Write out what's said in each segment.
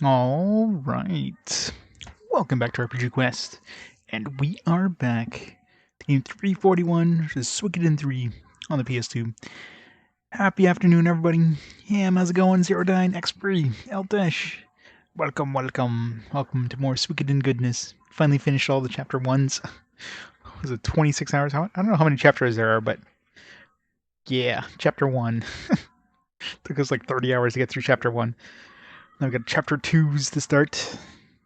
All right. Welcome back to RPG Quest. And we are back to game 341, which is Suikoden III on the PS2. Happy afternoon, everybody. How's it going? Zerodine, Xpree, Eldesh. Welcome, welcome. Welcome to more Suikoden goodness. Finally finished all the chapter 1s. Was it 26 hours? I don't know how many chapters there are, but yeah, chapter 1. Took us like 30 hours to get through chapter 1. Now we've got chapter 2s to start.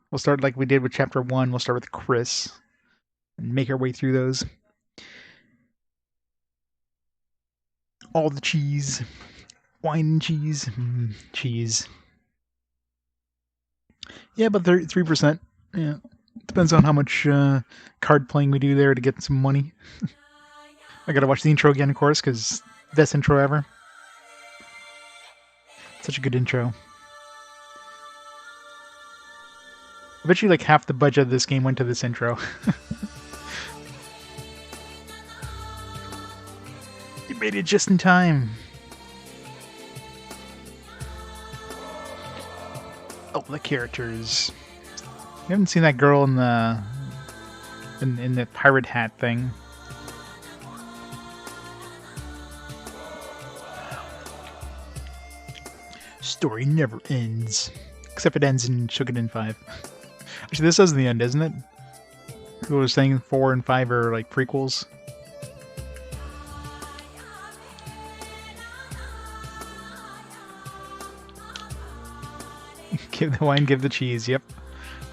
We'll start like we did with chapter 1. We'll start with Chris and make our way through those. All the cheese. Wine and cheese. Cheese. Yeah, about 3%. Yeah. Depends on how much card playing we do there to get some money. I gotta watch the intro again, of course, because best intro ever. Such a good intro. I bet you like half the budget of this game went to this intro. You made it just in time. Oh, the characters. You haven't seen that girl in the in the pirate hat thing. Story never ends. Except it ends in Suikoden 5. Actually, this isn't the end, isn't it? Who was saying 4 and 5 are like prequels? Give the wine, give the cheese. Yep,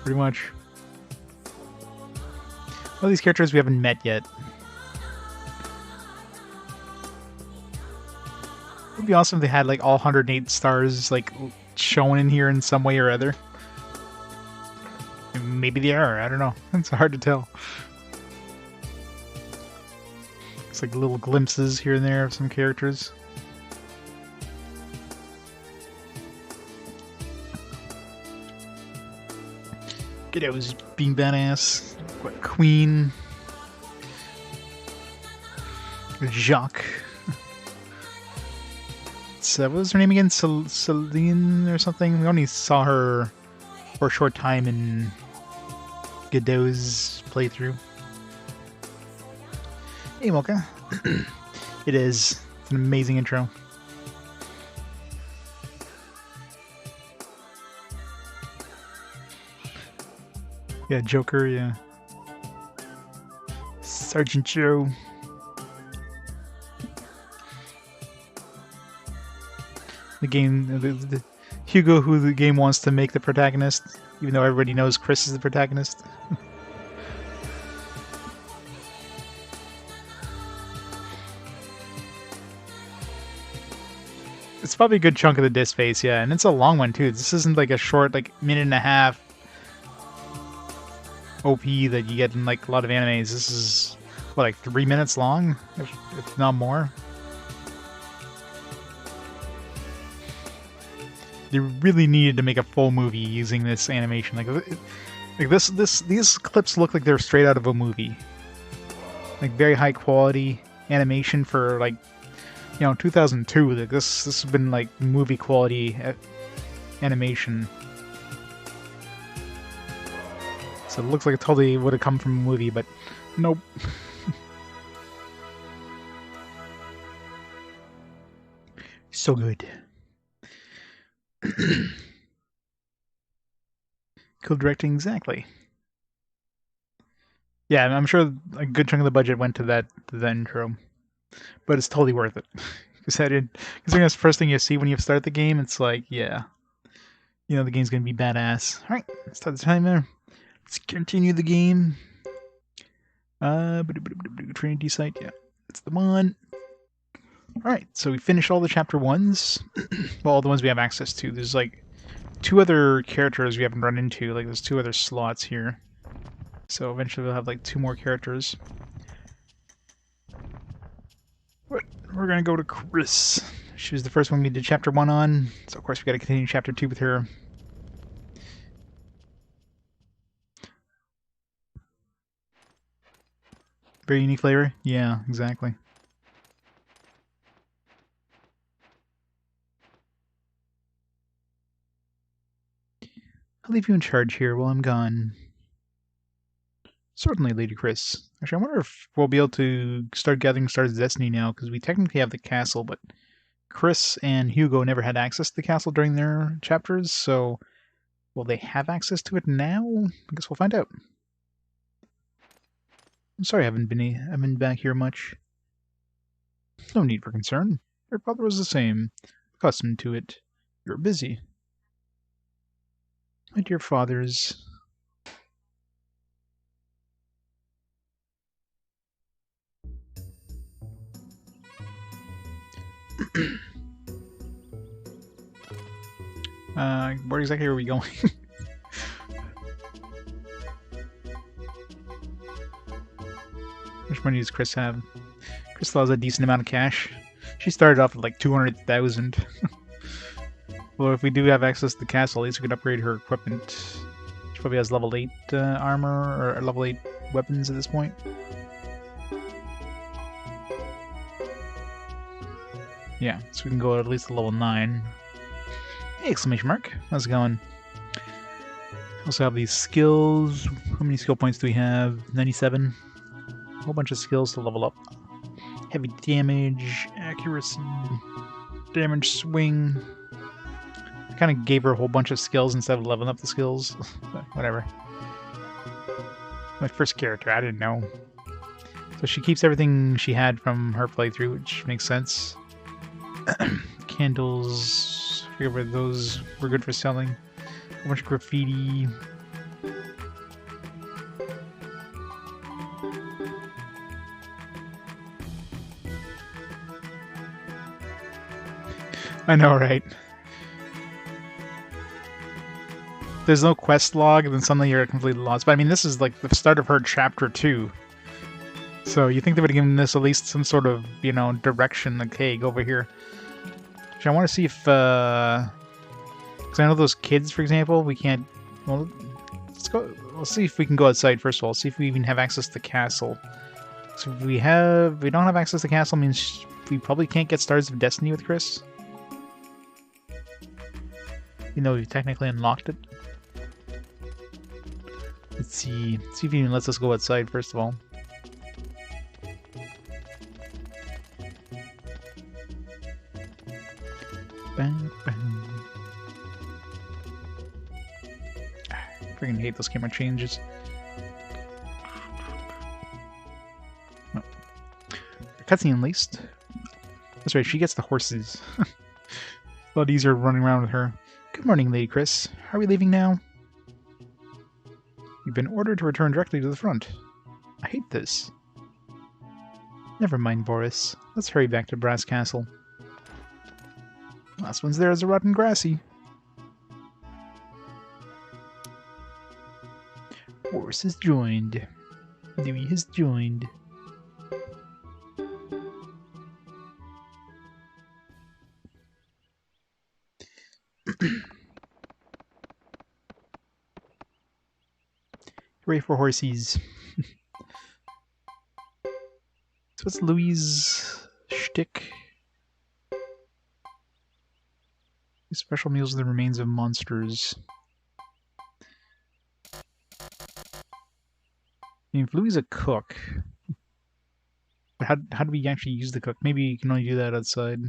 pretty much. All these characters we haven't met yet. It would be awesome if they had like all 108 stars like shown in here in some way or other. Maybe they are. I don't know. It's hard to tell. It's like little glimpses here and there of some characters. Geddoe's being badass. What, Queen? Jacques. What was her name again? Celine or something? We only saw her for a short time in Geddoe's playthrough. Hey, Mocha. It is. It's an amazing intro. Yeah, Joker, yeah. Sergeant Joe. The game, the Hugo, who the game wants to make the protagonist, even though everybody knows Chris is the protagonist. It's probably a good chunk of the disc space, yeah, and it's a long one too. This isn't like a short, like minute and a half OP that you get in like a lot of animes. This is what, like 3 minutes long, if not more. They really needed to make a full movie using this animation. These clips look like they're straight out of a movie. Like very high quality animation for like, 2002. Like this has been like movie quality animation. So it looks like it totally would have come from a movie, but nope. So good. Cool directing, exactly. Yeah, I'm sure a good chunk of the budget went to the intro, but it's totally worth it. Considering that's the first thing you see when you start the game, it's like, yeah, the game's gonna be badass. All right, let's start the timer. Let's continue the game. Trinity Sight, yeah, that's the one. All right, so we finished all the chapter 1s. Well, all the ones we have access to. There's like 2 other characters we haven't run into. Like there's 2 other slots here. So eventually we'll have like 2 more characters. But we're gonna go to Chris. She was the first one we did chapter 1 on, so of course we gotta continue chapter 2 with her. Very unique flavor? Yeah, exactly. I'll leave you in charge here while I'm gone. Certainly, Lady Chris. Actually, I wonder if we'll be able to start gathering Stars of Destiny now, because we technically have the castle, but Chris and Hugo never had access to the castle during their chapters, so will they have access to it now? I guess we'll find out. I'm sorry I haven't been back here much. No need for concern. Your father was the same. Accustomed to it. You're busy. My dear fathers. Where exactly are we going? How much money does Chris have? Chris still has a decent amount of cash. She started off with like 200,000. Well, if we do have access to the castle, at least we could upgrade her equipment. She probably has level 8 armor, or level 8 weapons at this point. Yeah, so we can go at least to level 9. Hey, exclamation mark. How's it going? Also have these skills. How many skill points do we have? 97. A whole bunch of skills to level up. Heavy damage, accuracy, damage swing. I kind of gave her a whole bunch of skills instead of leveling up the skills. But whatever. My first character, I didn't know. So she keeps everything she had from her playthrough, which makes sense. Candles, I forget where those were good for selling. A bunch of graffiti. I know, right? There's no quest log, and then suddenly you're completely lost. But I mean, this is like the start of her chapter 2. So you think they would have given this at least some sort of, you know, direction, like, hey, go over here. Actually, I want to see if, because I know those kids, for example, we can't, well, let's see if we can go outside first of all, see if we even have access to the castle. So if we don't have access to the castle, means we probably can't get Stars of Destiny with Chris. Even though we technically unlocked it. Let's see if he even lets us go outside first of all. Bam, bam. I freaking hate those camera changes. No. Cutscene at least. That's right, she gets the horses. A lot easier running around with her. Good morning, Lady Chris. Are we leaving now? You've been ordered to return directly to the front. I hate this. Never mind, Boris. Let's hurry back to Brass Castle. Last one's there is a rotten grassy. Boris has joined. Dewey has joined. Hooray for horsies. So what's Louis' shtick? Special meals with the remains of monsters. I mean, if Louis is a cook, but how do we actually use the cook? Maybe you can only do that outside.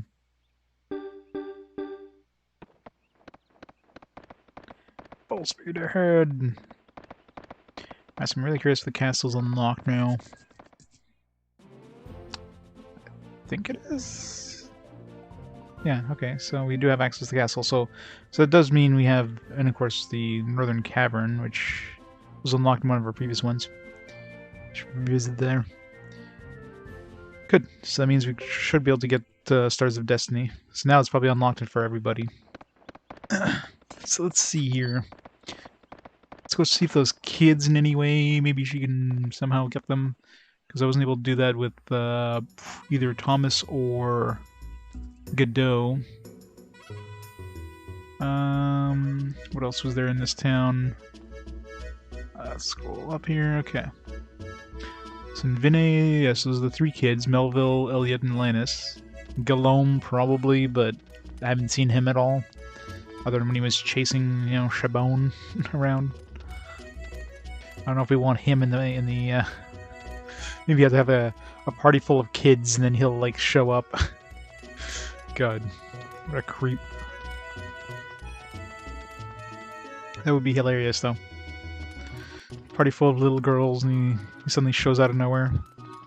Full speed ahead. I'm really curious if the castle's unlocked now. I think it is. Yeah, okay, so we do have access to the castle, so it does mean we have, and of course the Northern Cavern, which was unlocked in one of our previous ones. Should revisit there. Good, so that means we should be able to get Stars of Destiny. So now it's probably unlocked for everybody. So let's see here. Let's go see if those kids in any way, maybe she can somehow get them. Because I wasn't able to do that with either Thomas or Geddoe. What else was there in this town? Scroll up here, okay. So in Vinay, yes, those are the 3 kids, Melville, Elliot, and Lannis. Guillaume, probably, but I haven't seen him at all. other than when he was chasing, you know, Shabone around. I don't know if we want him in the maybe you have to have a party full of kids and then he'll like show up. God, what a creep. That would be hilarious though. Party full of little girls and he suddenly shows out of nowhere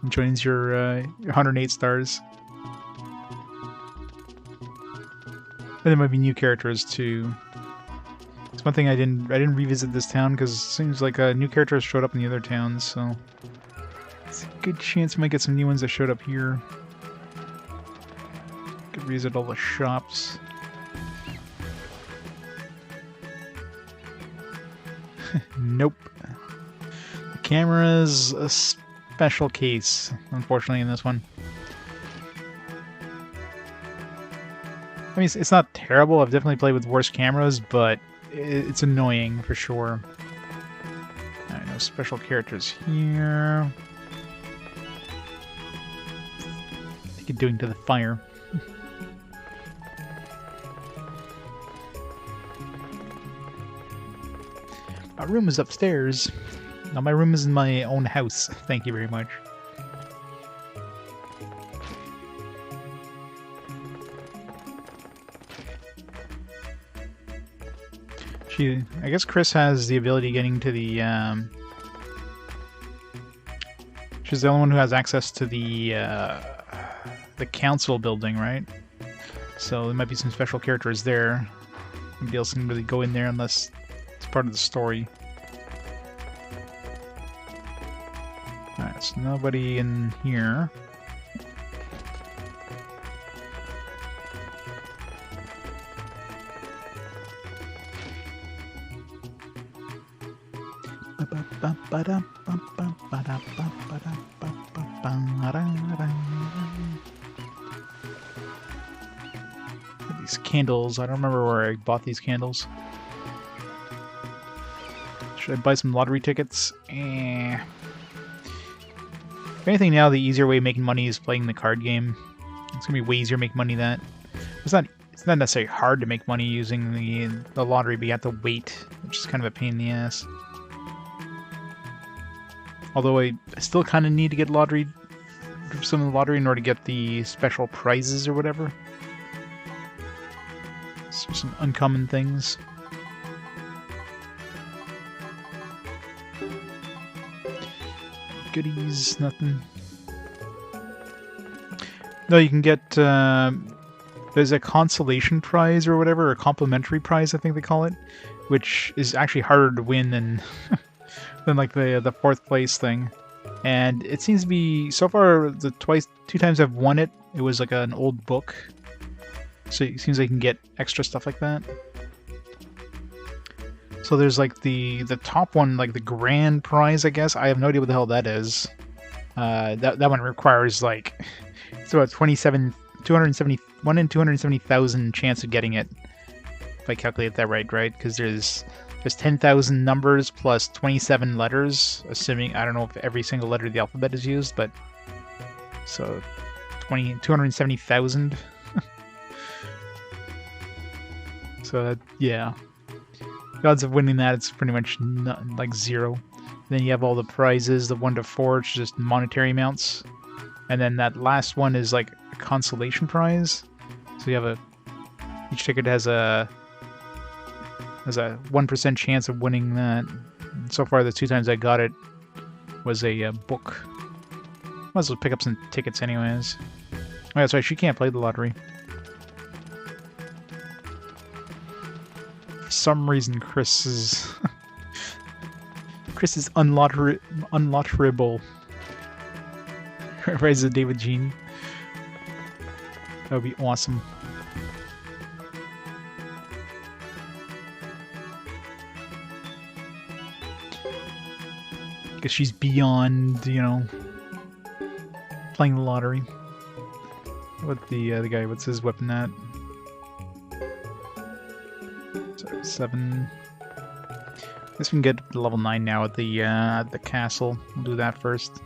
and joins your 108 stars. And there might be new characters too. It's one thing I didn't revisit this town because it seems like new characters showed up in the other towns, so it's a good chance we might get some new ones that showed up here. Could revisit all the shops. Nope. The camera's a special case, unfortunately, in this one. I mean, it's not terrible. I've definitely played with worse cameras, but it's annoying for sure. Alright, no special characters here. What are you doing to the fire? My room is upstairs. No, my room is in my own house. Thank you very much. I guess Chris has the ability of getting to the, she's the only one who has access to the council building, right? So there might be some special characters there. Nobody else can really go in there unless it's part of the story. Alright, so nobody in here. These candles, I don't remember where I bought these candles. Should I buy some lottery tickets? If anything now, the easier way of making money is playing the card game. It's gonna be way easier to make money that. It's not necessarily hard to make money using the lottery, but you have to wait, which is kind of a pain in the ass. Although I still kind of need to get some of the lottery in order to get the special prizes or whatever. So some uncommon things. Goodies, nothing. No, you can get, there's a consolation prize or whatever, or a complimentary prize I think they call it, which is actually harder to win than like the fourth place thing. And it seems to be, so far, the two times I've won it, it was like an old book. So it seems like you can get extra stuff like that. So there's like the top one, like the grand prize, I guess. I have no idea what the hell that is. That one requires like, it's about 1 in 270,000 chance of getting it. If I calculate that right? Because there's 10,000 numbers plus 27 letters, assuming, I don't know if every single letter of the alphabet is used, but so 270,000. So that, yeah, the odds of winning that, it's pretty much like 0. Then you have all the prizes, the 1 to 4, it's just monetary amounts, and then that last one is like a consolation prize. So you have each ticket has a 1% chance of winning that. And so far, the 2 times I got it was a book. Might as well pick up some tickets anyways. Oh, that's right, she can't play the lottery. For some reason, Chris is unlotterable. Rise of David Jean. That would be awesome. Because she's beyond, you know, playing the lottery. What the guy? What's his weapon at? So 7. I guess we can get to level 9 now at the castle. We'll do that first.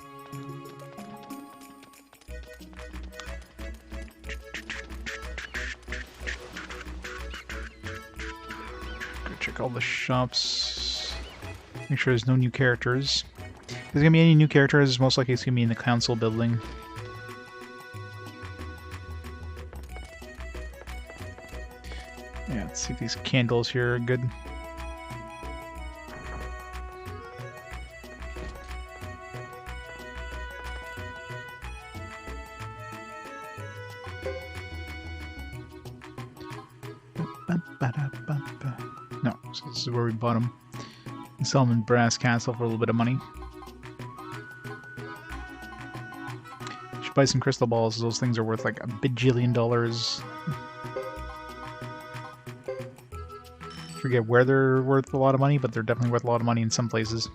check all the shops. Make sure there's no new characters. If there's gonna be any new characters, most likely it's gonna be in the council building. Yeah, let's see if these candles here are good. No, so this is where we bought them. And sell them in Brass Castle for a little bit of money. Should buy some crystal balls. Those things are worth like $1 bajillion. Forget where they're worth a lot of money, but they're definitely worth a lot of money in some places.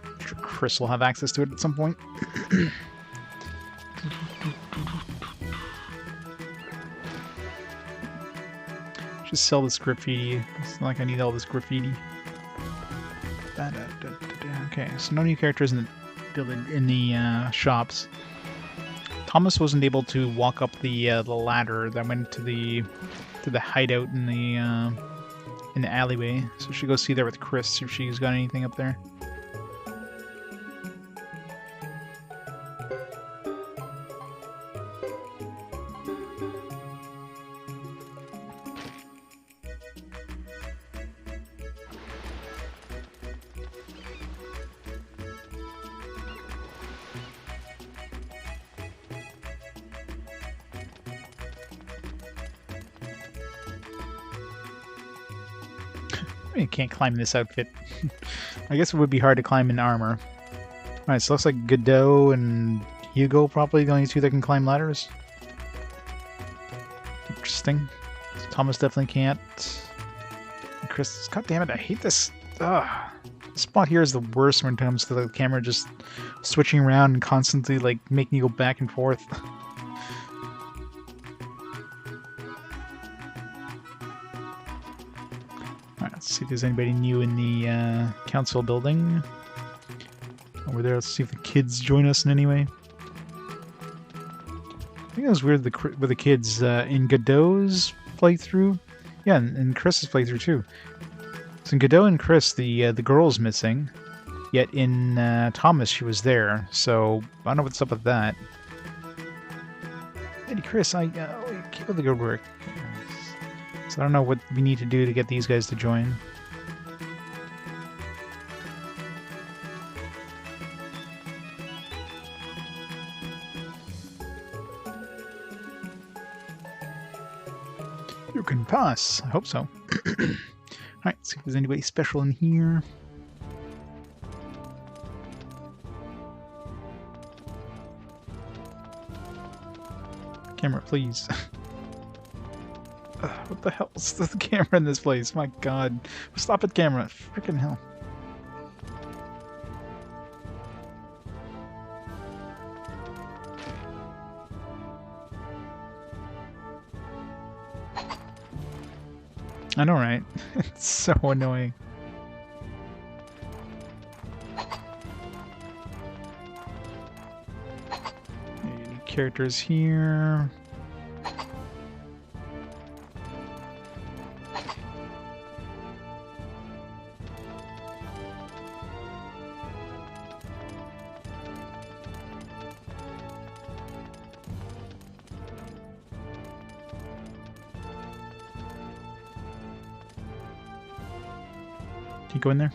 I'm sure Chris will have access to it at some point. Just sell this graffiti. It's not like I need all this graffiti. Okay, so no new characters in the shops. Thomas wasn't able to walk up the ladder that went to the hideout in the alleyway. So we should go see there with Chris, see if she's got anything up there. You can't climb this outfit. I guess it would be hard to climb in armor. Alright, so it looks like Geddoe and Hugo probably the only two that can climb ladders. Interesting. So Thomas definitely can't. And Chris, god damn it, I hate this. Ugh. This spot here is the worst when it comes to the camera just switching around and constantly like making you go back and forth. Let's see if there's anybody new in the council building. Over there, let's see if the kids join us in any way. I think it was weird with the kids in Geddoe's playthrough. Yeah, and Chris's playthrough too. So in Geddoe and Chris, the girl's missing. Yet in Thomas, she was there. So I don't know what's up with that. Hey, Chris, keep up the good work. So I don't know what we need to do to get these guys to join. You can pass. I hope so. Alright, see if there's anybody special in here. Camera, please. What the hell is the camera in this place? My god. Stop it, camera. Freaking hell. I know, right? It's so annoying. Any characters here? Can you go in there?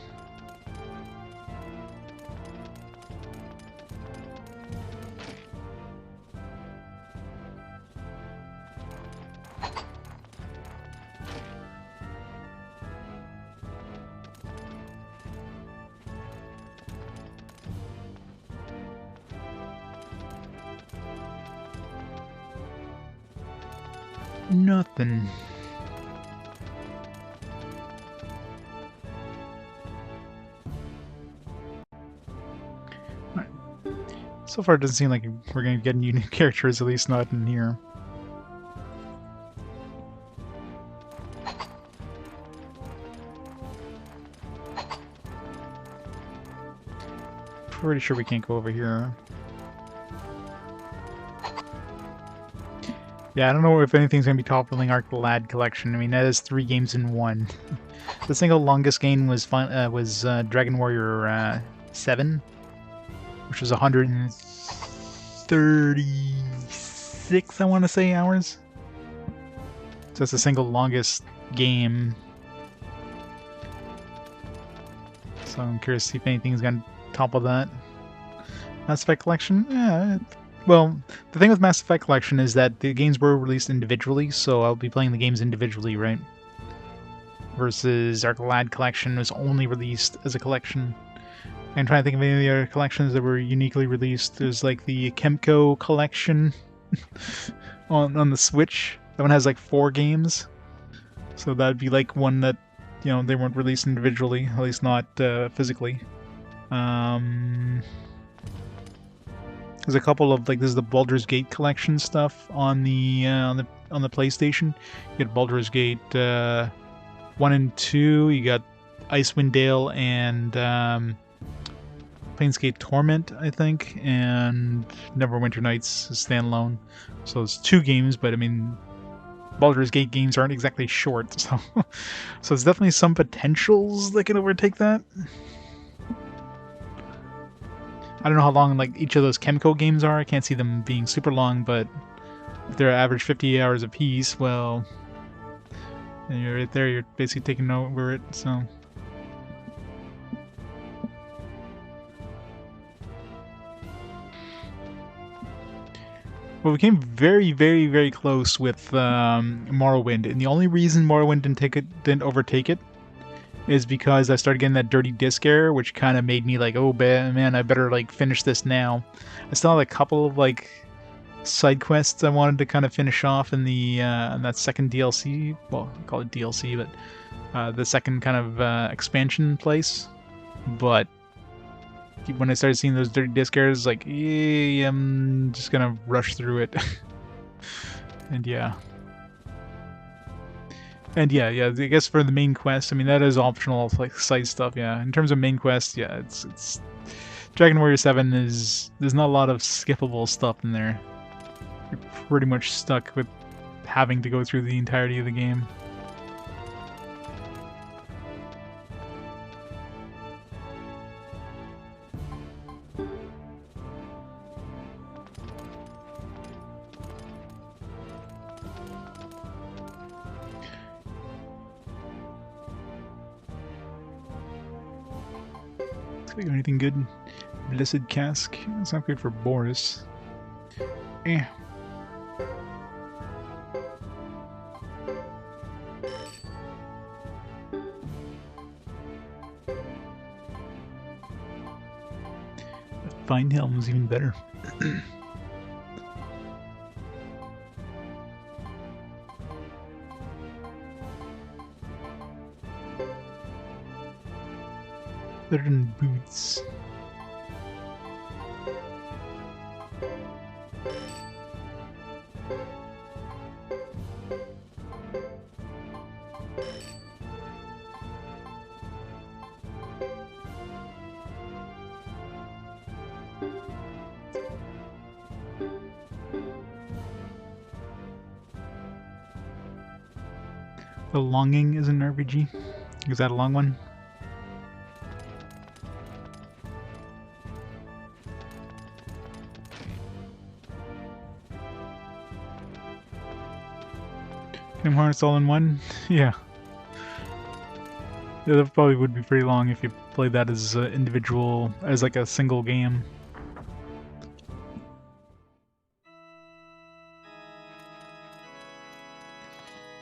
Nothing. So far, it doesn't seem like we're going to get any new characters, at least not in here. Pretty sure we can't go over here. Yeah, I don't know if anything's going to be toppling our Glad collection. I mean, that is 3 games in one. The single longest game was Dragon Warrior 7, which was 136, I want to say, hours. So it's the single longest game. So I'm curious to see if anything's going to topple that. Mass Effect Collection? Yeah. Well, the thing with Mass Effect Collection is that the games were released individually, so I'll be playing the games individually, right? Versus our Glad Collection was only released as a collection. I'm trying to think of any of the other collections that were uniquely released. There's like the Kemco Collection on the Switch. That one has like 4 games. So that'd be like one that, you know, they weren't released individually, at least not physically. There's a couple of like, this is the Baldur's Gate collection stuff on the PlayStation. You get Baldur's Gate 1 and 2. You got Icewind Dale and Planescape Torment, I think, and Neverwinter Nights is standalone. So it's 2 games, but I mean, Baldur's Gate games aren't exactly short, so so there's definitely some potentials that can overtake that. I don't know how long like each of those Kemco games are. I can't see them being super long, but if they're average 50 hours a piece, well, and you're right there. You're basically taking over it. So. Well, we came very, very, very close with Morrowind, and the only reason Morrowind didn't overtake it is because I started getting that dirty disc error, which kind of made me like, oh man, I better like finish this now. I still had a couple of like side quests I wanted to kind of finish off in the in that second DLC. Well, I call it DLC, but the second kind of expansion place. But when I started seeing those dirty disc errors, like, I'm just gonna rush through it. And yeah. And yeah, I guess for the main quest, I mean, that is optional, like, side stuff, yeah. In terms of main quest, yeah, it's Dragon Warrior 7 there's not a lot of skippable stuff in there. You're pretty much stuck with having to go through the entirety of the game. We got anything good? Blessed Cask. It's not good for Boris. Eh. Fine Helm was even better. Better than boots. The Longing is an RPG. Is that a long one? Kingdom Hearts all in one? Yeah. Yeah, that probably would be pretty long if you played that as individual, as like a single game.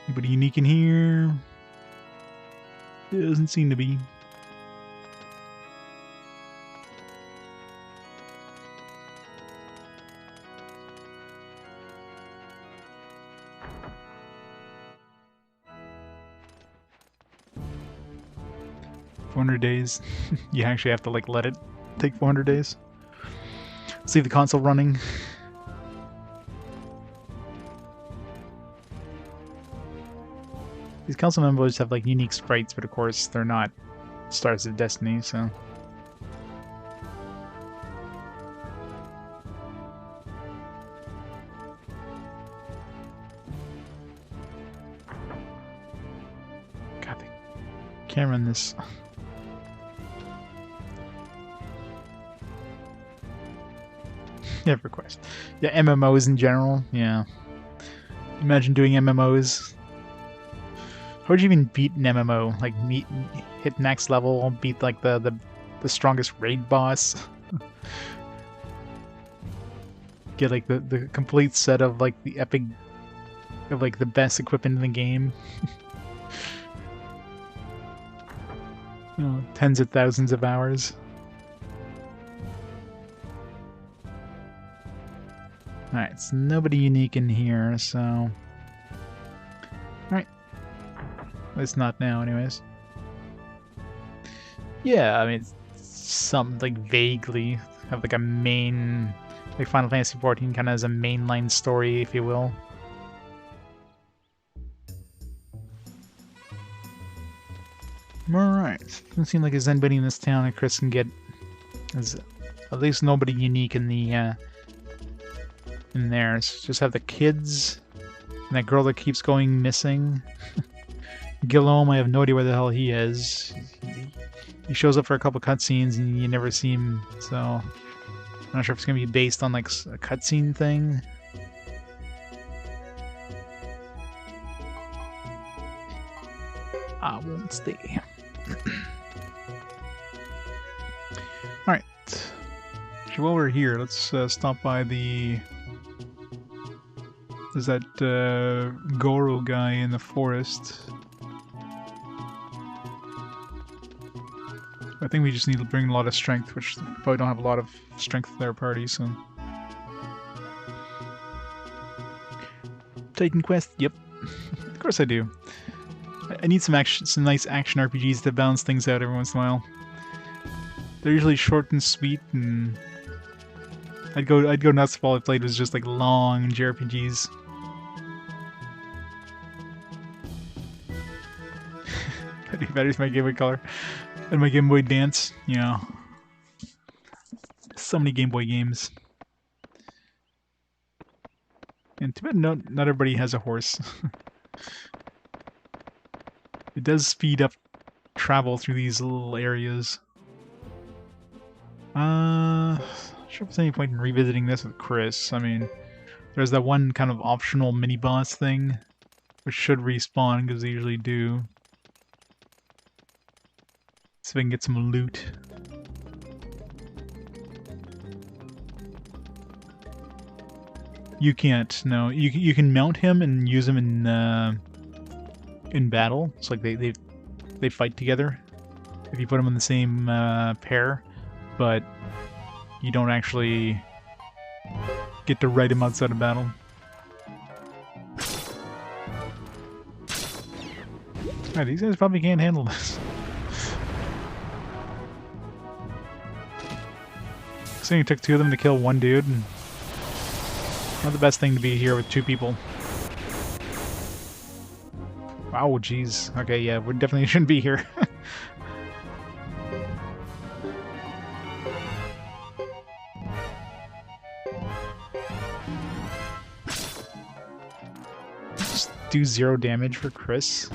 Anybody unique in here? It doesn't seem to be. Days. You actually have to like let it take 400 days. Let's leave the console running. These council members have like unique sprites, but of course they're not Stars of Destiny, so. camera in this. EverQuest. Yeah, MMOs in general. Yeah. Imagine doing MMOs. How would you even beat an MMO? Like hit next level, beat like the strongest raid boss. Get like the complete set of like the epic of like the best equipment in the game. You know, tens of thousands of hours. Alright, so nobody unique in here, so... Alright. At least not now, anyways. Yeah, I mean, some, like, vaguely have, like, a main... Like, Final Fantasy XIV kind of has a mainline story, if you will. Alright. Doesn't seem like there's anybody in this town that Chris can get... There's at least nobody unique in the, in there. So just have the kids and that girl that keeps going missing. Guillaume, I have no idea where the hell he is. He shows up for a couple cutscenes and you never see him, so I'm not sure if it's gonna be based on like a cutscene thing. I won't stay. Alright. While we're here, let's stop by the... There's that Goro guy in the forest. I think we just need to bring a lot of strength, which probably don't have a lot of strength in their party, so... Taking quest? Yep. Of course I do. I need some nice action RPGs to balance things out every once in a while. They're usually short and sweet, and I'd go nuts if all I played was just like long JRPGs. Battery's my Game Boy Color and my Game Boy Dance. Yeah, so many Game Boy games. And too bad not everybody has a horse. It does speed up travel through these little areas. Sure if there's any point in revisiting this with Chris. I mean, there's that one kind of optional mini-boss thing, which should respawn, because they usually do. See if I can get some loot. You can't, no. You can mount him and use him in battle. It's like they fight together if you put them in the same pair, but you don't actually get to ride him outside of battle. Alright, these guys probably can't handle this. So it took two of them to kill one dude. And not the best thing to be here with two people. Wow, jeez. Okay, yeah, we definitely shouldn't be here. Just do 0 damage for Chris.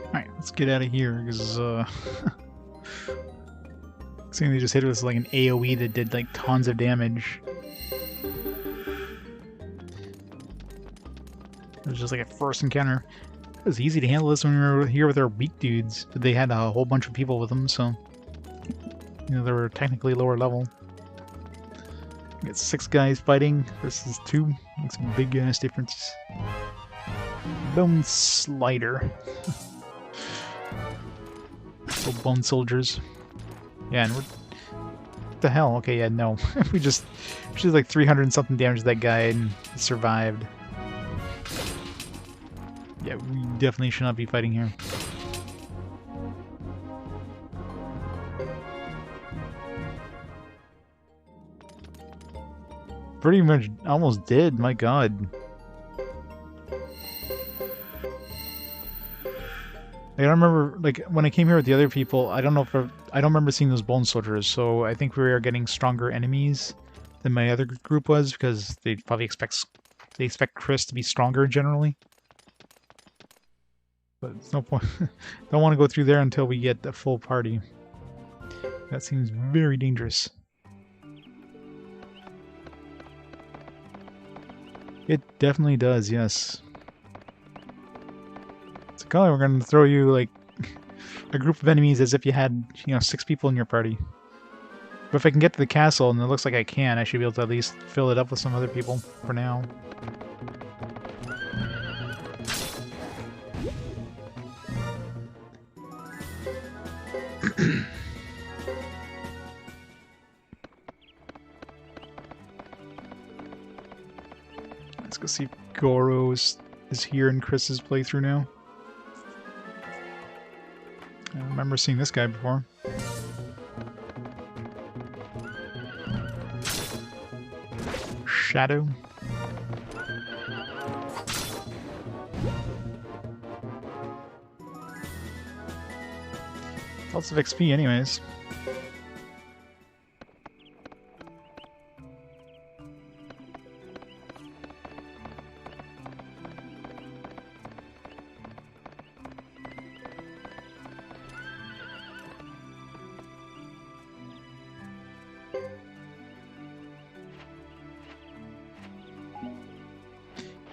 Alright, let's get out of here, because, seeing they just hit it with like an AoE that did like tons of damage. It was just like a first encounter. It was easy to handle this when we were here with our weak dudes, but they had a whole bunch of people with them, so... You know, they were technically lower level. We got 6 guys fighting versus 2. Makes a big ass difference. Bone Slider. Little bone soldiers. Yeah, and we're... What the hell? Okay, yeah, no. we did like 300 and something damage to that guy and survived. Yeah, we definitely should not be fighting here. Pretty much almost dead, my god. I don't remember, like, when I came here with the other people, I don't know if I don't remember seeing those bone soldiers, so I think we are getting stronger enemies than my other group was, because they probably expect Chris to be stronger generally. But it's no point. Don't want to go through there until we get the full party. That seems very dangerous. It definitely does, yes. It's like, oh, we're going to throw you, like, a group of enemies as if you had, 6 people in your party. But if I can get to the castle, and it looks like I can, I should be able to at least fill it up with some other people for now. Let's go see if Goro is here in Chris's playthrough now. I remember seeing this guy before. Shadow. Lots of XP anyways.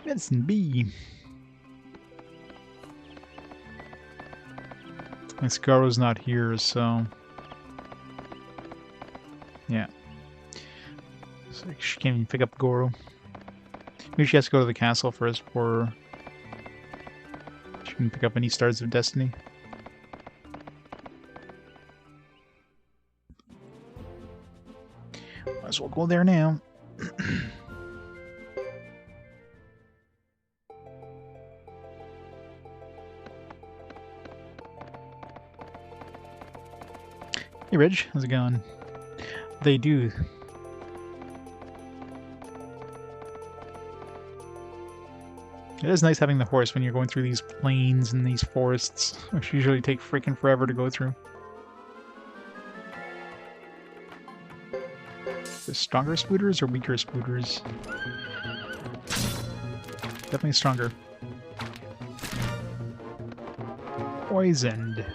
Medicine B. Scaro's not here, so yeah. So she can't even pick up Goro. Maybe she has to go to the castle first before she can pick up any Stars of Destiny. Might as well go there now. Hey Ridge, how's it going? They do. It is nice having the horse when you're going through these plains and these forests, which usually take freaking forever to go through. The stronger spooters or weaker spooters? Definitely stronger. Poisoned.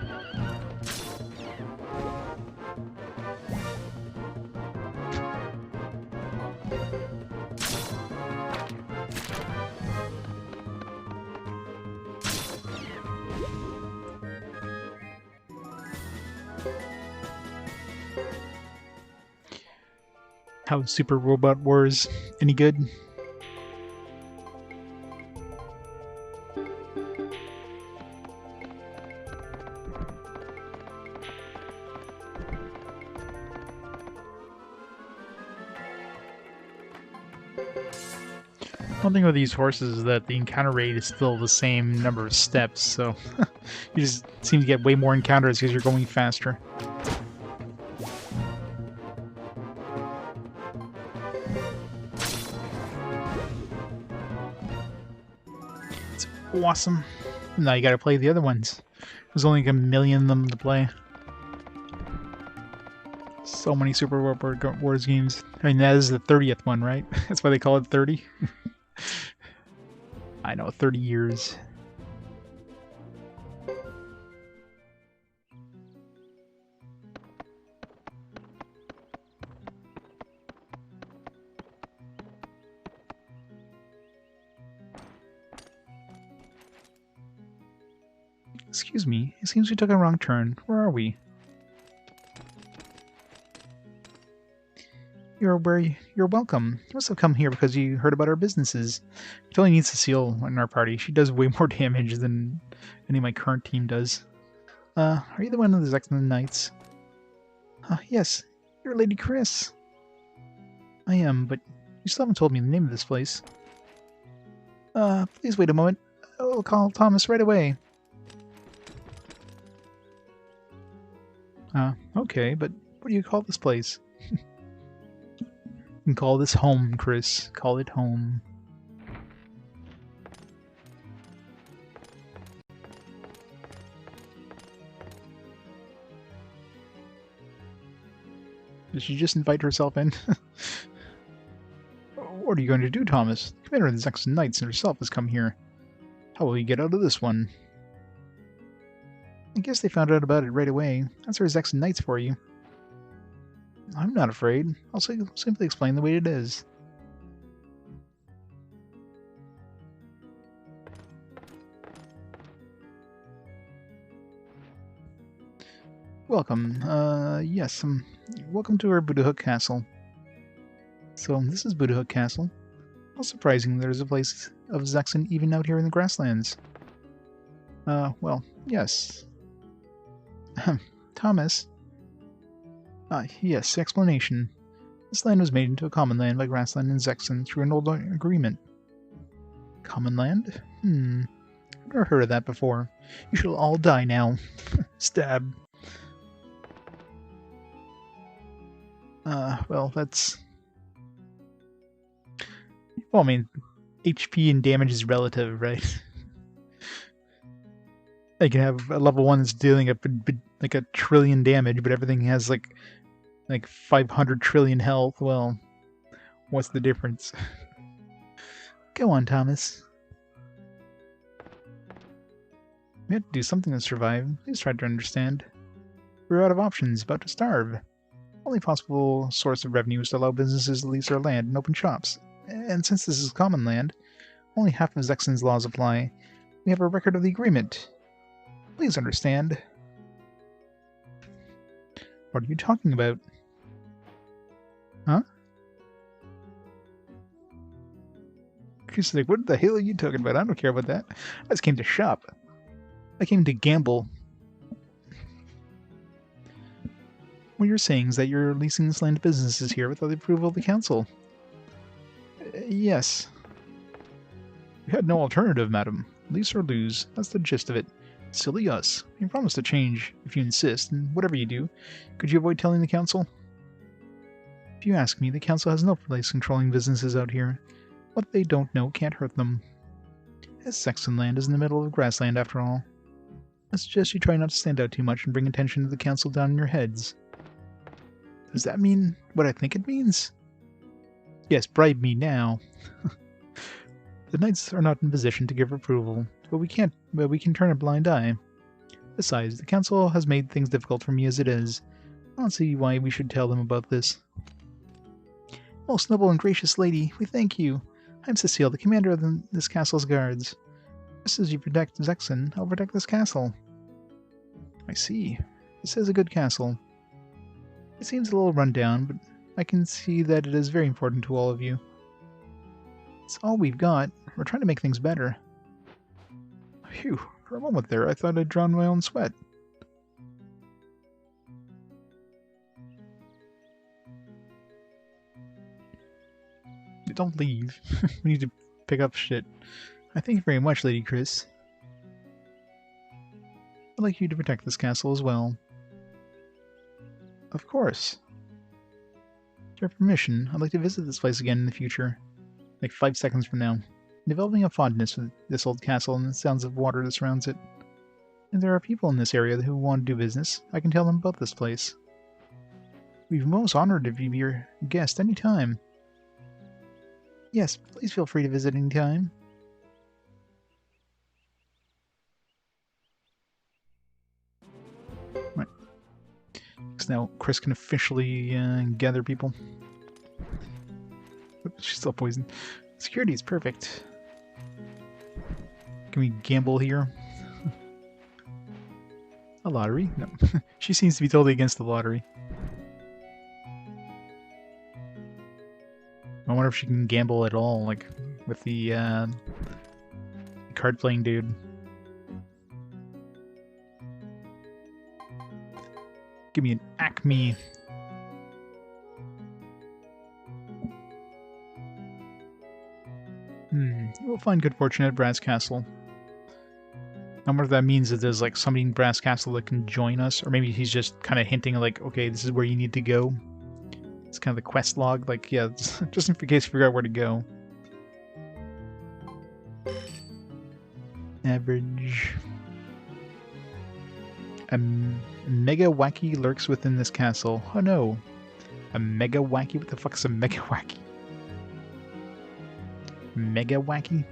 How Super Robot Wars any good? One thing with these horses is that the encounter rate is still the same number of steps, so you just seem to get way more encounters because you're going faster. It's awesome. Now you gotta play the other ones. There's only like a million of them to play. So many Super Robot Wars games. I mean, that is the 30th one, right? That's why they call it 30. I know, 30 years. Excuse me, it seems we took a wrong turn. Where are we? You're welcome. You must have come here because you heard about our businesses. It totally needs Cecile in our party. She does way more damage than any of my current team does. Are you the one of the Zexen Knights? Yes. You're Lady Chris. I am, but you still haven't told me the name of this place. Please wait a moment. I'll call Thomas right away. Okay, but what do you call this place? You can call this home, Chris. Call it home. Did she just invite herself in? What are you going to do, Thomas? The commander of the Zexen Knights herself has come here. How will you get out of this one? I guess they found out about it right away. That's our Zexen Knights for you. I'm not afraid. I'll simply explain the way it is. Welcome. Yes, welcome to our Buddha Castle. So, this is Buddha Castle. How surprising there's a place of Zexen even out here in the Grasslands. Well, yes. Thomas? Yes, explanation. This land was made into a common land by Grassland and Zexen through an old agreement. Common land? I've never heard of that before. You shall all die now. Stab. Well, that's... Well, I mean, HP and damage is relative, right? I can have a level 1 that's dealing like a trillion damage, but everything has like 500 trillion health. Well, what's the difference? Go on, Thomas. We have to do something to survive. Please try to understand. We're out of options, about to starve. Only possible source of revenue is to allow businesses to lease our land and open shops. And since this is common land, only half of Zexen's laws apply. We have a record of the agreement. Please understand. What are you talking about? Huh? She's like, what the hell are you talking about? I don't care about that. I just came to shop. I came to gamble. What you're saying is that you're leasing this land to businesses here without the approval of the council. Yes. We had no alternative, madam. Lease or lose. That's the gist of it. Silly us. You promise to change if you insist, and whatever you do, could you avoid telling the council? If you ask me, the council has no place controlling businesses out here. What they don't know can't hurt them. This Zexen land is in the middle of Grassland, after all. I suggest you try not to stand out too much and bring attention to the council down in your heads. Does that mean what I think it means? Yes, bribe me now. The knights are not in position to give approval, but we can turn a blind eye. Besides, the council has made things difficult for me as it is. I don't see why we should tell them about this. Most noble and gracious lady, we thank you. I'm Cecile, the commander of this castle's guards. Just as you protect Zexen, I'll protect this castle. I see. This is a good castle. It seems a little run down, but I can see that it is very important to all of you. It's all we've got. We're trying to make things better. Phew, for a moment there, I thought I'd drowned my own sweat. Don't leave. We need to pick up shit. I thank you very much, Lady Chris. I'd like you to protect this castle as well. Of course. With your permission, I'd like to visit this place again in the future. Like 5 seconds from now. Developing a fondness for this old castle and the sounds of water that surrounds it. If there are people in this area who want to do business, I can tell them about this place. We'd be most honored if you'd be your guest any time. Yes, please feel free to visit any time. Right. So now Chris can officially gather people. She's still poisoned. Security is perfect. Can we gamble here? A lottery? No. She seems to be totally against the lottery. I wonder if she can gamble at all, like, with the card-playing dude. Give me an Acme. You will find good fortune at Brad's Castle. I wonder if that means that there's like somebody in Brass Castle that can join us, or maybe he's just kind of hinting like, okay, this is where you need to go. It's kind of the quest log, like, yeah, just in case you forgot where to go. Average. A mega wacky lurks within this castle. Oh no. A mega wacky? What the fuck is a mega wacky? Mega wacky?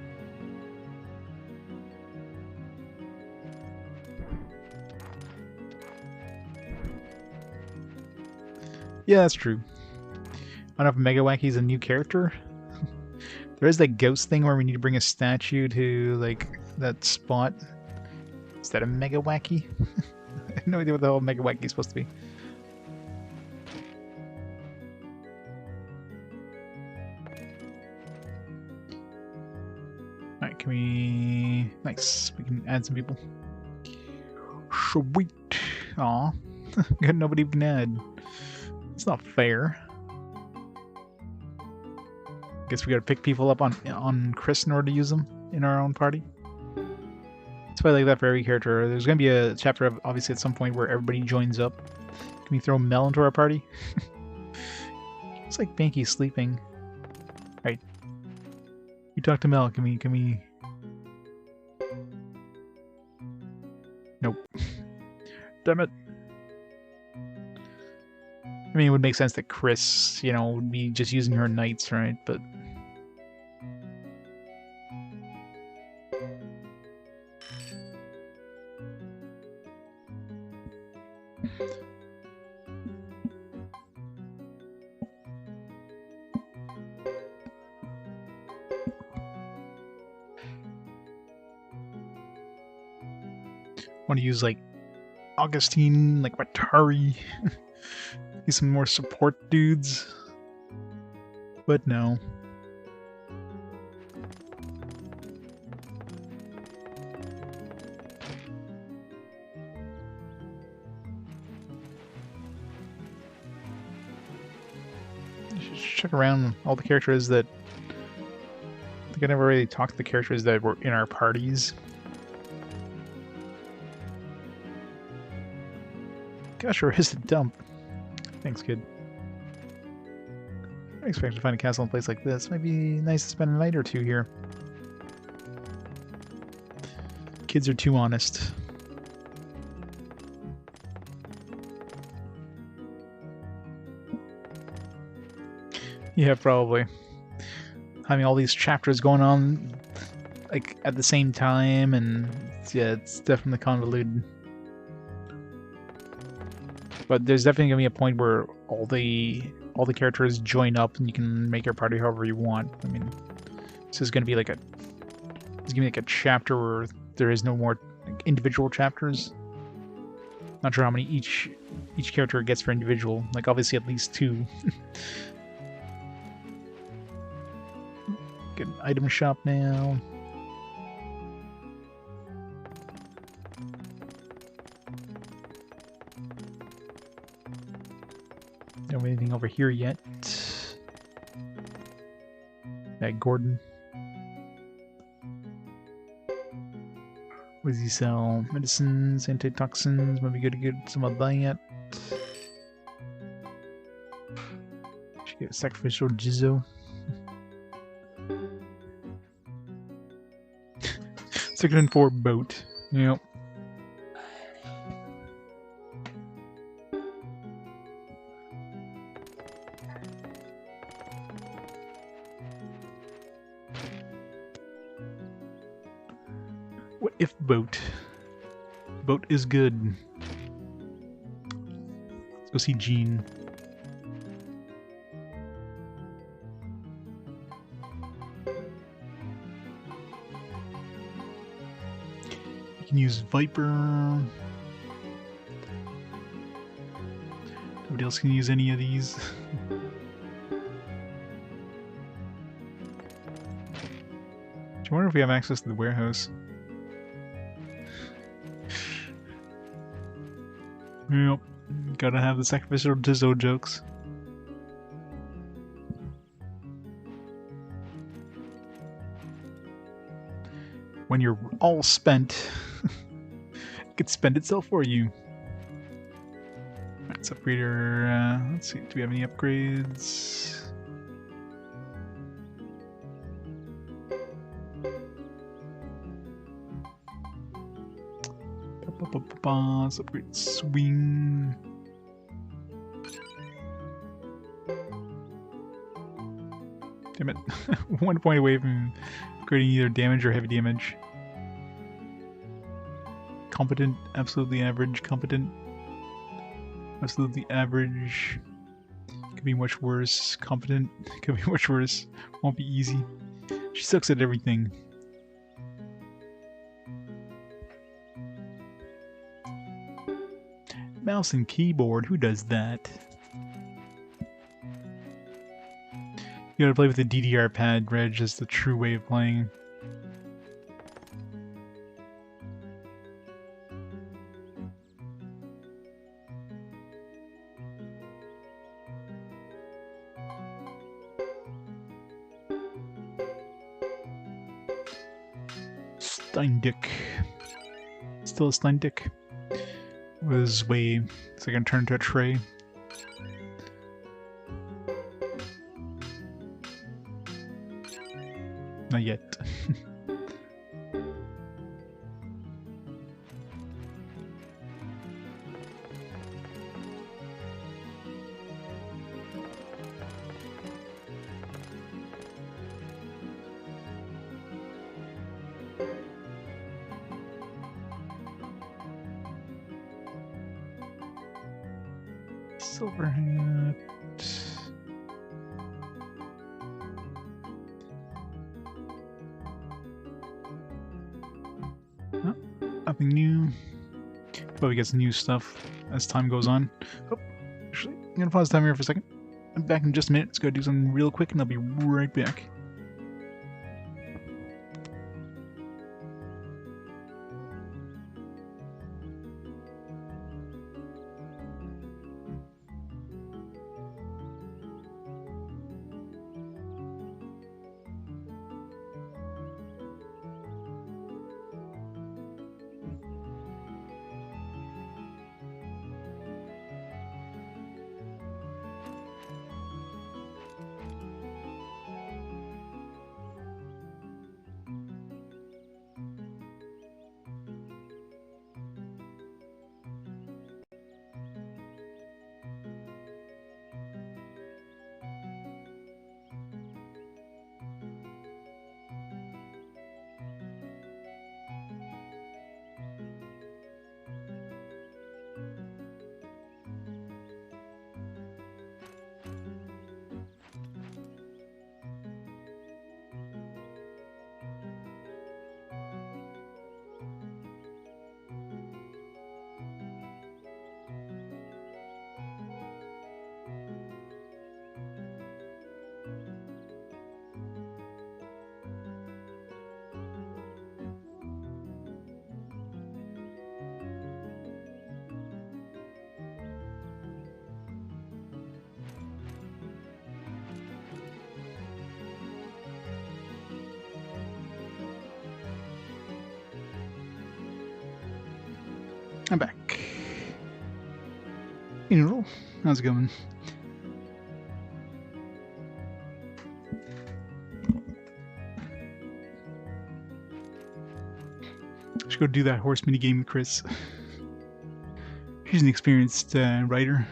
Yeah, that's true. I don't know if Mega Wacky's a new character. There is that ghost thing where we need to bring a statue to, like, that spot. Is that a Mega Wacky? I have no idea what the hell Mega Wacky is supposed to be. Alright, can we... Nice. We can add some people. Sweet. Aw. Got nobody we can add. It's not fair. Guess we gotta pick people up on Chris in order to use them in our own party. It's probably like that for every character. There's gonna be a chapter, obviously, at some point where everybody joins up. Can we throw Mel into our party? It's like Banky's sleeping. Alright. You talk to Mel. Can we... Nope. Damn it. I mean, it would make sense that Chris, you know, would be just using her knights, right? But... want to use, like, Augustine, like Matari... Get some more support dudes. But no. Just check around all the characters that... I think I never really talked to the characters that were in our parties. Gosh, where is the dump? Thanks, kid. I expect to find a castle in a place like this. Might be nice to spend a night or two here. Kids are too honest. Yeah, probably. Having all these chapters going on, like, at the same time, and yeah, it's definitely convoluted. But there's definitely gonna be a point where all the characters join up, and you can make your party however you want. I mean, this is gonna be like a chapter where there is no more like, individual chapters. Not sure how many each character gets for individual. Like obviously at least 2. Get an item shop now. Don't have anything over here yet. That Gordon. What does he sell? Medicines, antitoxins. Might be good to get some of that. Should get a sacrificial Jizzo. Suikoden 4 boat. Yep. What if boat? Boat is good. Let's go see Jean. You can use Viper. Nobody else can use any of these. Do you wonder if we have access to the warehouse? Yep, gotta have the sacrificial Jizzo jokes. When you're all spent, could spend itself for you. Let's upgrade our, let's see, do we have any upgrades? Let's upgrade swing. Damn it. 1 point away from upgrading either damage or heavy damage. Competent, absolutely average, competent, absolutely average. Could be much worse. Competent, could be much worse. Won't be easy. She sucks at everything. Mouse and keyboard, who does that? You gotta play with the DDR pad, Reg, is the true way of playing. Steindick. Still a Steindick. Was way, so I can turn into a tray. Not yet. Silver hat. Oh, nothing new. But we get some new stuff as time goes on. Oh, actually, I'm gonna pause the time here for a second. I'm back in just a minute. Let's go do something real quick and I'll be right back. I'm back. Hey Noodle, how's it going? Should go do that horse minigame with Chris. She's an experienced writer.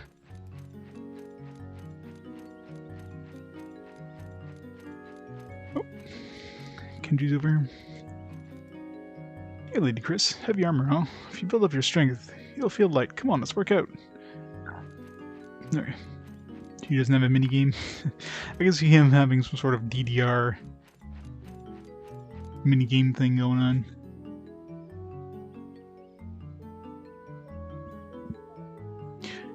Oh, Kenji's over here. Hey, Lady Chris, heavy armor, huh? If you build up your strength, you'll feel light. Come on, let's work out. Alright. He doesn't have a minigame. I can see him having some sort of DDR minigame thing going on.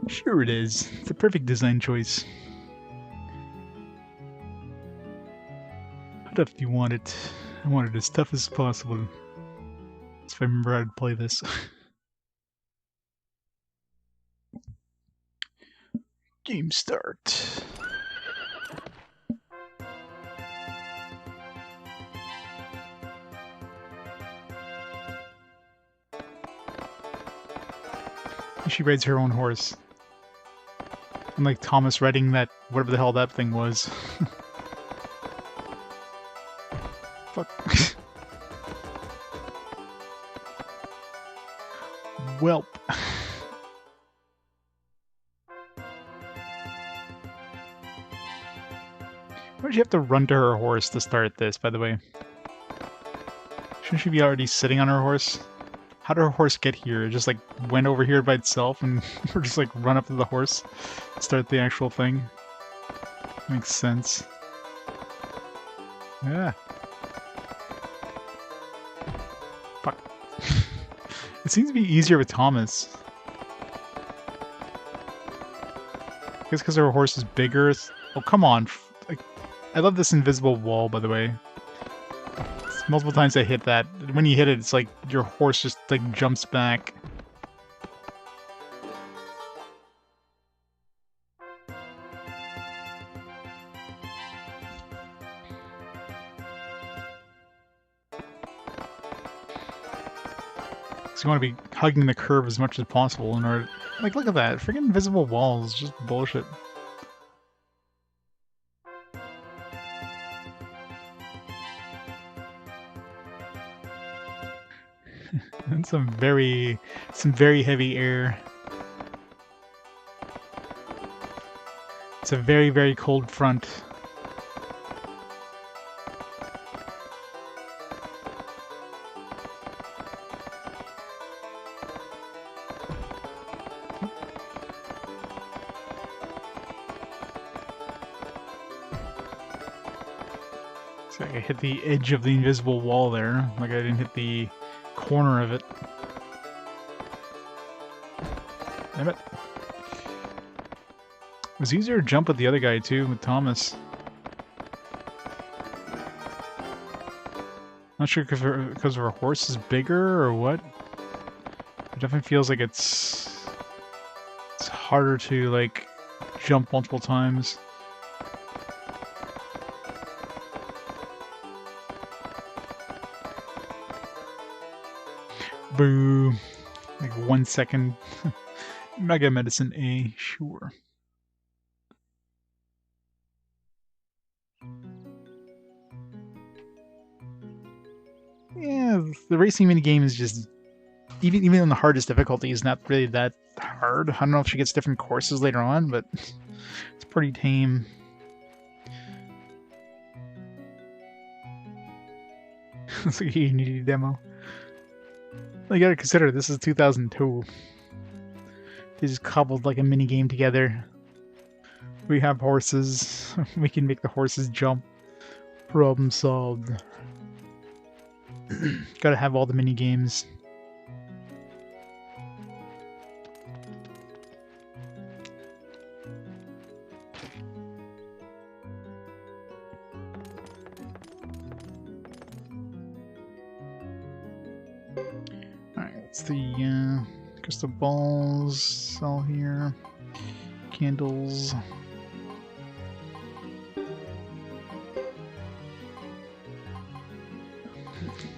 Sure it is. It's the perfect design choice. How tough do you want it? I want it as tough as possible. If I remember how to play this. Game start. She rides her own horse. Unlike Thomas riding that, whatever the hell that thing was. Fuck. Welp. Why'd you have to run to her horse to start this, by the way? Shouldn't she be already sitting on her horse? How did her horse get here? It just like went over here by itself and or just like run up to the horse, start the actual thing. Makes sense. Yeah. Fuck. It seems to be easier with Thomas. I guess because her horse is bigger. Oh, come on. Like, I love this invisible wall, by the way. Multiple times I hit that. When you hit it, it's like your horse just like jumps back. So you want to be hugging the curve as much as possible in order. Like, look at that! Freaking invisible walls, just bullshit. And some very heavy air. It's a very, very cold front. So I hit the edge of the invisible wall there, like I didn't hit the corner of it. Damn it. It was easier to jump with the other guy too, with Thomas. Not sure if because her horse is bigger or what. It definitely feels like it's harder to like jump multiple times. Boo. Like 1 second. Mega Medicine A, sure. Yeah, the racing minigame is just... Even on the hardest difficulty is not really that hard. I don't know if she gets different courses later on, but it's pretty tame. It's like a Unity demo. You gotta consider, this is 2002. They just cobbled like a mini game together. We have horses. We can make the horses jump. Problem solved. Gotta have all the mini games. The crystal balls all here, candles.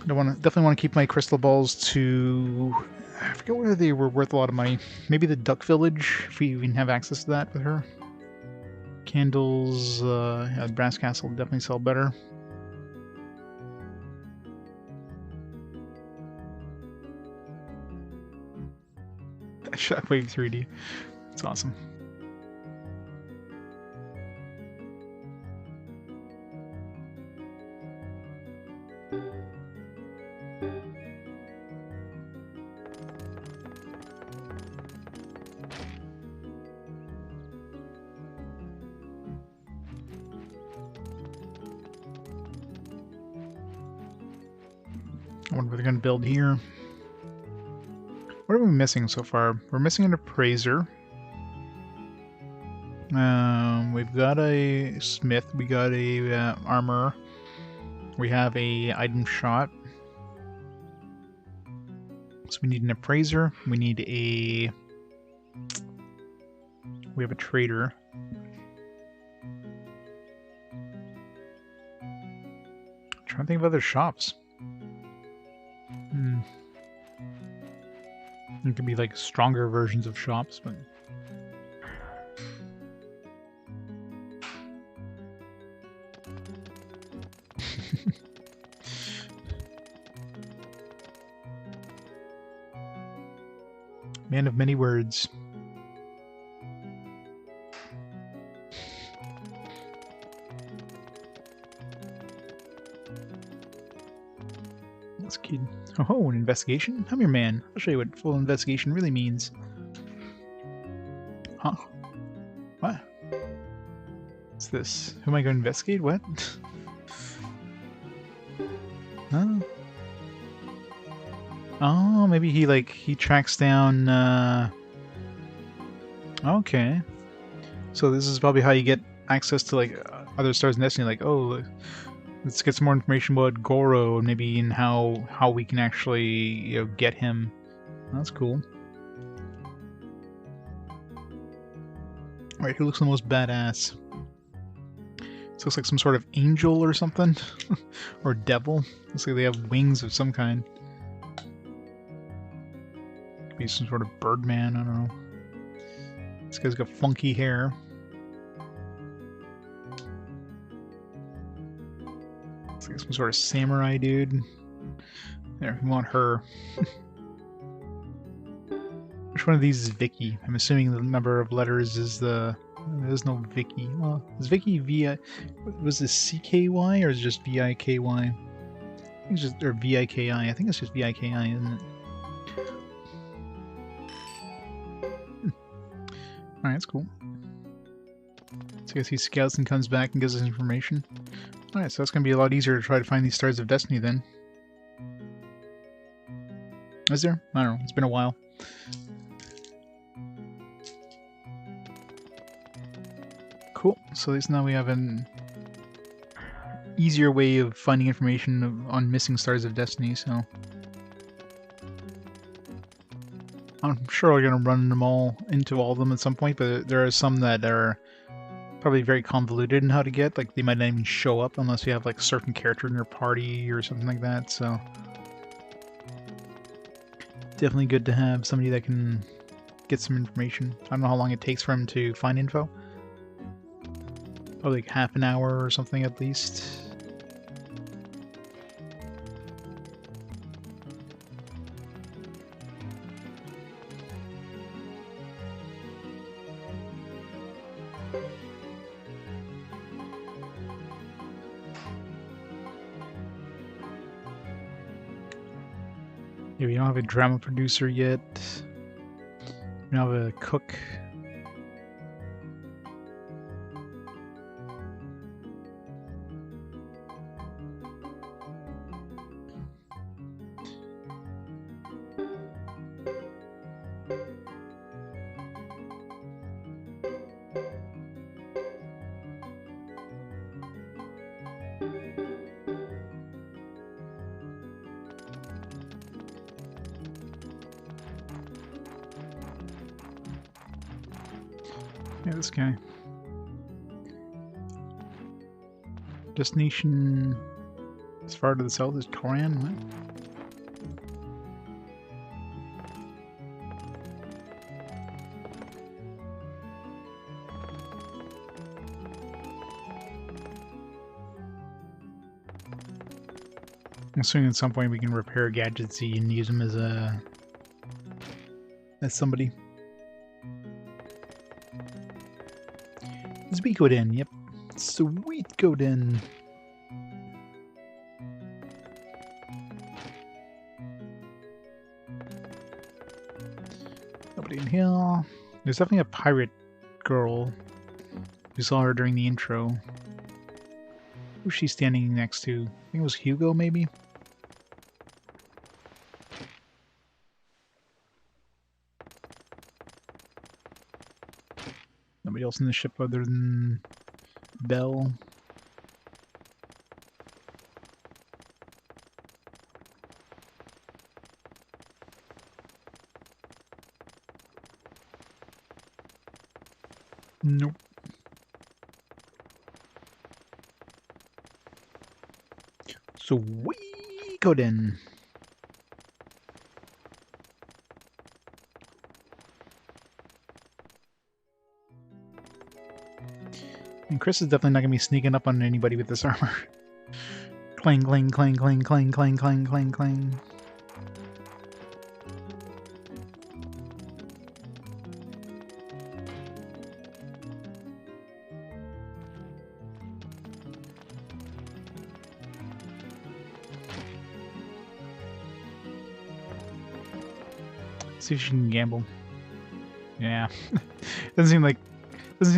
Definitely want to keep my crystal balls to. I forget whether they were worth a lot of money. Maybe the Duck Village, if we even have access to that with her. Candles, yeah, Brass Castle definitely sell better. Shockwave 3D. It's awesome. I wonder what they're going to build here. What are we missing so far? We're missing an appraiser. We've got a smith. We got a armor. We have a item shot. So we need an appraiser. We need a. We have a trader. I'm trying to think of other shops. It could be like stronger versions of shops, but... Man of many words. That's kid. Oh, an investigation? I'm your man. I'll show you what full investigation really means. Huh? What? What's this? Who am I going to investigate? What? Huh? Oh, maybe he tracks down, Okay. So this is probably how you get access to, like, other stars in Destiny, like, oh, let's get some more information about Goro, and maybe in how we can actually, you know, get him. That's cool. Alright, who looks the most badass? This looks like some sort of angel or something. Or devil. Looks like they have wings of some kind. Could be some sort of birdman, I don't know. This guy's got funky hair. Looks like some sort of samurai dude. There, we want her. Which one of these is Vicky? I'm assuming the number of letters is the... There's no Vicky. Well, is Vicky V-I... Was this C-K-Y or is it just V-I-K-Y? I think it's just... Or V-I-K-I. I think it's just V-I-K-I, isn't it? Alright, that's cool. So I guess he scouts and comes back and gives us information. Alright, so that's going to be a lot easier to try to find these Stars of Destiny then. Is there? I don't know. It's been a while. Cool. So at least now we have an easier way of finding information on missing Stars of Destiny, so... I'm sure we're going to run them all into all of them at some point, but there are some that are probably very convoluted in how to get. Like, they might not even show up unless you have, like, a certain character in your party or something like that, so... Definitely good to have somebody that can get some information. I don't know how long it takes for him to find info. Probably like half an hour or something at least. Yeah, we don't have a drama producer yet. We don't have a cook. Yeah, this guy. Destination as far to the south as Toran. What? I'm assuming at some point we can repair gadgets and use them as somebody. Suikoden, yep. Suikoden. Nobody in here. There's definitely a pirate girl. We saw her during the intro. Who's she standing next to? I think it was Hugo, maybe? Nobody else in the ship other than Belle. Nope. Suikoden. And Chris is definitely not going to be sneaking up on anybody with this armor. Clang, clang, clang, clang, clang, clang, clang, clang, clang. See if she can gamble. Yeah, doesn't seem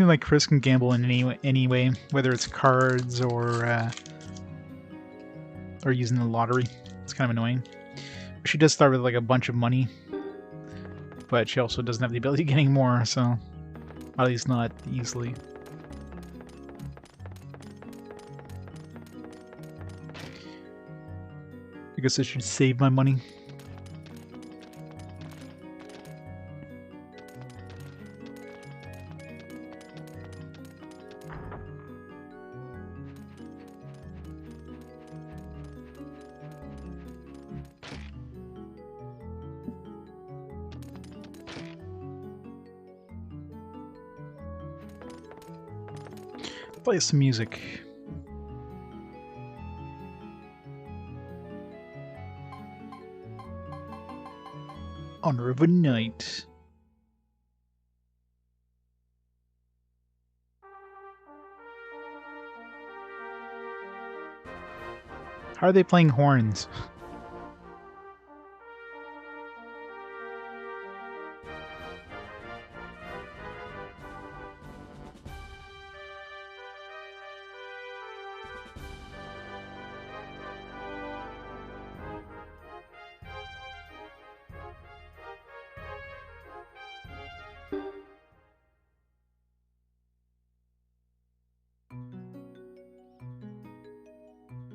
like Chris can gamble in any way, whether it's cards or using the lottery. It's kind of annoying. She does start with like a bunch of money, but she also doesn't have the ability of getting more, so at least not easily. I guess I should save my money. Play some music. Honor of a Knight. How are they playing horns?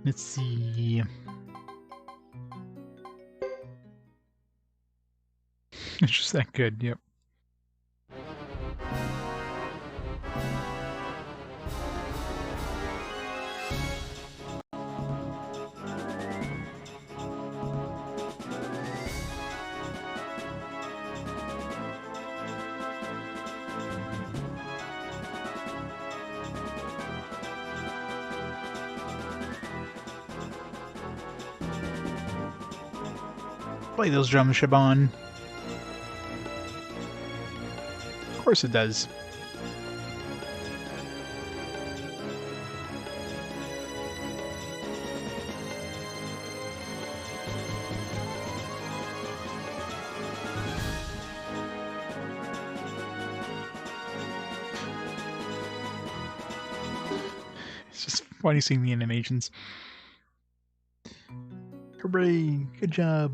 Let's see. It's just that good, yep. Play those drums, Shaban. Of course it does. It's just funny seeing the animations. Hooray! Good job!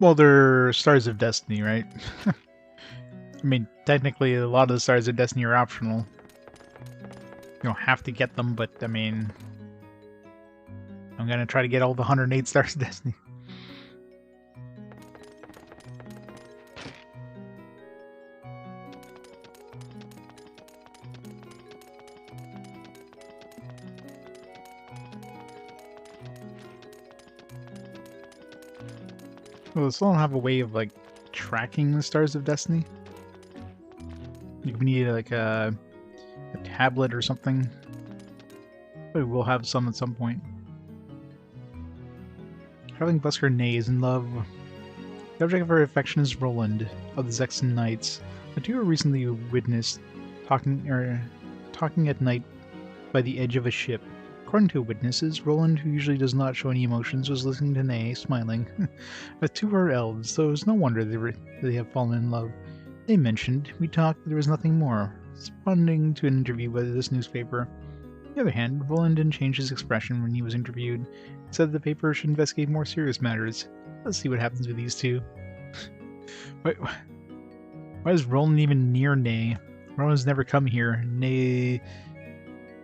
Well, they're Stars of Destiny, right? I mean, technically, a lot of the Stars of Destiny are optional. You don't have to get them, but, I mean... I'm gonna try to get all the 108 Stars of Destiny. Well, they still don't have a way of, like, tracking the Stars of Destiny. You need, like, a tablet or something. But we'll have some at some point. Traveling busker Nay is in love. The object of her affection is Roland, of the Zexen Knights. The two were recently witnessed talking at night by the edge of a ship. According to witnesses, Roland, who usually does not show any emotions, was listening to Nay, smiling. The two are elves, so it's no wonder they have fallen in love. They mentioned, we talked, but there was nothing more, responding to an interview by this newspaper. On the other hand, Roland didn't change his expression when he was interviewed. He said the paper should investigate more serious matters. Let's see what happens with these two. Why is Roland even near Nay? Roland's never come here. Nay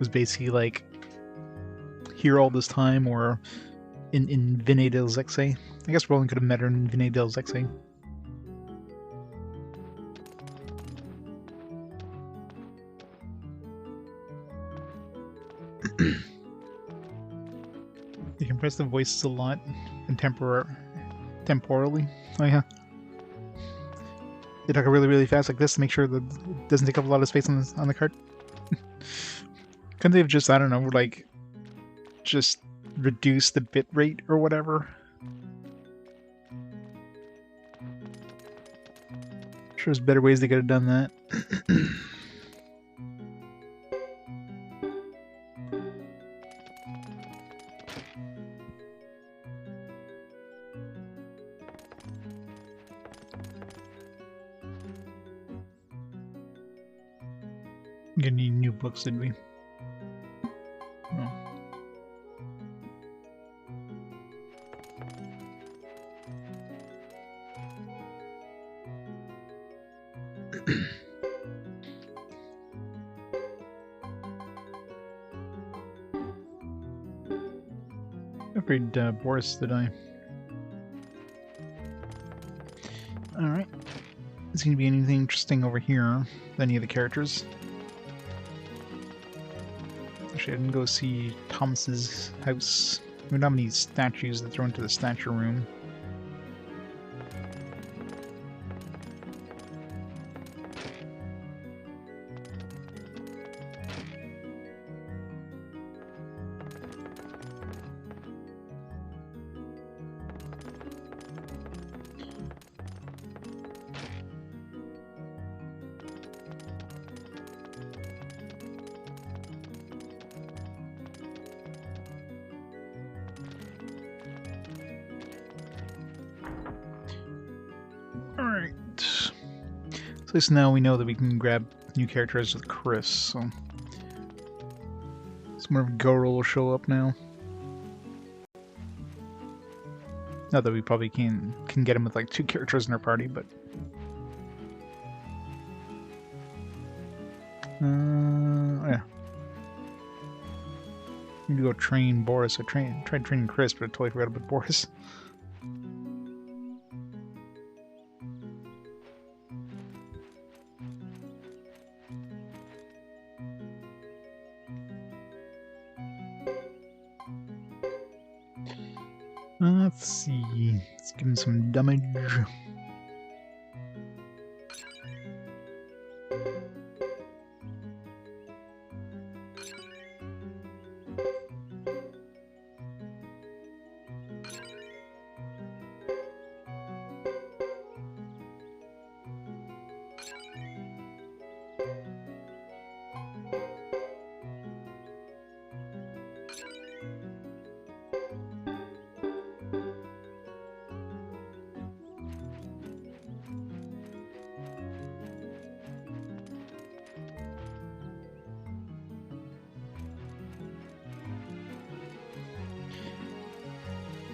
was basically like here all this time, or in Vinay del Zexen. I guess Roland could have met her in Vinay del Zexen. You can press the voices a lot. temporally. Oh yeah. They talk really fast like this to make sure that it doesn't take up a lot of space on the card. Couldn't they have just, I don't know, like, just reduce the bit rate or whatever? I'm sure there's better ways they could have done that. Gonna need new books, did we? No. Upgrade Boris, did I? Alright. Is going to be anything interesting over here with any of the characters? Actually, I didn't go see Thomas's house. We don't have any statues to throw into the statue room. Alright. So at least now we know that we can grab new characters with Chris, so... some more of Goro will show up now. Not that we probably can get him with like 2 characters in our party, but... yeah. Need to go train Boris. I tried training Chris, but I totally forgot about Boris. Let's see. Let's give him some damage.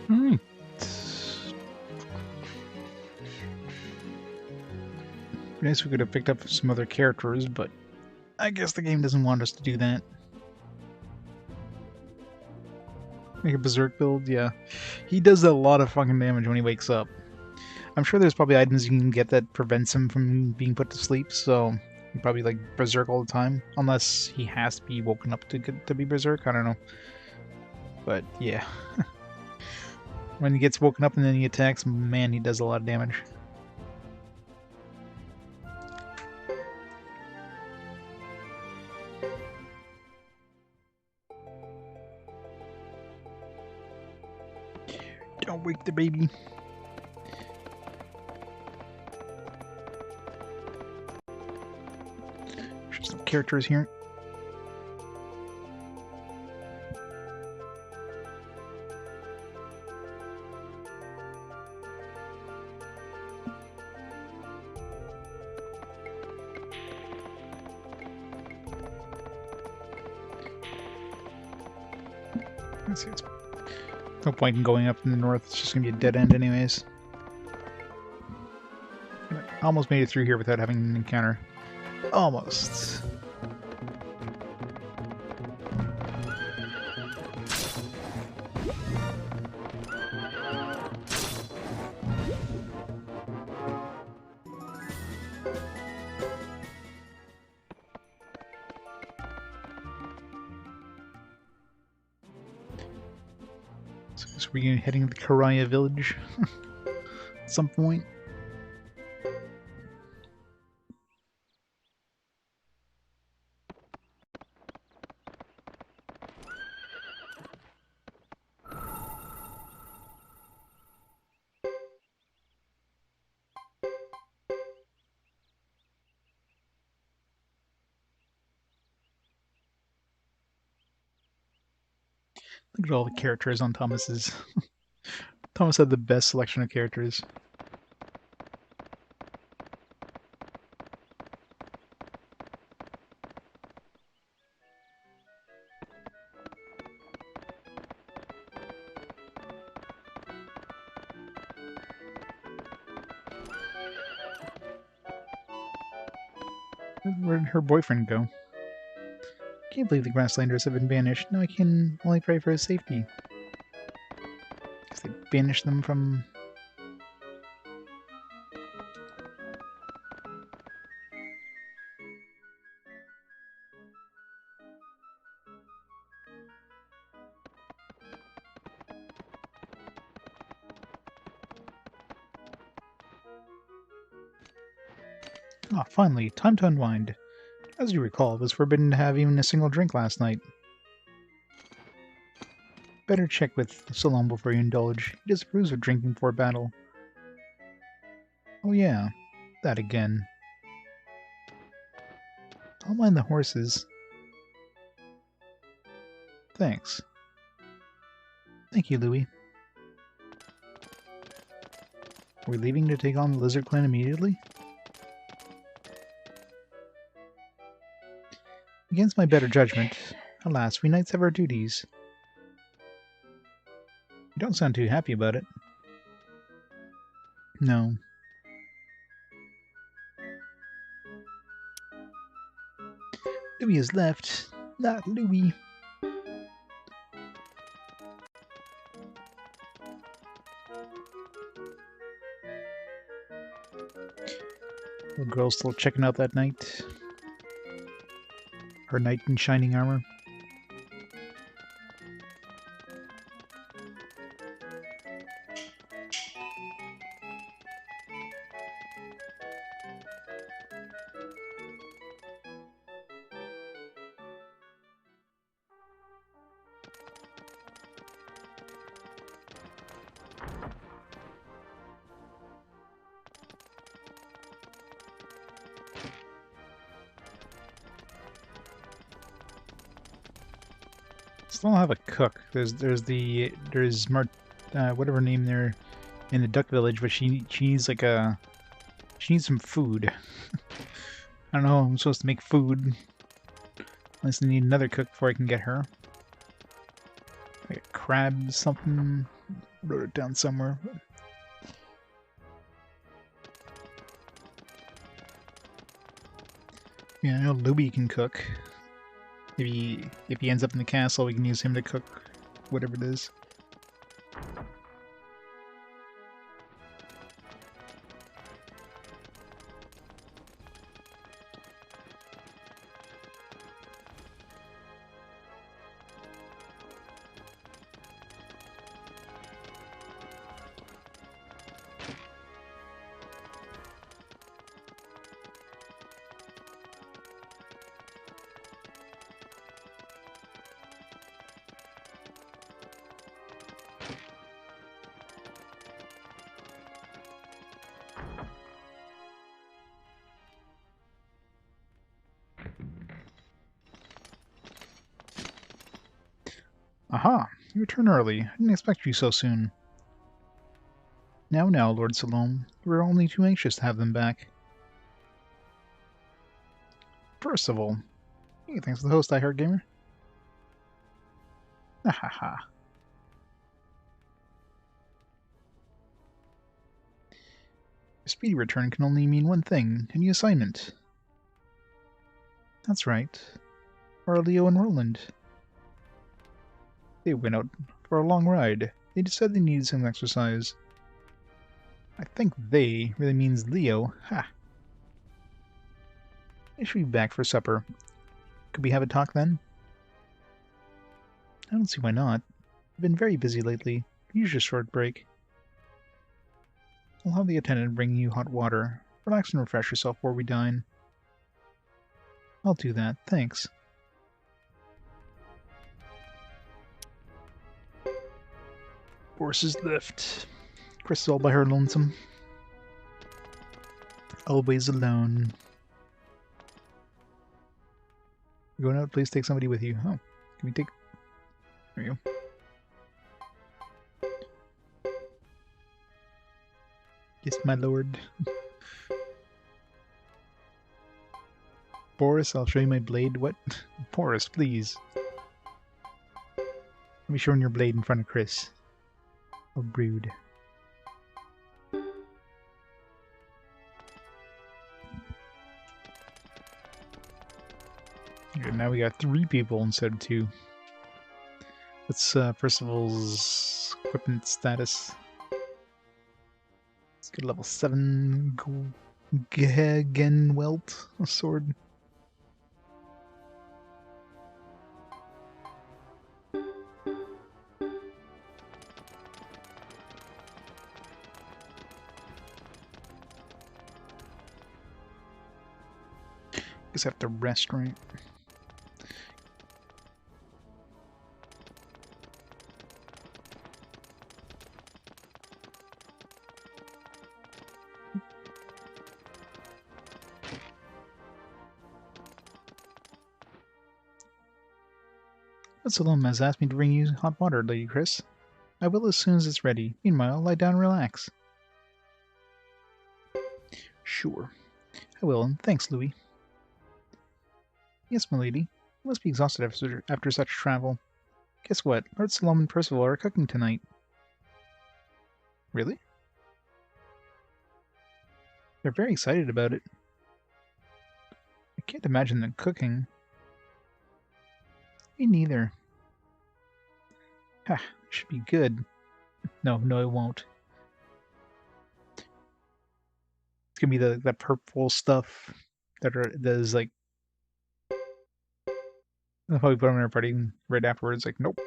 Alright. I guess we could have picked up some other characters, but I guess the game doesn't want us to do that. Make a berserk build? Yeah. He does a lot of fucking damage when he wakes up. I'm sure there's probably items you can get that prevents him from being put to sleep, so he probably like berserk all the time. Unless he has to be woken up to be berserk, I don't know. But yeah. When he gets woken up and then he attacks, man, he does a lot of damage. Don't wake the baby. There's some characters here. Let's see, it's no point in going up in the north, it's just gonna be a dead end anyways. I almost made it through here without having an encounter. Almost. So we're heading to the Karaya village at some point. Look at all the characters on Thomas's. Thomas had the best selection of characters. Where did her boyfriend go? Can't believe the Grasslanders have been banished. Now I can only pray for his safety. Because they banished them from... Ah, finally, time to unwind. As you recall, it was forbidden to have even a single drink last night. Better check with Salome before you indulge. He disapproves of drinking before battle. Oh yeah, that again. I'll mind the horses. Thanks. Thank you, Louis. Are we leaving to take on the Lizard Clan immediately? Against my better judgment, alas, we knights have our duties. You don't sound too happy about it. No. Louis has left. Not Louis. The girl's still checking out that knight. Her knight in shining armor. Still don't have a cook. There's whatever name there in the duck village, but she needs like she needs some food. I don't know how I'm supposed to make food. Unless I need another cook before I can get her. Like a crab something. Wrote it down somewhere. Yeah, I know Louis can cook. If he ends up in the castle, we can use him to cook whatever it is. Aha! You return early. I didn't expect you so soon. Now, Lord Salome. You were only too anxious to have them back. First of all, hey, thanks for the host, I Heart Gamer. Ahaha. A speedy return can only mean one thing, a new assignment. That's right. Where are Leo and Roland? They went out for a long ride. They just said they needed some exercise. I think they really means Leo. Ha! I should be back for supper. Could we have a talk then? I don't see why not. I've been very busy lately. use your short break. I'll have the attendant bring you hot water. Relax and refresh yourself before we dine. I'll do that, thanks. Horses lift. Chris is all by her lonesome. Always alone. You're going out, please take somebody with you. Oh, can we take... There you go. Yes, my lord. Boris, I'll show you my blade. What? Boris, please. Let me show your blade in front of Chris. Oh, rude. Okay, now we got 3 people instead of 2. What's Percival's equipment status? Let's get level 7 Genwelt sword. Guess I have to rest, right? Salome has asked me to bring you hot water, Lady Chris. I will as soon as it's ready. Meanwhile, lie down and relax. Sure. I will, and thanks, Louis. Yes, milady. You must be exhausted after such travel. Guess what? Lord Salome and Percival are cooking tonight. Really? They're very excited about it. I can't imagine them cooking. Me neither. Ha, should be good. No, it won't. It's gonna be that purple stuff that is like. I'll probably put on our party right afterwards. Like, nope.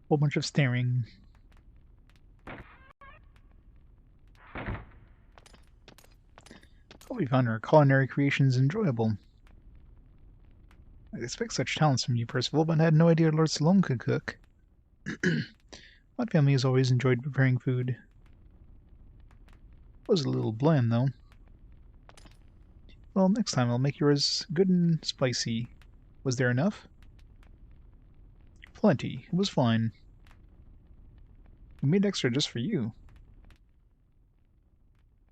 Whole bunch of staring. Hope we found our culinary creations enjoyable. I expect such talents from you, Percival, but I had no idea Lord Salome could cook. My family has always enjoyed preparing food. It was a little bland, though. Well, next time I'll make yours good and spicy. Was there enough? Plenty. It was fine. We made extra just for you.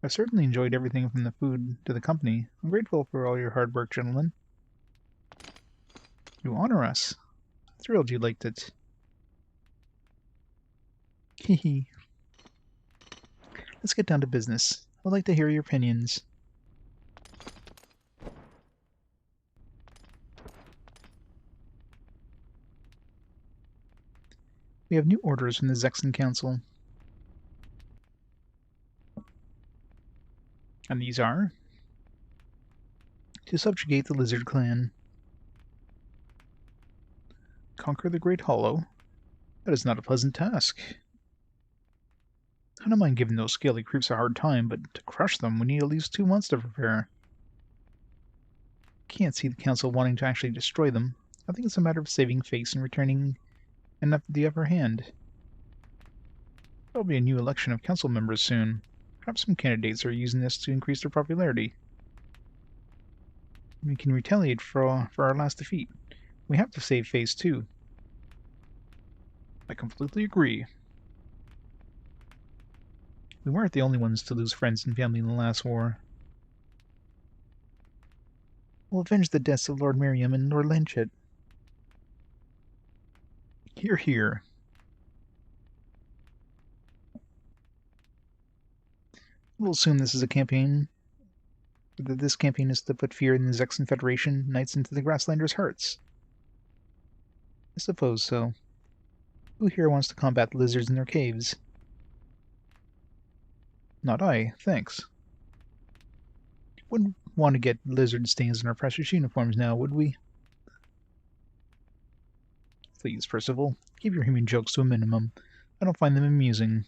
I've certainly enjoyed everything from the food to the company. I'm grateful for all your hard work, gentlemen. You honor us. Thrilled you liked it. Hehe. Let's get down to business. I'd like to hear your opinions. We have new orders from the Zexen Council. And these are to subjugate the Lizard Clan, conquer the Great Hollow. That is not a pleasant task. I don't mind giving those scaly creeps a hard time, but to crush them, we need at least 2 months to prepare. Can't see the council wanting to actually destroy them. I think it's a matter of saving face and returning the upper hand. There'll be a new election of council members soon. Perhaps some candidates are using this to increase their popularity. We can retaliate for our last defeat. We have to save face too. I completely agree. We weren't the only ones to lose friends and family in the last war. We'll avenge the deaths of Lord Miriam and Lord Lanchet. Hear, hear. We'll assume this is a campaign. That this campaign is to put fear in the Zexen Federation Knights into the Grasslanders' hearts. I suppose so. Who here wants to combat the lizards in their caves? Not I, thanks. Wouldn't want to get lizard stains in our precious uniforms now, would we? Please, Percival, keep your human jokes to a minimum. I don't find them amusing.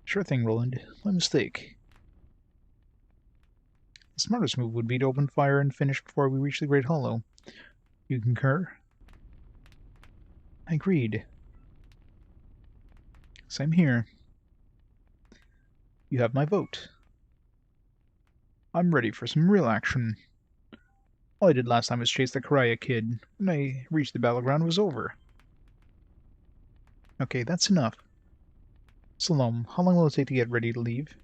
Sure thing, Roland. My mistake. The smartest move would be to open fire and finish before we reach the Great Hollow. You concur? Agreed. Same here. You have my vote. I'm ready for some real action. All I did last time was chase the Karaya kid. When I reached the battleground, it was over. Okay, that's enough. Salome, how long will it take to get ready to leave?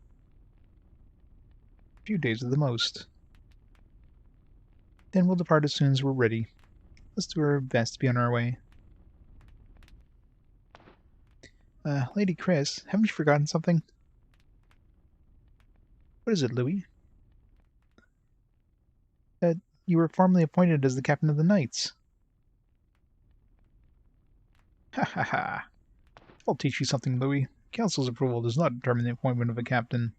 A few days at the most. Then we'll depart as soon as we're ready. Let's do our best to be on our way. Lady Chris, haven't you forgotten something? What is it, Louis? That you were formally appointed as the captain of the Knights. Ha ha ha. I'll teach you something, Louis. Council's approval does not determine the appointment of a captain.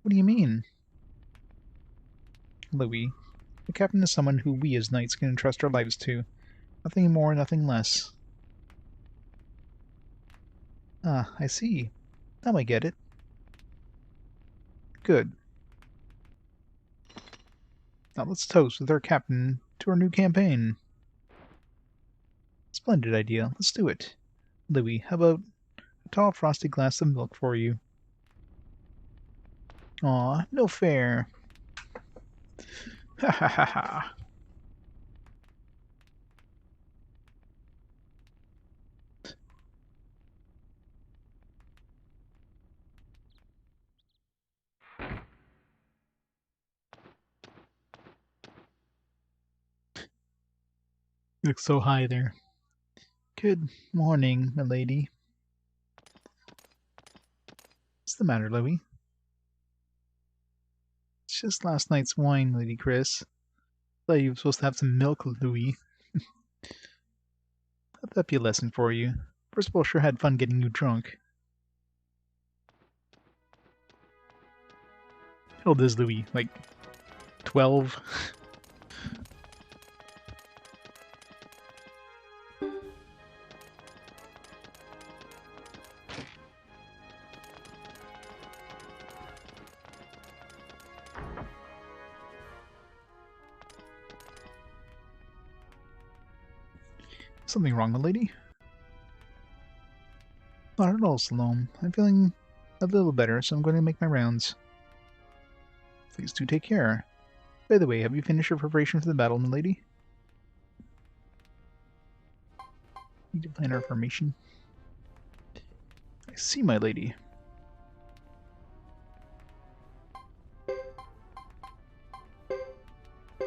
What do you mean? Louis, the captain is someone who we as knights can entrust our lives to. Nothing more, nothing less. Ah, I see. Now I get it. Good. Now let's toast with our captain to our new campaign. Splendid idea. Let's do it. Louis, how about a tall frosty glass of milk for you? Aw, no fair. Ha ha ha ha. You look so high there. Good morning, milady. What's the matter, Louis? It's just last night's wine, Lady Chris. Thought you were supposed to have some milk, Louis. Let that be a lesson for you. First of all, sure had fun getting you drunk. How old is Louis? Like 12? Something wrong, milady? Not at all, Salome. I'm feeling a little better, so I'm going to make my rounds. Please do take care. By the way, have you finished your preparation for the battle, milady? Need to plan our formation. I see, my lady.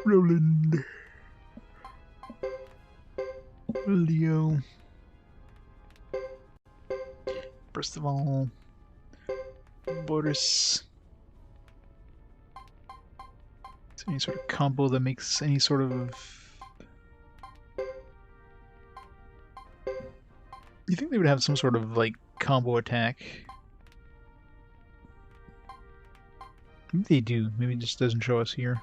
Roland. Leo. First of all, Boris. Is there any sort of combo that makes any sort of... You think they would have some sort of, like, combo attack? Maybe they do. Maybe it just doesn't show us here.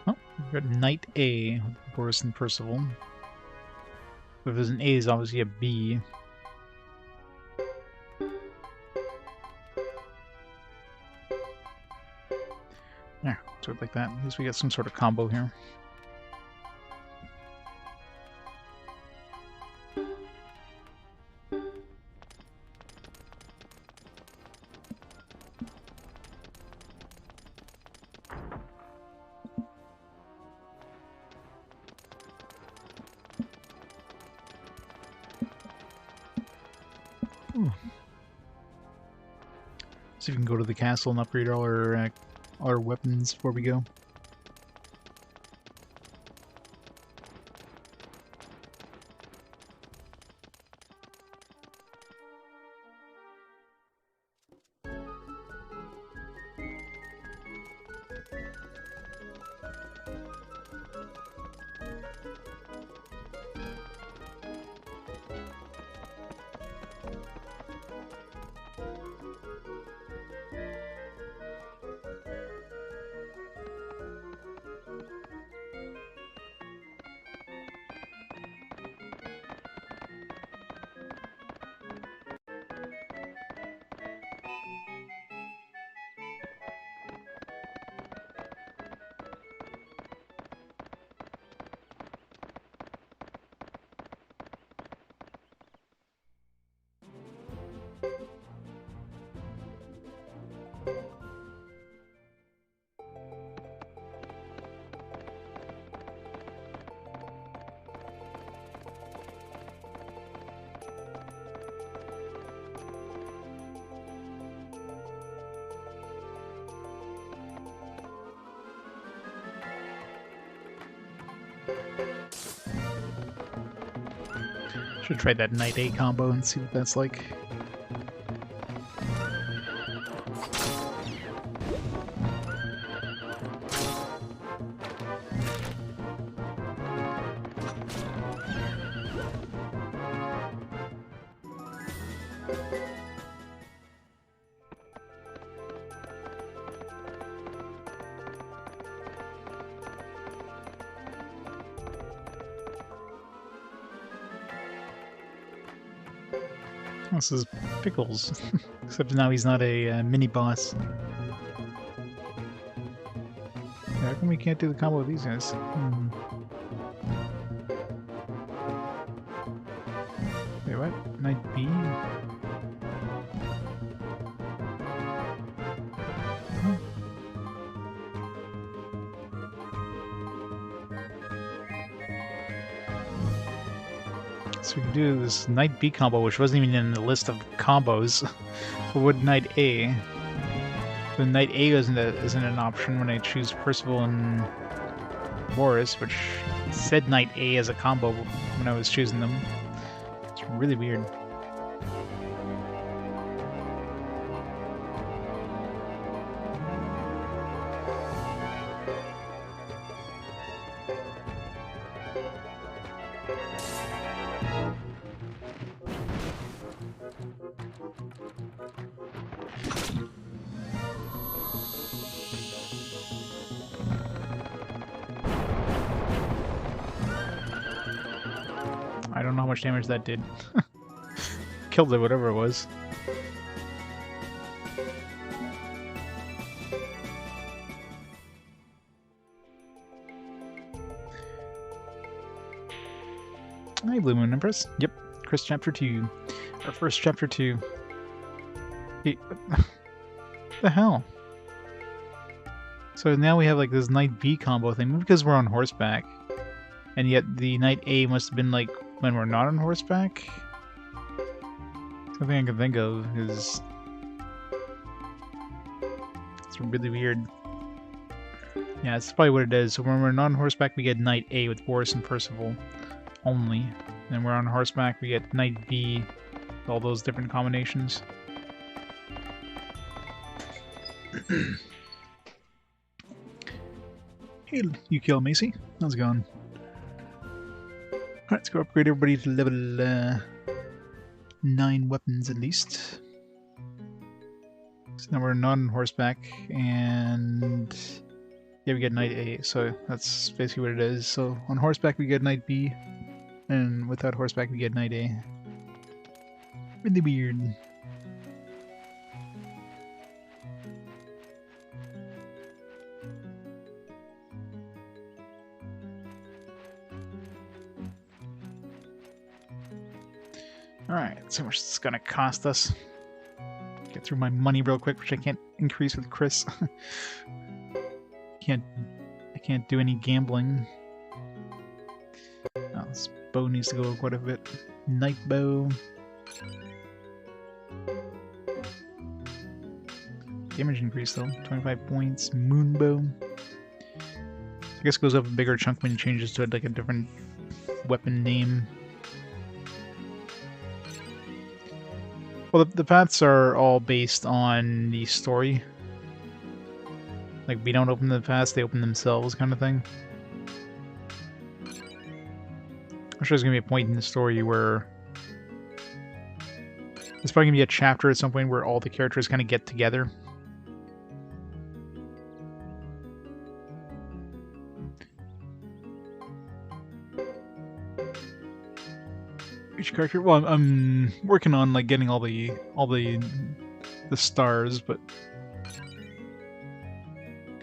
Oh, we've got Knight A with Boris and Percival. If there's an A, there's obviously a B. Yeah, sort of like that. At least we got some sort of combo here. See if we can go to the castle and upgrade all our weapons before we go. Should try that Knight A combo and see what that's like. This is Pickles, except now he's not a mini boss. How come we can't do the combo with these guys? Wait, what? Knight B? So we can do this Knight B combo, which wasn't even in the list of combos. But would Knight A? But Knight A isn't an option when I choose Percival and Boris, which said Knight A as a combo when I was choosing them. It's really weird. I don't know how much damage that did. Killed it, whatever it was. Hi, Blue Moon Empress. Yep, Chris Chapter 2. Our first Chapter 2. Hey, what the hell? So now we have like this Knight B combo thing, because we're on horseback. And yet the Knight A must have been like when we're not on horseback? Something I can think of is... It's really weird. Yeah, that's probably what it is. So when we're not on horseback, we get Knight A with Boris and Percival only. And then we're on horseback, we get Knight B with all those different combinations. Hey, you kill Macy. How's it going? Alright, let's go upgrade everybody to level 9 weapons at least. So now we're not on horseback, and yeah, we get Knight A, so that's basically what it is. So on horseback we get Knight B, And without horseback, we get night, eh? Really weird. Alright, so much it's gonna cost us. Get through my money real quick, which I can't increase with Chris. I can't do any gambling. Oh, this bow needs to go quite a bit. Night bow. Damage increase though, 25 points. Moon bow. I guess it goes up a bigger chunk when you changes to like a different weapon name. Well, the paths are all based on the story. Like, we don't open the paths, they open themselves kind of thing. I'm sure there's going to be a point in the story where... There's probably going to be a chapter at some point where all the characters kind of get together. Each character... Well, I'm working on, like, getting all the stars, but...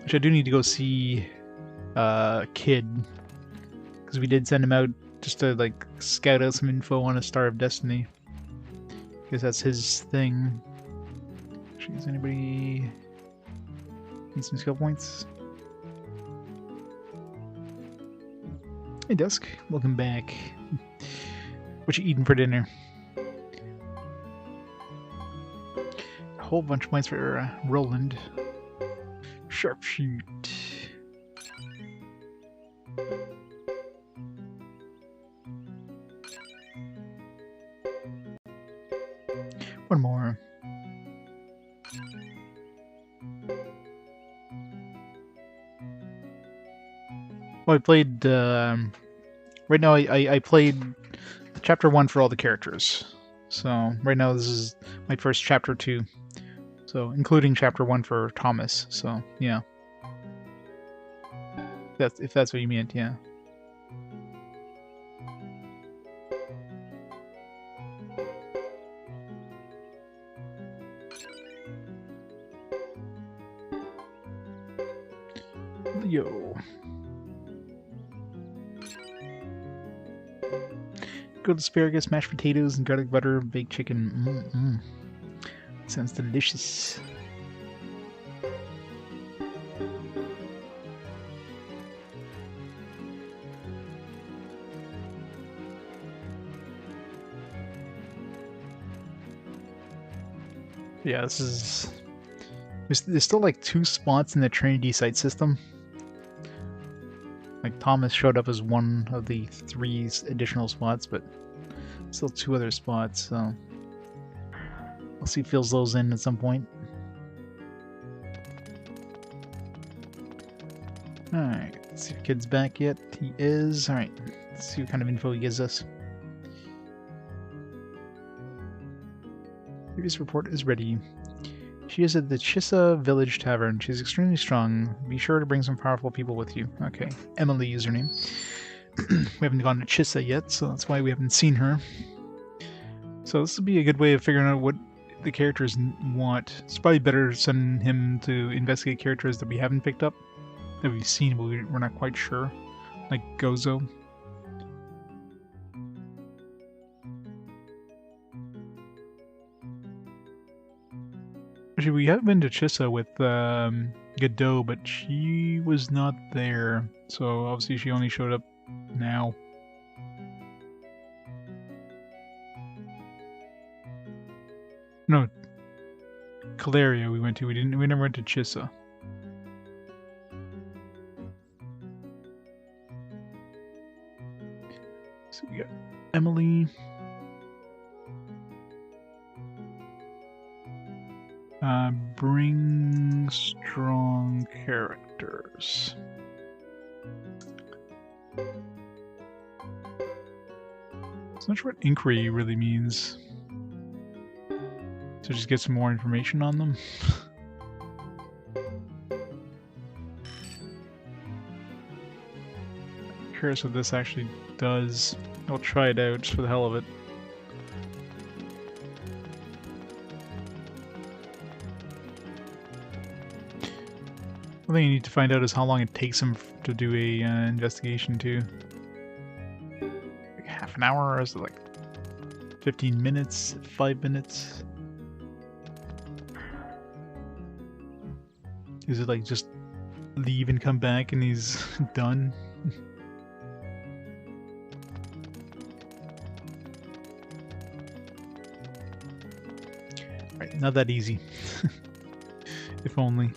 Which I do need to go see Kid, because we did send him out just to like scout out some info on a Star of Destiny. Because that's his thing. Actually, does anybody need some skill points? Hey Dusk, welcome back. What you eating for dinner? A whole bunch of points for Roland. Sharpshoot. One more. Well, I played, right now I played Chapter 1 for all the characters. So, right now this is my first Chapter 2. So, including Chapter 1 for Thomas, so, yeah. If that's what you meant, yeah. Yo. Grilled asparagus, mashed potatoes, and garlic butter, baked chicken. Sounds delicious. Yeah, this is... There's still like 2 spots in the Trinity Sight System. Like, Thomas showed up as one of the 3 additional spots, but still 2 other spots, so... I'll see if he fills those in at some point. Alright, let's see if Kid's back yet. He is. Alright, let's see what kind of info he gives us. Previous report is ready. She is at the Chissa Village Tavern. She's extremely strong. Be sure to bring some powerful people with you. Okay, Emily is her name. We haven't gone to Chissa yet, so that's why we haven't seen her. So this will be a good way of figuring out what the characters want. It's probably better sending him to investigate characters that we haven't picked up, that we've seen but we're not quite sure, like Gozo. Actually, we have been to Chissa with Geddoe, but she was not there, so obviously she only showed up now. No, Caleria we went to. We never went to Chissa. So we got Emily. Bring strong characters. I'm not sure what inquiry really means. So just get some more information on them. Curious what this actually does. I'll try it out just for the hell of it. One thing you need to find out is how long it takes him to do a investigation too. Like half an hour, or is it like 15 minutes, 5 minutes? Is it like just leave and come back and he's done? Right, not that easy. If only.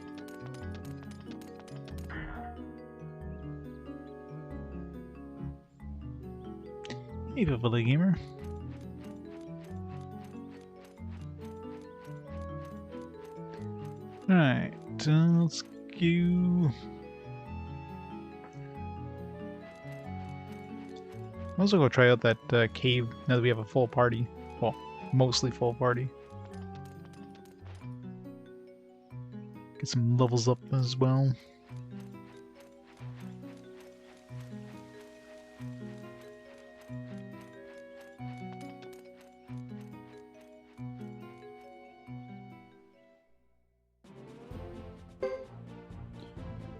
Hey, Vivaldi Gamer. Alright, let's go. I'll also go try out that cave now that we have a full party. Well, mostly full party. Get some levels up as well.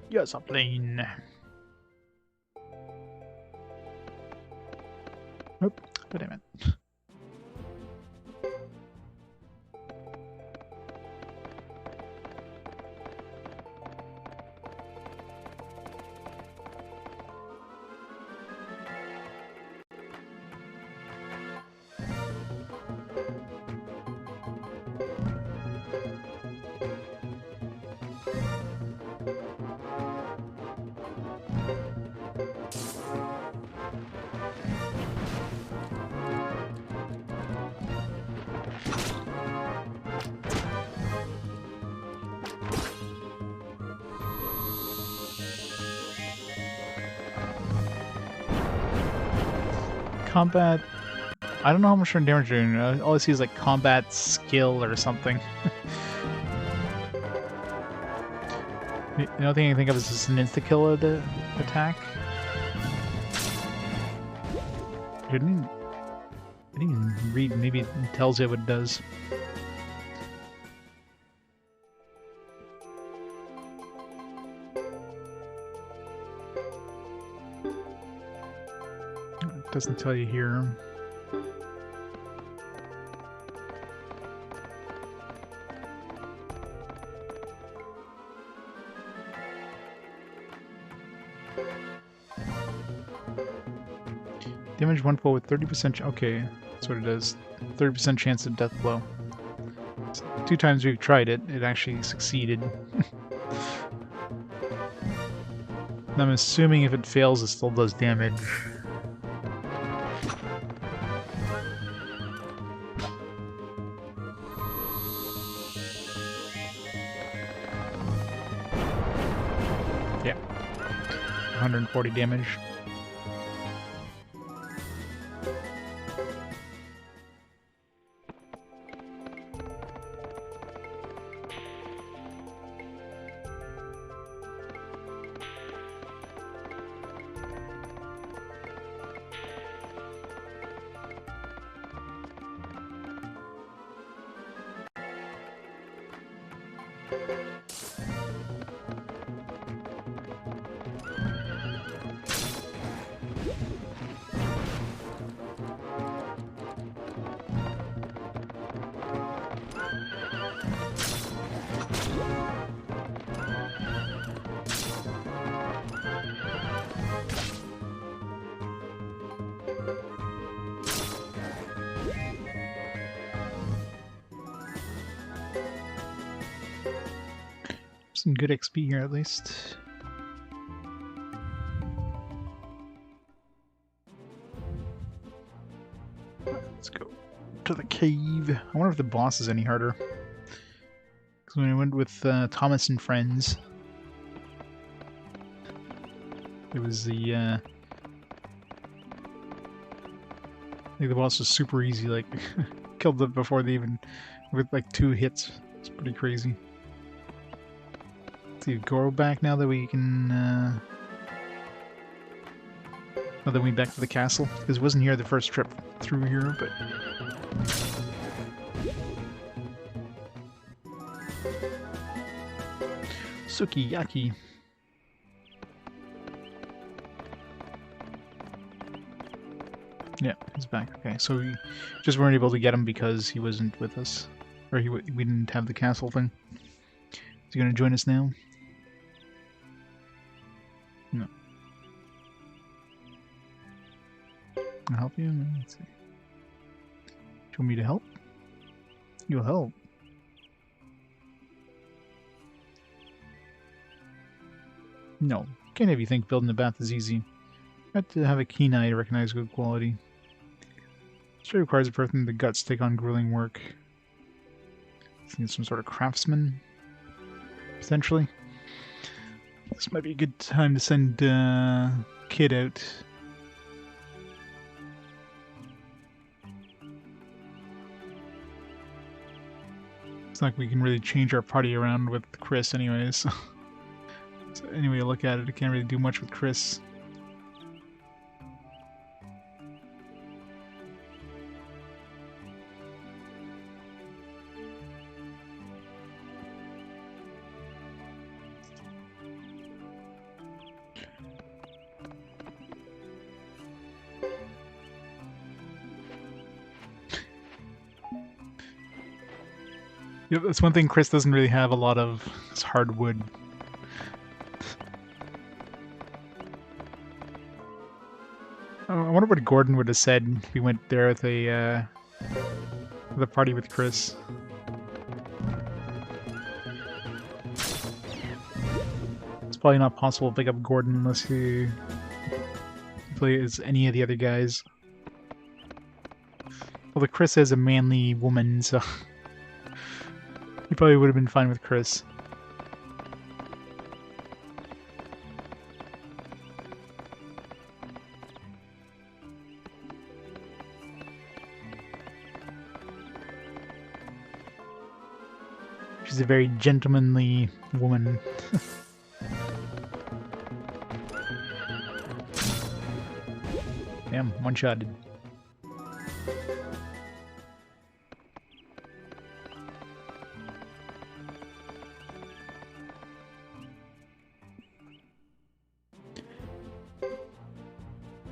Yes, I'm playing. Nope, but I meant. Combat. I don't know how much damage you're doing. All I see is like combat skill or something. The only thing I can think of is just an insta-kill attack. I didn't even read. Maybe it tells you what it does. It doesn't tell you here. Damage one foe with 30%. Okay, that's what it does. 30% chance of death blow. So 2 times we've tried it, it actually succeeded. And I'm assuming if it fails, it still does damage. Yeah, 140 damage. Some good XP here at least. Let's go to the cave. I wonder if the boss is any harder. Because when I went with Thomas and friends, it was the I think the boss was super easy. Like killed them before they even with like 2 hits. It's pretty crazy. See, go back now that we can Oh, then we back to the castle, because it wasn't here the first trip through here, but... Sukiyaki. Yeah, he's back. Okay, so we just weren't able to get him because he wasn't with us. Or we didn't have the castle thing. Is he going to join us now? No. I'll help you? Let's see. Do you want me to help? You'll help. No. Can't have you think building a bath is easy. You have to have a keen eye to recognize good quality. This requires a person with the guts to take on grueling work. I think it's some sort of craftsman, potentially. This might be a good time to send Kid out. It's not like we can really change our party around with Chris anyways. So anyway, look at it, I can't really do much with Chris. Yeah, that's one thing Chris doesn't really have a lot of, is hardwood. I wonder what Gordon would have said if we went there with the party with Chris. It's probably not possible to pick up Gordon unless he plays any of the other guys. Although Chris is a manly woman, so he probably would have been fine with Chris. She's a very gentlemanly woman. Damn, one-shotted.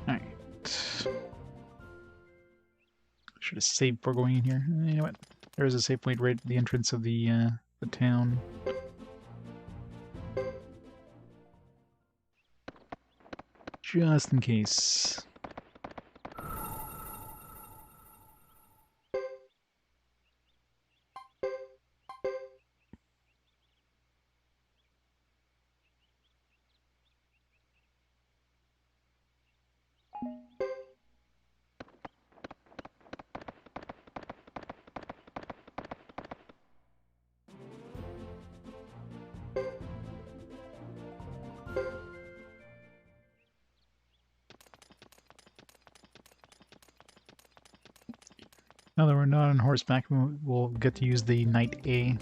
Alright. Should have saved before going in here. You know what? There is a save point right at the entrance of the town. Just in case. Now that we're not on horseback, we'll get to use the Knight A.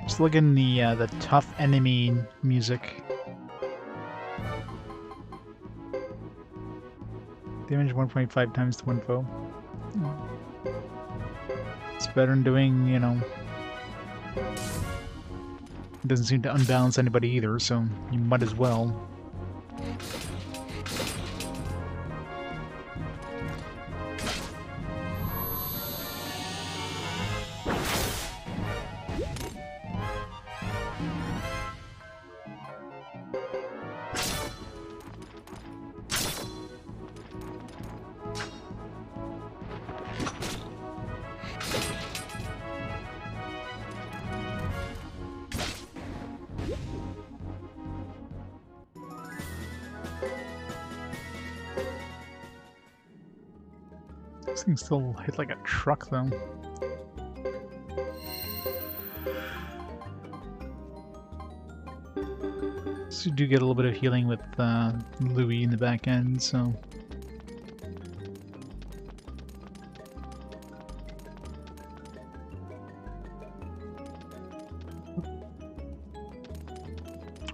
Just look in the tough enemy music. Damage 1.5 times to one foe. It's better than doing, you know... It doesn't seem to unbalance anybody either, so you might as well. This thing still hit like a truck, though. So you do get a little bit of healing with Louis in the back end, so...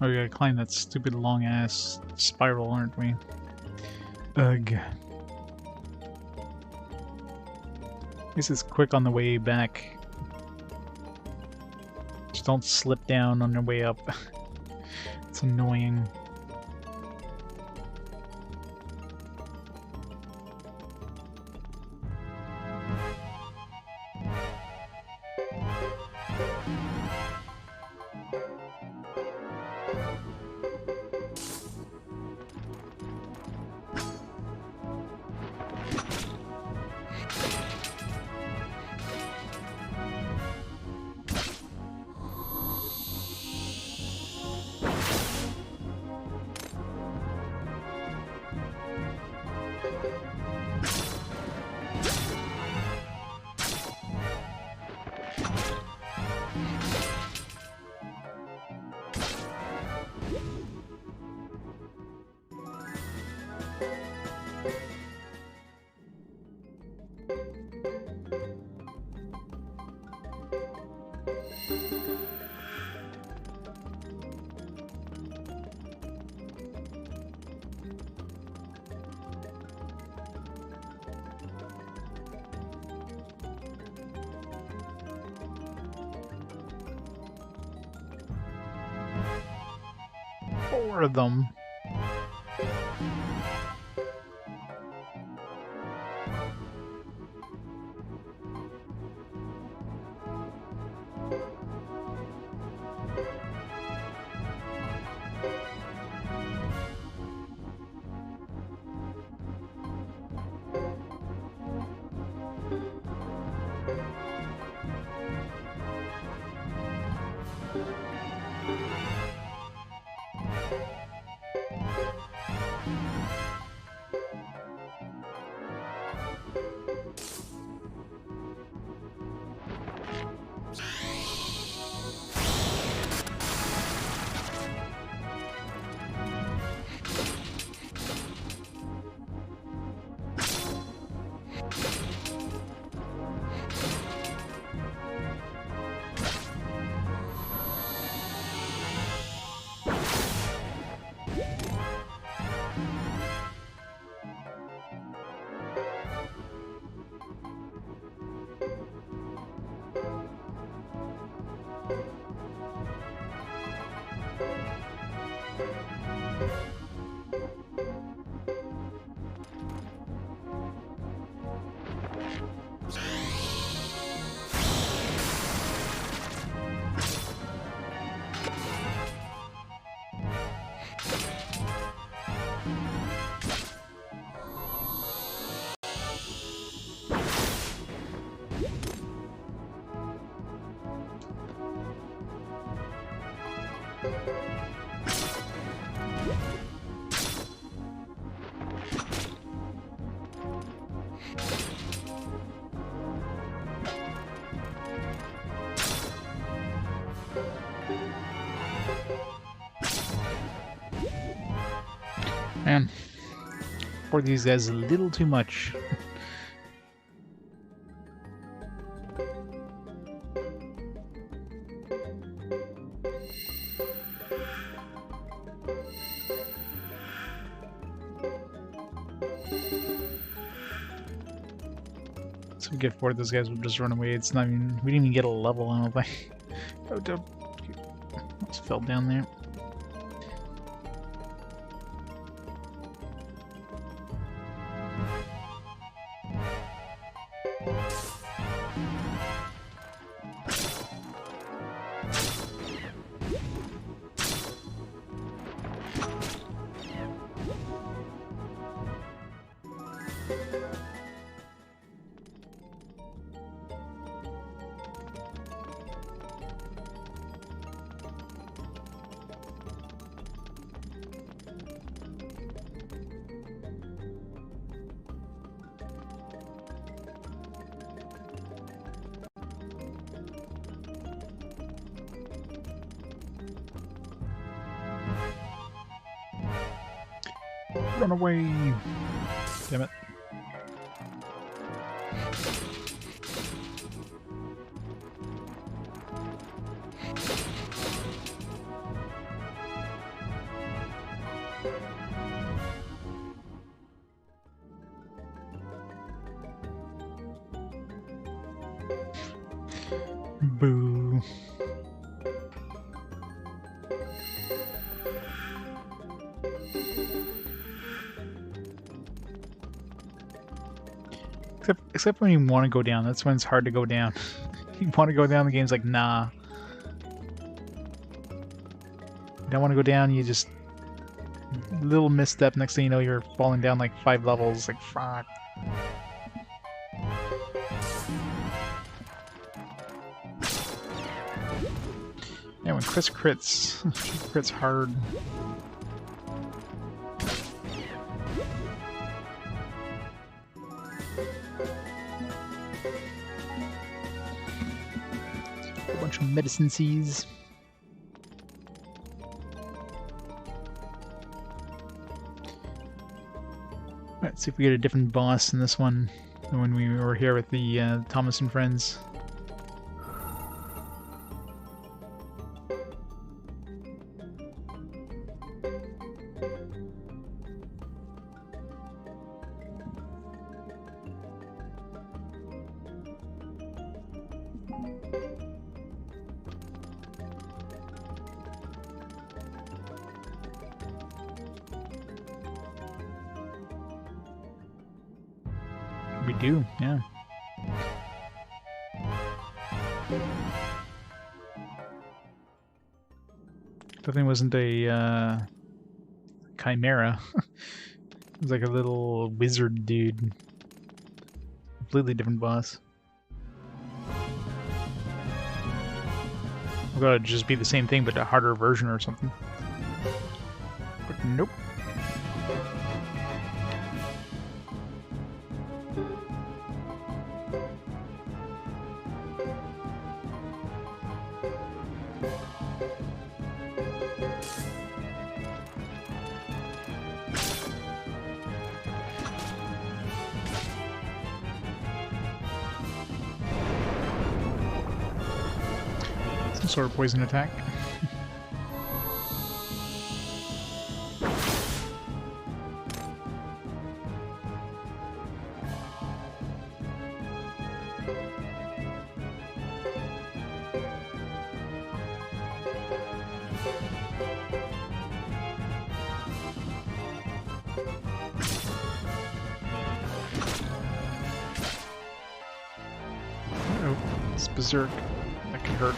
Oh, we gotta climb that stupid long-ass spiral, aren't we? Ugh. This is quick on the way back. Just don't slip down on your way up. It's annoying. Four of them. Man, for these guys a little too much. So we get four of those guys will just run away. It's not even, we didn't even get a level, I don't think. Oh, almost fell down there. Run away! Damn it. Except when you want to go down, that's when it's hard to go down. You want to go down, the game's like, nah. You don't want to go down, you just... Little misstep, next thing you know, you're falling down like 5 levels, like, fuck. Yeah, when Chris crits, he crits hard. A bunch of medicine seeds. Let's see if we get a different boss in this one than when we were here with the Thomas and Friends. We do, yeah. Definitely wasn't a chimera. It was like a little wizard dude. Completely different boss. I thought it'd just be the same thing, but a harder version or something. But nope. Some sort of poison attack. Oh, it's berserk. That could hurt.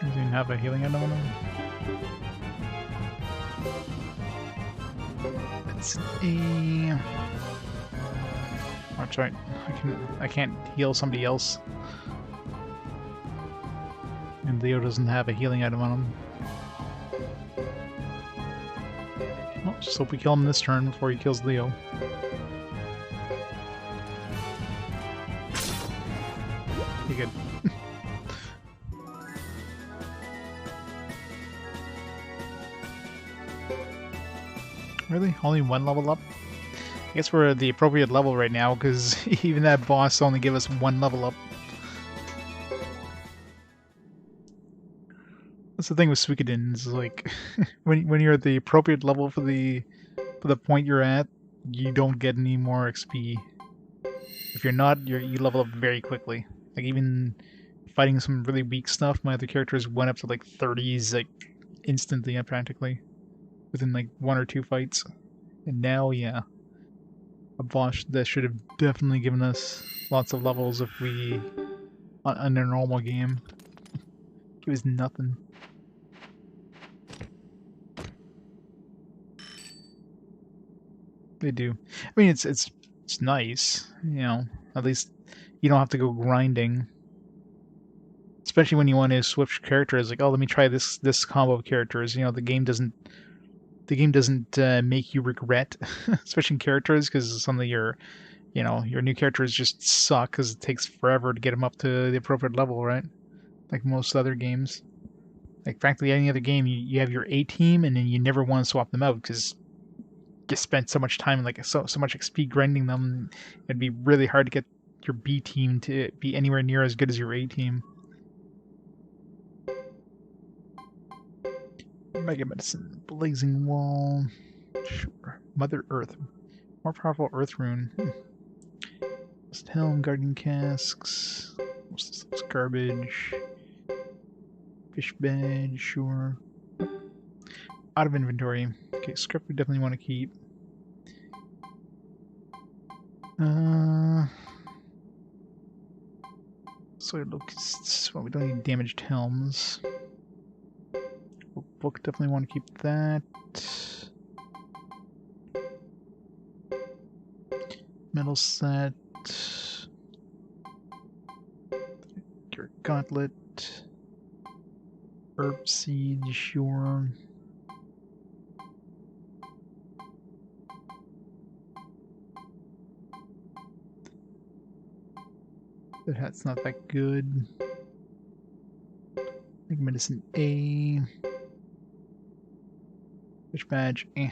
Does he have a healing item on him? It's a... Watch out. I can't heal somebody else. And Leo doesn't have a healing item on him. Well, just hope we kill him this turn before he kills Leo. Be good. Really? Only one level up? I guess we're at the appropriate level right now, because even that boss only gave us one level up. That's the thing with Suikoden, is like when you're at the appropriate level for the point you're at, you don't get any more XP. If you're not, you level up very quickly. Like even fighting some really weak stuff, my other characters went up to like 30s like instantly, practically within like 1 or 2 fights. And now, yeah, a boss that should have definitely given us lots of levels if we in a normal game. It was nothing. They do. I mean, it's nice, you know. At least you don't have to go grinding. especially when you want to switch characters. Like, oh, let me try this combo of characters. You know, the game doesn't make you regret switching characters because some of your new characters just suck because it takes forever to get them up to the appropriate level, right? Like most other games. Like, frankly, any other game, you have your A team, and then you never want to swap them out because you spent so much time, like so much XP grinding them. It'd be really hard to get your B team to be anywhere near as good as your A team. Mega Medicine, Blazing Wall, sure. Mother Earth, more powerful Earth Rune. Lost Helm, Guardian Casks, most of this looks garbage. Fish Badge, sure. Out of inventory. Okay, script we definitely want to keep. Soil Locusts. Well, we don't need damaged helms. Book, definitely want to keep that. Metal set. Your Gauntlet. Herb seed, sure. That hat's not that good. Make medicine A. Fish badge, eh.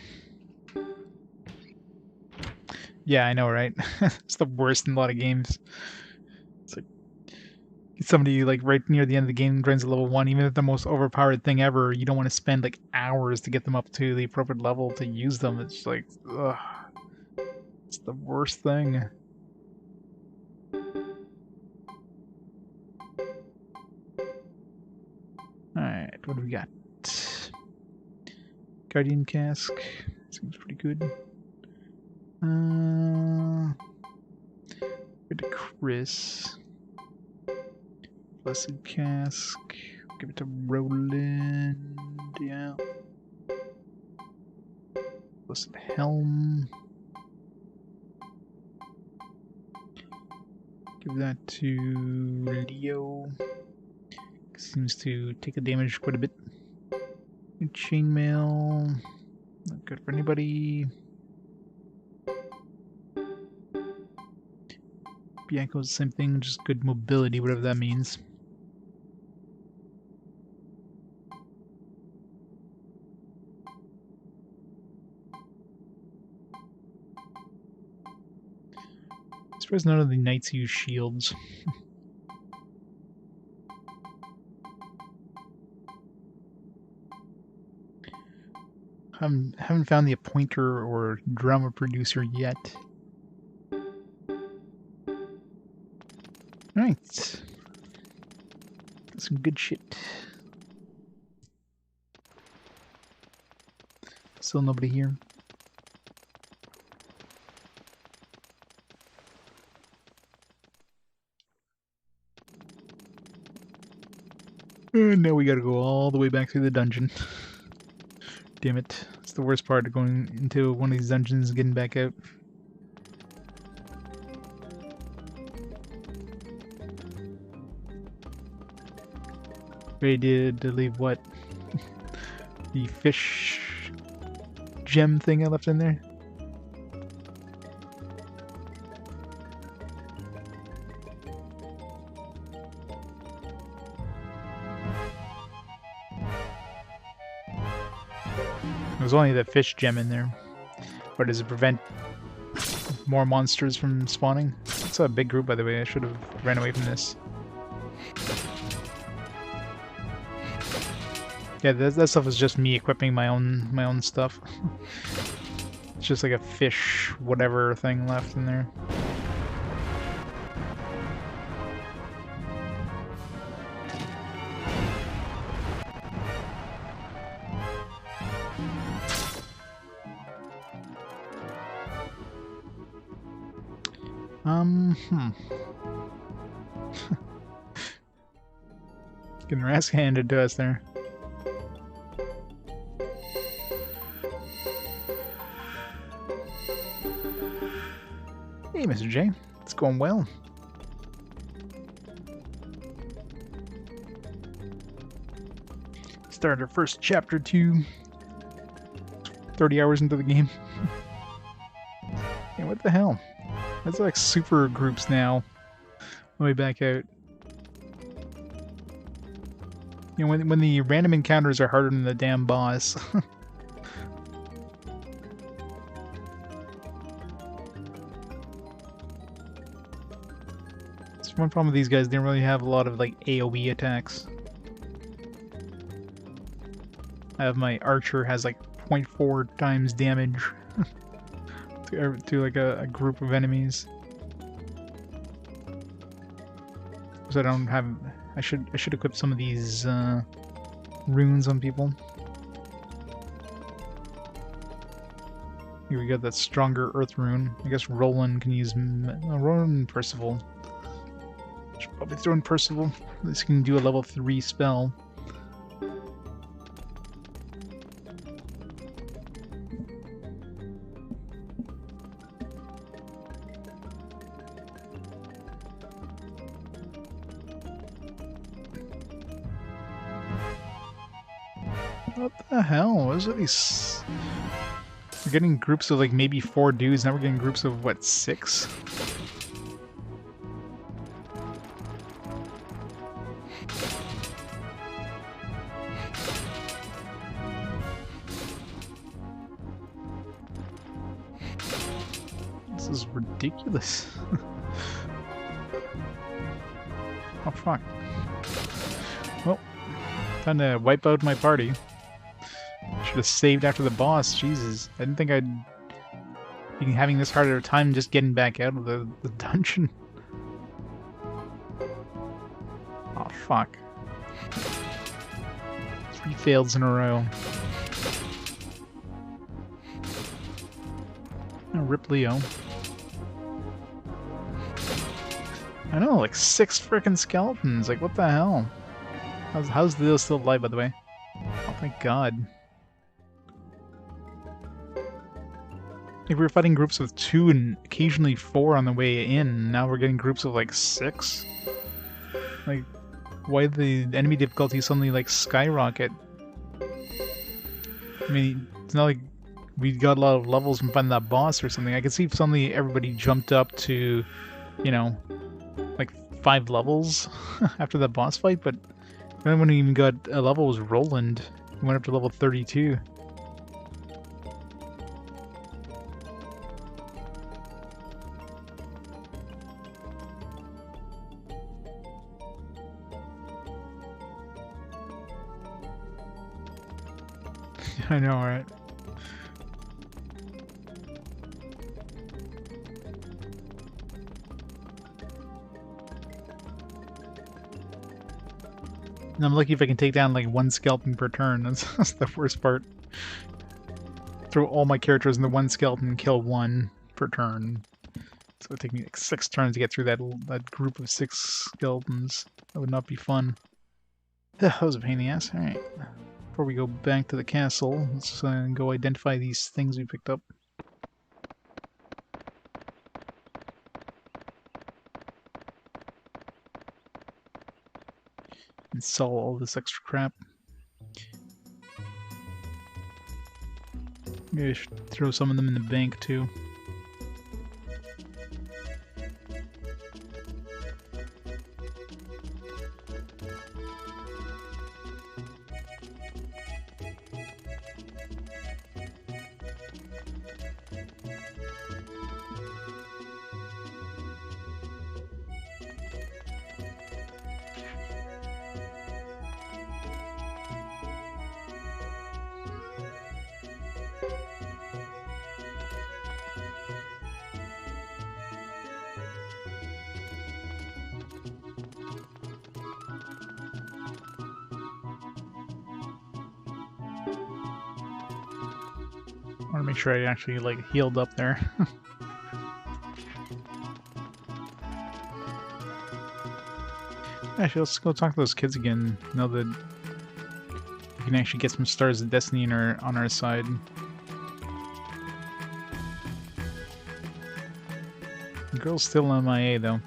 Yeah, I know, right? It's the worst in a lot of games. It's like somebody like right near the end of the game grinds a level 1, even if the most overpowered thing ever, you don't want to spend like hours to get them up to the appropriate level to use them. It's like, ugh. It's the worst thing. Alright, what do we got? Guardian Cask. Seems pretty good. Give it to Chris. Blessed Cask. Give it to Roland. Yeah. Blessed Helm. Give that to Leo. Seems to take the damage quite a bit. Chainmail. Not good for anybody. Bianco's the same thing, just good mobility, whatever that means. I suppose none of the knights use shields. Haven't found the appointer or drama producer yet. Alright. Got some good shit. Still nobody here. And now we gotta go all the way back through the dungeon. Damn it. It's the worst part of going into one of these dungeons and getting back out. Ready to leave what? The fish gem thing I left in there? There's only that fish gem in there. But does it prevent more monsters from spawning? It's a big group, by the way. I should have ran away from this. Yeah, that stuff is just me equipping my own stuff. It's just like a fish whatever thing left in there. Getting our ass handed to us there. Hey, Mr. J. It's going well. Started our first chapter 2. 30 hours into the game. Yeah, what the hell? That's like super groups now. Way back out. You know, when the random encounters are harder than the damn boss. It's one problem with these guys, they don't really have a lot of like AoE attacks. I have my archer has like 0.4 times damage to like a group of enemies. So I don't have. I should equip some of these runes on people. Here we got that stronger earth rune. I guess Roland can use Roland and Percival. Should probably throw in Percival. At least he can do a level 3 spell. What the hell? What is it? These... We're getting groups of like maybe 4 dudes, now we're getting groups of what, 6? This is ridiculous. Oh fuck. Well, time to wipe out my party. Should have saved after the boss. Jesus, I didn't think I'd be having this hard of a time just getting back out of the dungeon. Oh fuck. 3 fails in a row. Oh, rip Leo. I know, like 6 frickin' skeletons. Like, what the hell? How's Leo still alive, by the way? Oh, thank God. Like, we were fighting groups of 2 and occasionally 4 on the way in. Now we're getting groups of like 6. Like, why did the enemy difficulty suddenly like skyrocket? I mean, it's not like we got a lot of levels from finding that boss or something. I could see if suddenly everybody jumped up to, you know, like 5 levels after that boss fight, but the only one who even got a level was Roland. He went up to level 32. I know, right? And I'm lucky if I can take down like 1 skeleton per turn. That's the worst part. Throw all my characters into 1 skeleton, kill 1 per turn. So it would take me like 6 turns to get through that group of 6 skeletons. That would not be fun. That was a pain in the ass. Alright. Before we go back to the castle, let's go identify these things we picked up. And sell all this extra crap. Maybe I should throw some of them in the bank too. I want to make sure I actually like healed up there. Actually, let's go talk to those kids again. Now that we can actually get some stars of destiny on our side. The girl's still MIA though.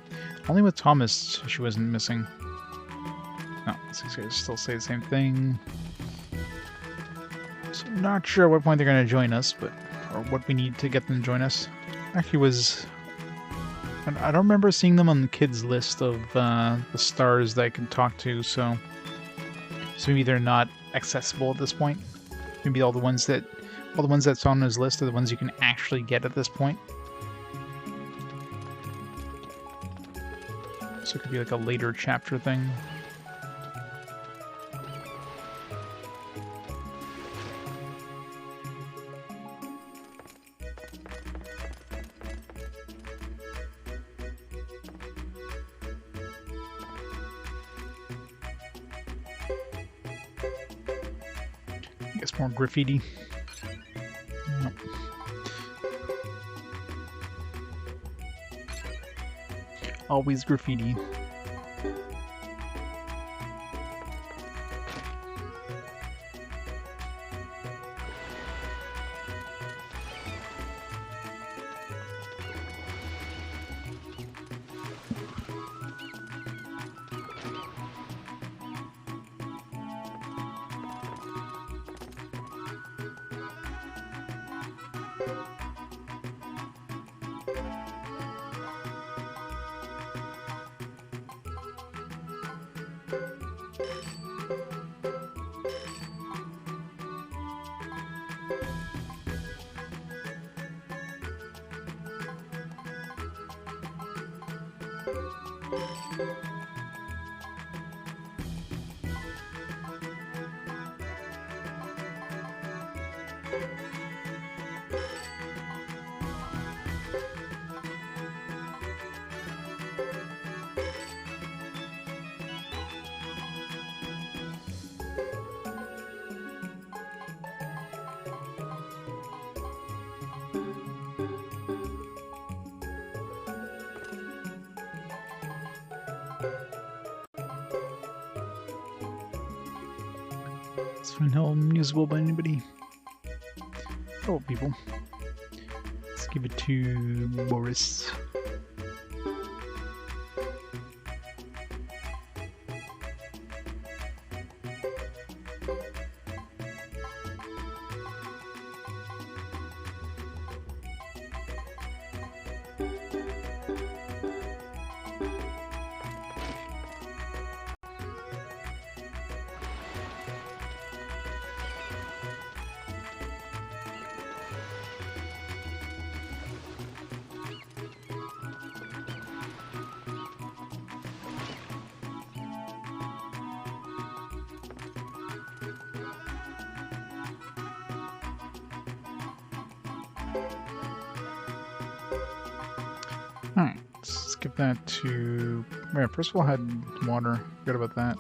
Only with Thomas she wasn't missing. No, these guys still say the same thing. So I'm not sure at what point they're going to join us, but or what we need to get them to join us. Actually, I don't remember seeing them on the kids list of the stars that I can talk to, so maybe they're not accessible at this point. Maybe all the ones that's on his list are the ones you can actually get at this point. So it could be like a later chapter thing. I guess more graffiti. Yep. Always graffiti. Let's find how usable by anybody. Oh, people. Let's give it to Boris. Alright, let's skip that to... Yeah, first of all, had water. Forgot about that.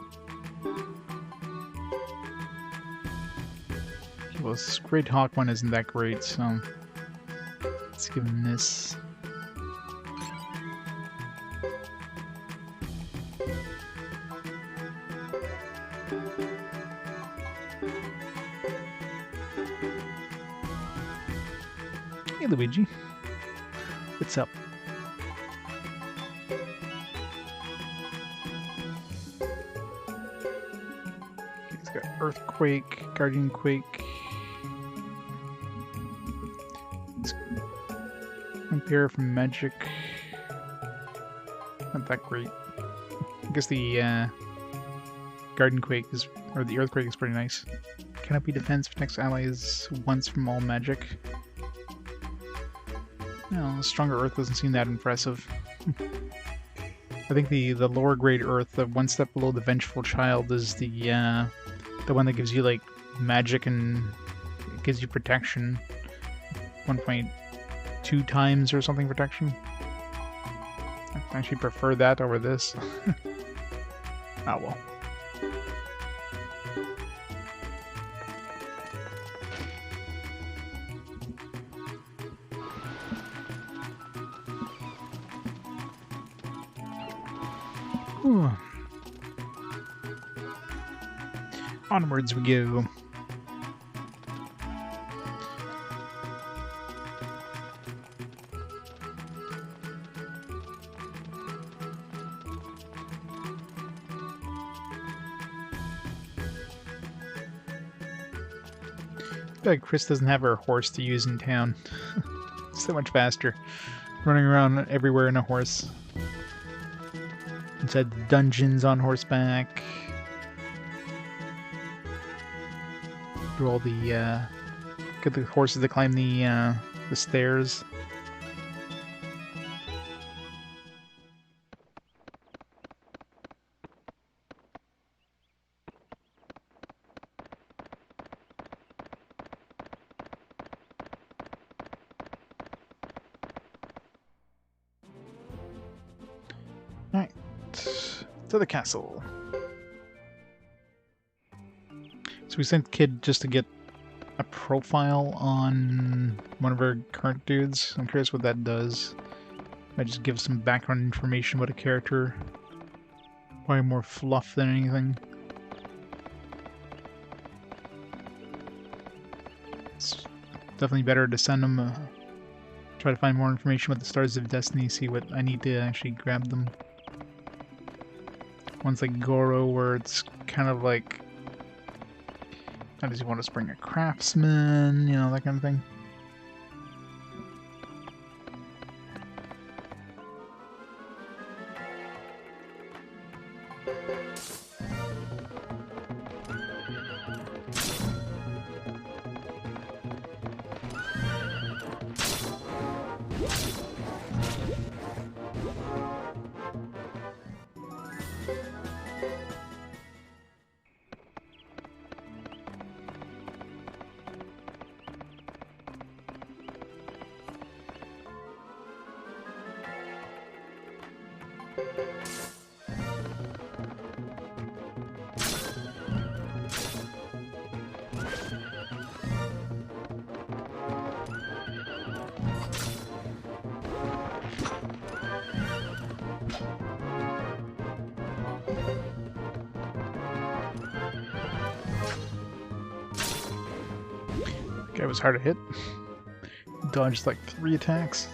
Well, this Great Hawk one isn't that great, so... Let's give him this. Hey, Luigi. What's up? He's got Earthquake, Guardian Quake. Compare from Magic. Not that great. I guess the Guardian Quake is, or the Earthquake is pretty nice. Canopy defense protects allies once from all magic. No, stronger Earth doesn't seem that impressive. I think the lower grade Earth, the one step below the Vengeful Child, is the one that gives you like magic and it gives you protection. 1.2 times or something protection. I actually prefer that over this. Oh well. Whew. Onwards we go. I feel like Chris doesn't have her horse to use in town. So much faster. Running around everywhere in a horse. Inside the dungeons on horseback. Do all the, get the horses to climb the stairs. Alright, to the castle. So we sent Kid just to get a profile on one of our current dudes. I'm curious what that does. I just give some background information about a character. Probably more fluff than anything. It's definitely better to send them try to find more information about the Stars of Destiny, see what I need to actually grab them. Ones like Goro, where it's kind of like, how does he want us to bring a craftsman, you know, that kind of thing. Guy was hard to hit. Dodged like 3 attacks.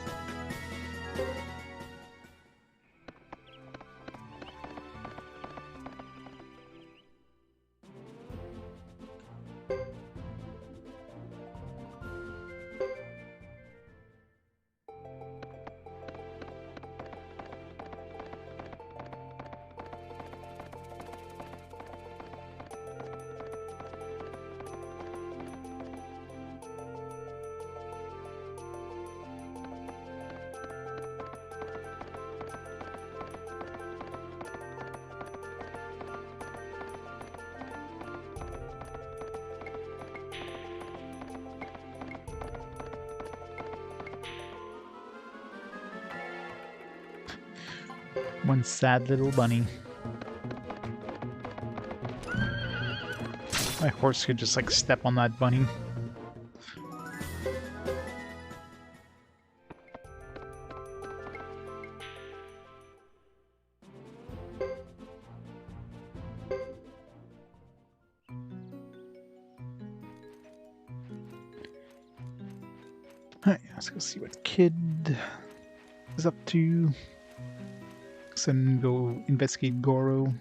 One sad little bunny. My horse could just like step on that bunny. Alright, let's go see what Kid is up to. And go investigate Goro.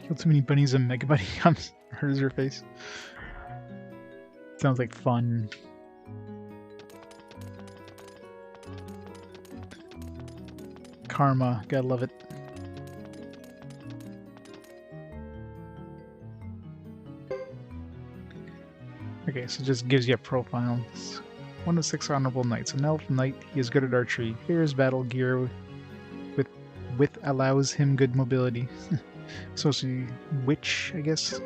Killed too many bunnies and Mega Bunny hurts her face. Sounds like fun. Karma, gotta love it. Okay, so it just gives you a profile. It's 1 of 6 honorable knights. An elf knight, he is good at archery. Here is battle gear with allows him good mobility. So she witch, I guess.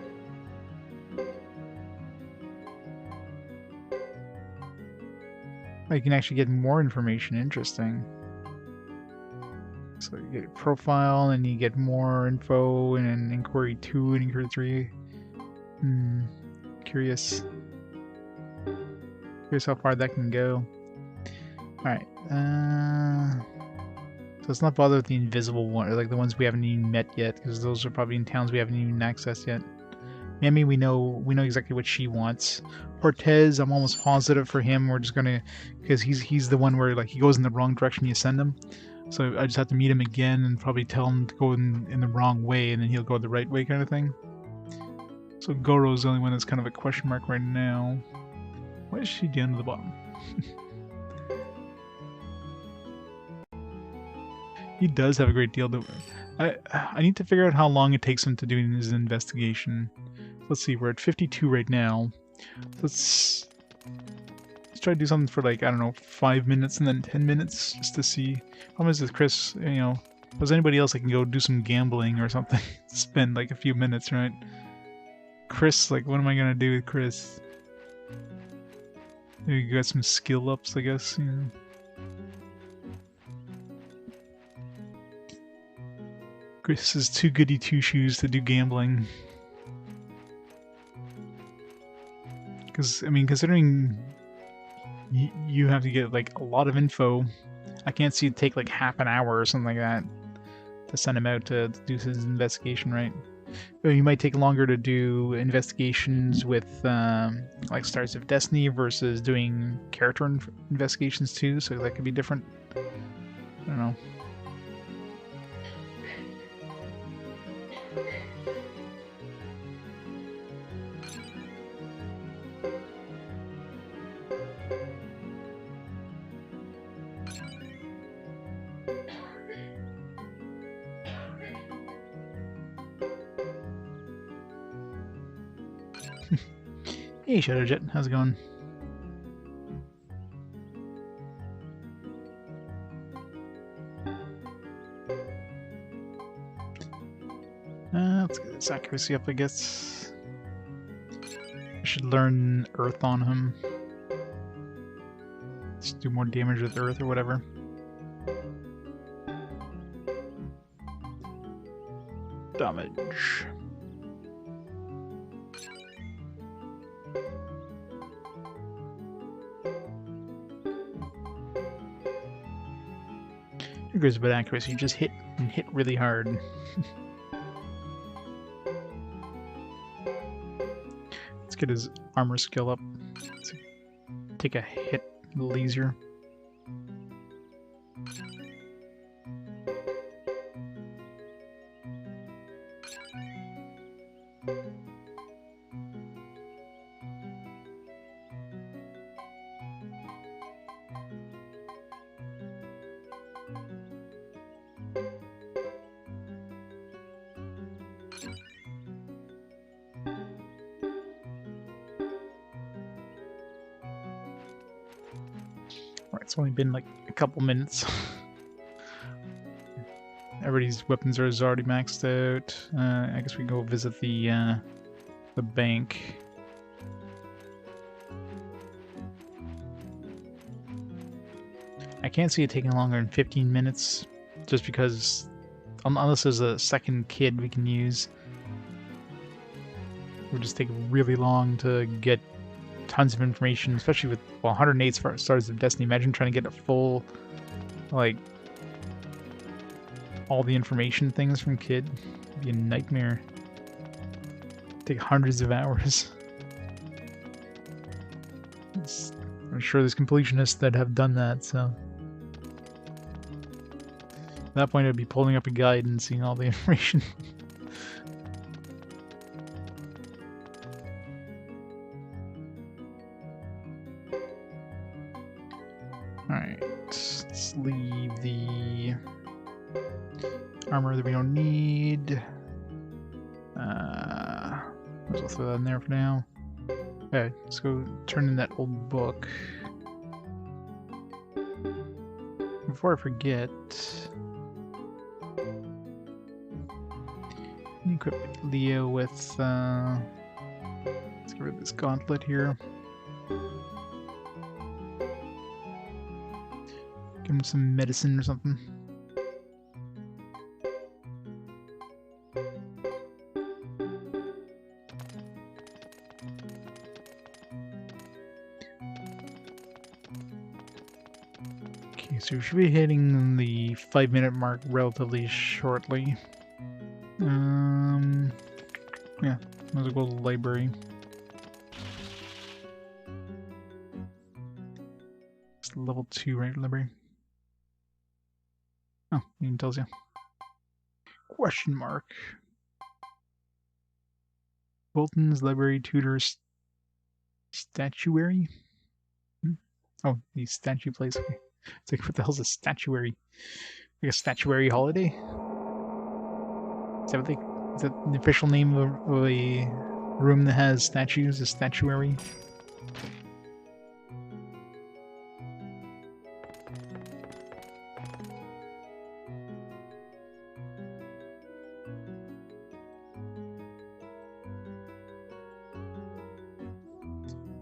You can actually get more information. Interesting. So you get a profile, and you get more info, and then inquiry 2 and inquiry 3. Curious. Curious how far that can go. Alright. So let's not bother with the invisible one, or like the ones we haven't even met yet, because those are probably in towns we haven't even accessed yet. Mammy, we know exactly what she wants. Cortez, I'm almost positive for him. We're just gonna, because he's the one where like he goes in the wrong direction you send him. So I just have to meet him again and probably tell him to go in the wrong way, and then he'll go the right way, kind of thing. So Goro's the only one that's kind of a question mark right now. Why is she down to the bottom? He does have a great deal to... I need to figure out how long it takes him to do his investigation. Let's see, we're at 52 right now. Let's try to do something for like, I don't know, 5 minutes and then 10 minutes just to see. How much is Chris, you know, if there's anybody else that can go do some gambling or something, spend like a few minutes, right? Chris, like, what am I gonna do with Chris? Maybe you got some skill ups, I guess, you know. Chris is too goody two-shoes to do gambling. Because, I mean, considering you have to get, like, a lot of info, I can't see it take, like, half an hour or something like that to send him out to do his investigation, right? You might take longer to do investigations with, like, Stars of Destiny versus doing character investigations, too, so that could be different. I don't know. Hey Shadowjet, how's it going? Let's get this accuracy up, I guess. I should learn Earth on him. Let's do more damage with Earth or whatever. Damage. Who cares about accuracy? Just hit and hit really hard. Let's get his armor skill up. Let's take a hit a little easier. Alright, it's only been like a couple minutes. Everybody's weapons are already maxed out. I guess we can go visit the bank. I can't see it taking longer than 15 minutes, just because, unless there's a second kid we can use, it would just take really long to get tons of information, especially with 108 Stars of Destiny. Imagine trying to get a full, like, all the information things from Kid. It'd be a nightmare. It'd take hundreds of hours. I'm sure there's completionists that have done that, so at that point I'd be pulling up a guide and seeing all the information. Alright, let's leave the armor that we don't need. I'll throw that in there for now. Okay, let's go turn in that old book. Before I forget, equip Leo with, let's get rid of this gauntlet here. Give him some medicine or something. So we should be hitting the 5-minute mark relatively shortly. Yeah, might as well go to the library. It's level 2, right, library? Oh, it even tells you. Question mark. Bolton's library tutors statuary? Oh, the statue place. It's like, what the hell's a statuary? Like a statuary holiday? Is that what they... Is that the official name of a room that has statues? A statuary?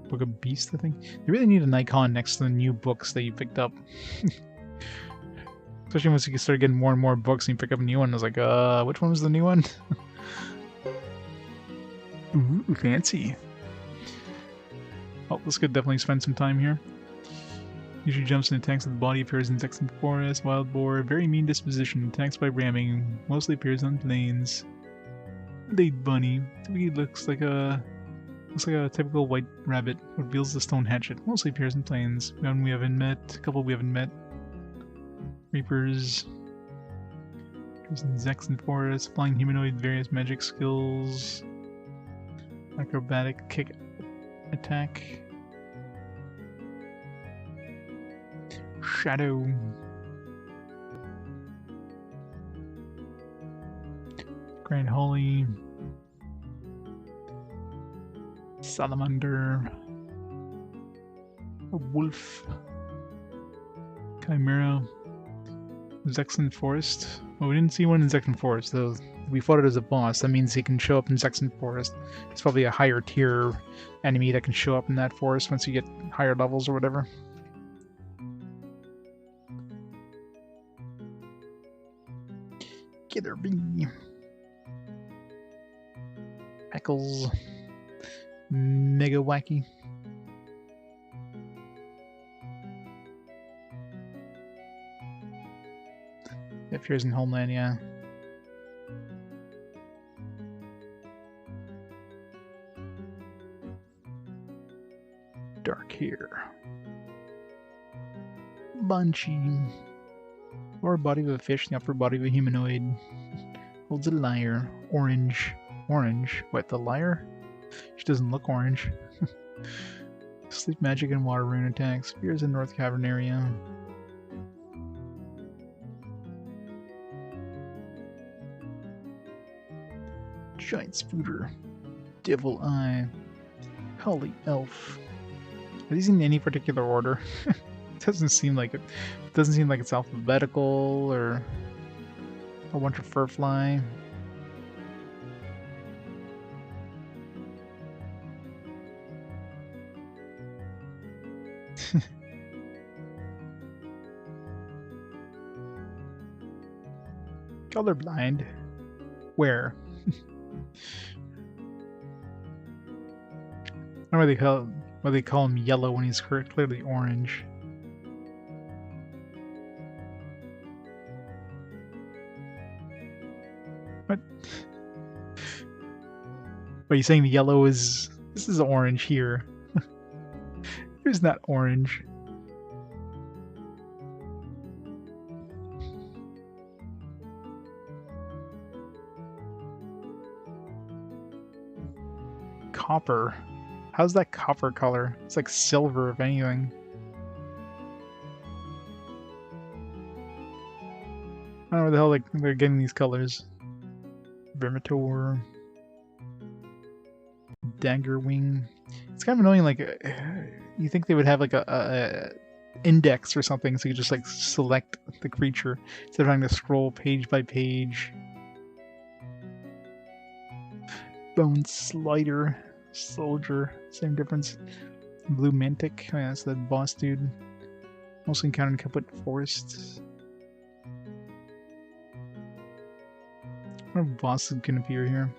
Book of Beast, I think. You really need an icon next to the new books that you picked up. Especially once you start getting more and more books and you pick up a new one. I was like, which one was the new one? Ooh, fancy. Oh, this could definitely spend some time here. Usually jumps and attacks with the body, appears in Zexen Forest, Wild Boar, very mean disposition, attacks by ramming, mostly appears on plains. Late Bunny, he looks like a typical white rabbit, reveals the stone hatchet, mostly appears in plains. One we haven't met, a couple we haven't met. Reapers. Appears in Zexen Forest, flying humanoid, various magic skills. Acrobatic kick attack. Shadow. Grand Holy. Salamander. A wolf. Chimera. Zexen Forest. Well, we didn't see one in Zexen Forest, though. We fought it as a boss. That means he can show up in Zexen Forest. It's probably a higher tier enemy that can show up in that forest once you get higher levels or whatever. Killer Bee. Peckles. Mega Wacky. It appears in Homeland, yeah. Dark here. Bunchy. Lower body of a fish, the upper body of a humanoid. Holds a lyre. Orange. Orange? What, the lyre? She doesn't look orange. Sleep magic and water rune attacks. Appears in North Cavern area. Giant Spooter. Devil Eye. Holy Elf. Are these in any particular order? It doesn't seem like it. It doesn't seem like it's alphabetical or a bunch of furfly. Colorblind? Where? I don't know why they call him yellow when he's clearly orange. What? Are you saying the yellow is... This is orange here. Here's not orange. Copper. How's that copper color? It's like silver, if anything. I don't know where the hell they're getting these colors. Vermitor. Dagger Wing. It's kind of annoying, like, you think they would have like a index or something so you just like select the creature instead of having to scroll page by page. Bone Slider. Soldier, same difference. Blue Mantic, oh yeah, that's the boss dude. Mostly encountered in Caput Forest. What bosses can appear here?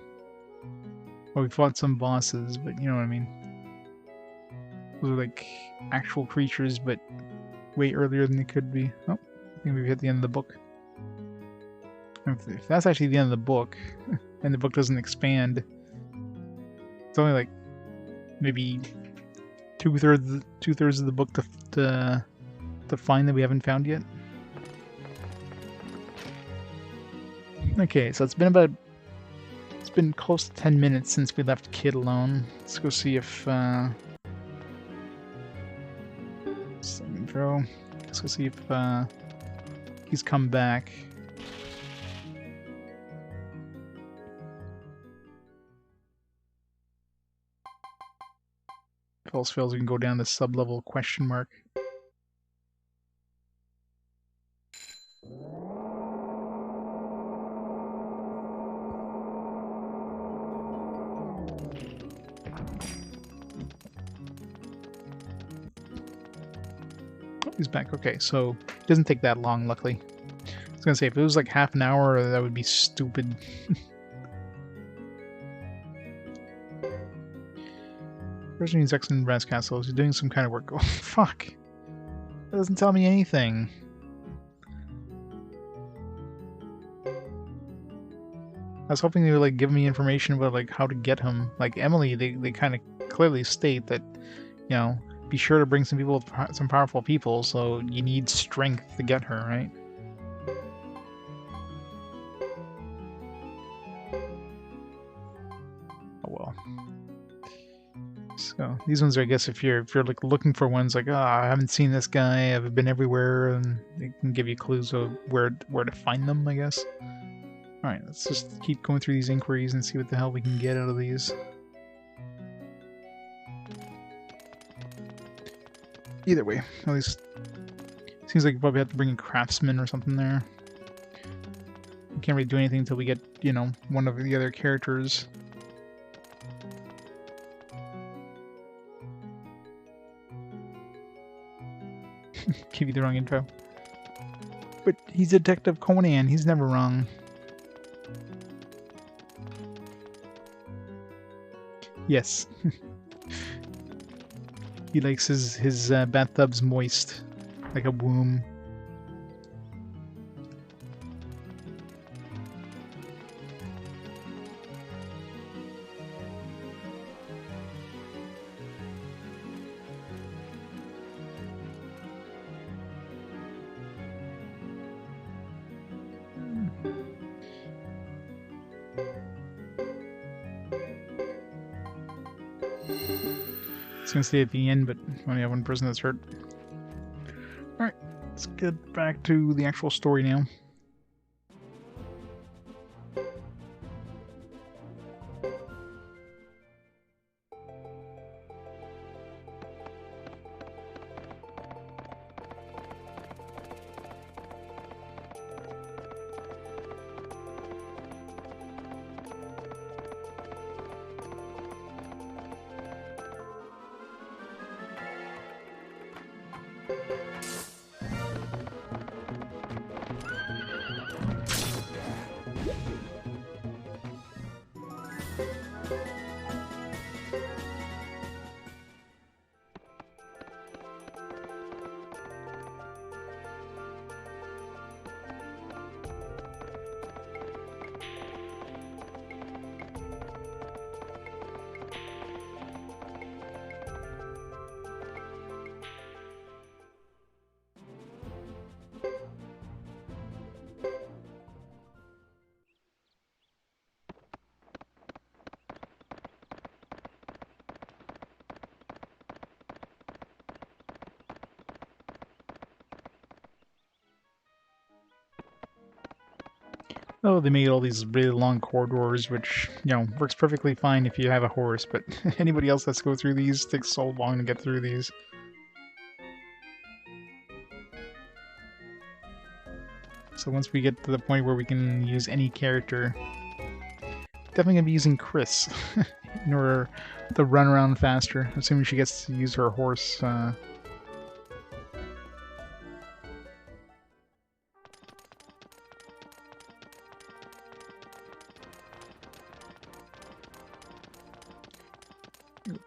Well, we fought some bosses, but you know what I mean. Those are like actual creatures, but way earlier than they could be. Oh, I think we've hit the end of the book. If that's actually the end of the book, and the book doesn't expand, it's only like maybe two-thirds of the book to find that we haven't found yet. Okay, so it's been close to 10 minutes since we left Kid alone. Let's go see if intro. Let's go see if he's come back. If else fails, we can go down to sub-level question mark. Oh, he's back. Okay, so it doesn't take that long, luckily. I was gonna say, if it was like half an hour, that would be stupid. Person in Zexen Brass Castle is doing some kind of work. Oh, fuck. That doesn't tell me anything. I was hoping they would like give me information about like how to get him. Like Emily, they kind of clearly state that, you know, be sure to bring some people, some powerful people, so you need strength to get her, right? Oh well. So these ones are, I guess, if you're like looking for ones like, oh, I haven't seen this guy, I've been everywhere, and they can give you clues of where to find them, I guess. All right, let's just keep going through these inquiries and see what the hell we can get out of these. Either way, at least seems like you probably have to bring a craftsman or something there. We can't really do anything until we get, you know, one of the other characters. Give you the wrong info. But he's Detective Conan, he's never wrong. Yes. He likes his bathtubs moist, like a womb. I was gonna stay at the end, but we only have one person that's hurt. Alright, let's get back to the actual story now. Oh, they made all these really long corridors, which, you know, works perfectly fine if you have a horse, but anybody else that's go through these takes so long to get through these. So once we get to the point where we can use any character, definitely gonna be using Chris in order to run around faster, assuming she gets to use her horse.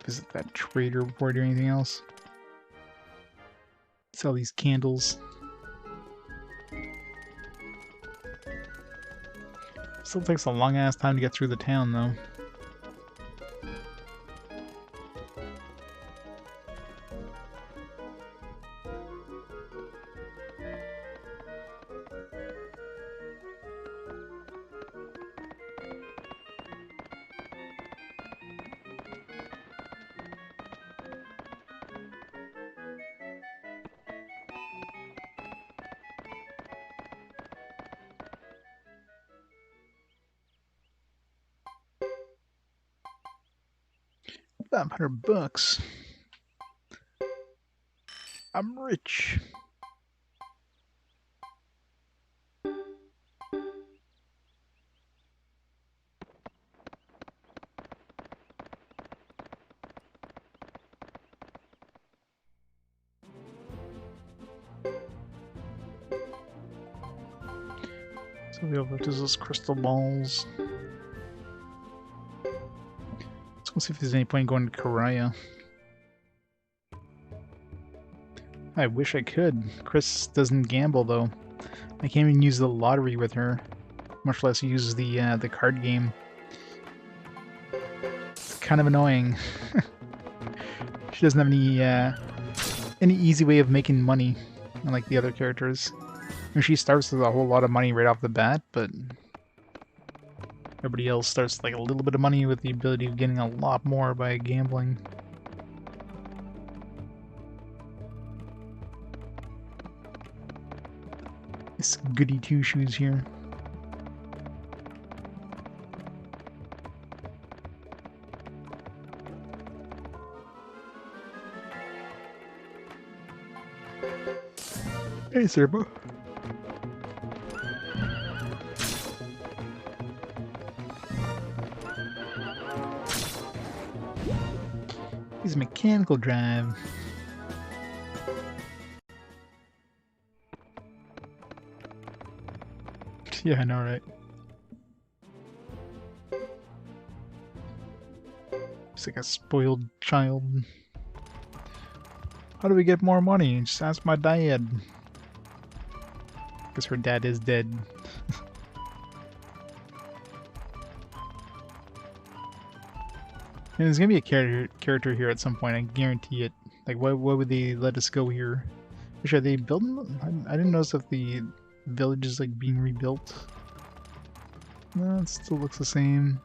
Visit that trader before I do anything else. Sell these candles. Still takes a long ass time to get through the town though. $500. I'm rich. So we have those crystal balls. Let's see if there's any point in going to Karaya. I wish I could. Chris doesn't gamble though. I can't even use the lottery with her, much less use the card game. It's kind of annoying. She doesn't have any easy way of making money, unlike the other characters. I mean, she starts with a whole lot of money right off the bat, but everybody else starts like a little bit of money with the ability of getting a lot more by gambling. This goody two shoes here. Hey, Serbo. He's a mechanical drive. Yeah, I know, right? It's like a spoiled child. How do we get more money? Just ask my dad. Because her dad is dead. And there's gonna be a character here at some point, I guarantee it. Like, why would they let us go here? Which, are they building? I didn't notice if the village is like being rebuilt. No, it still looks the same.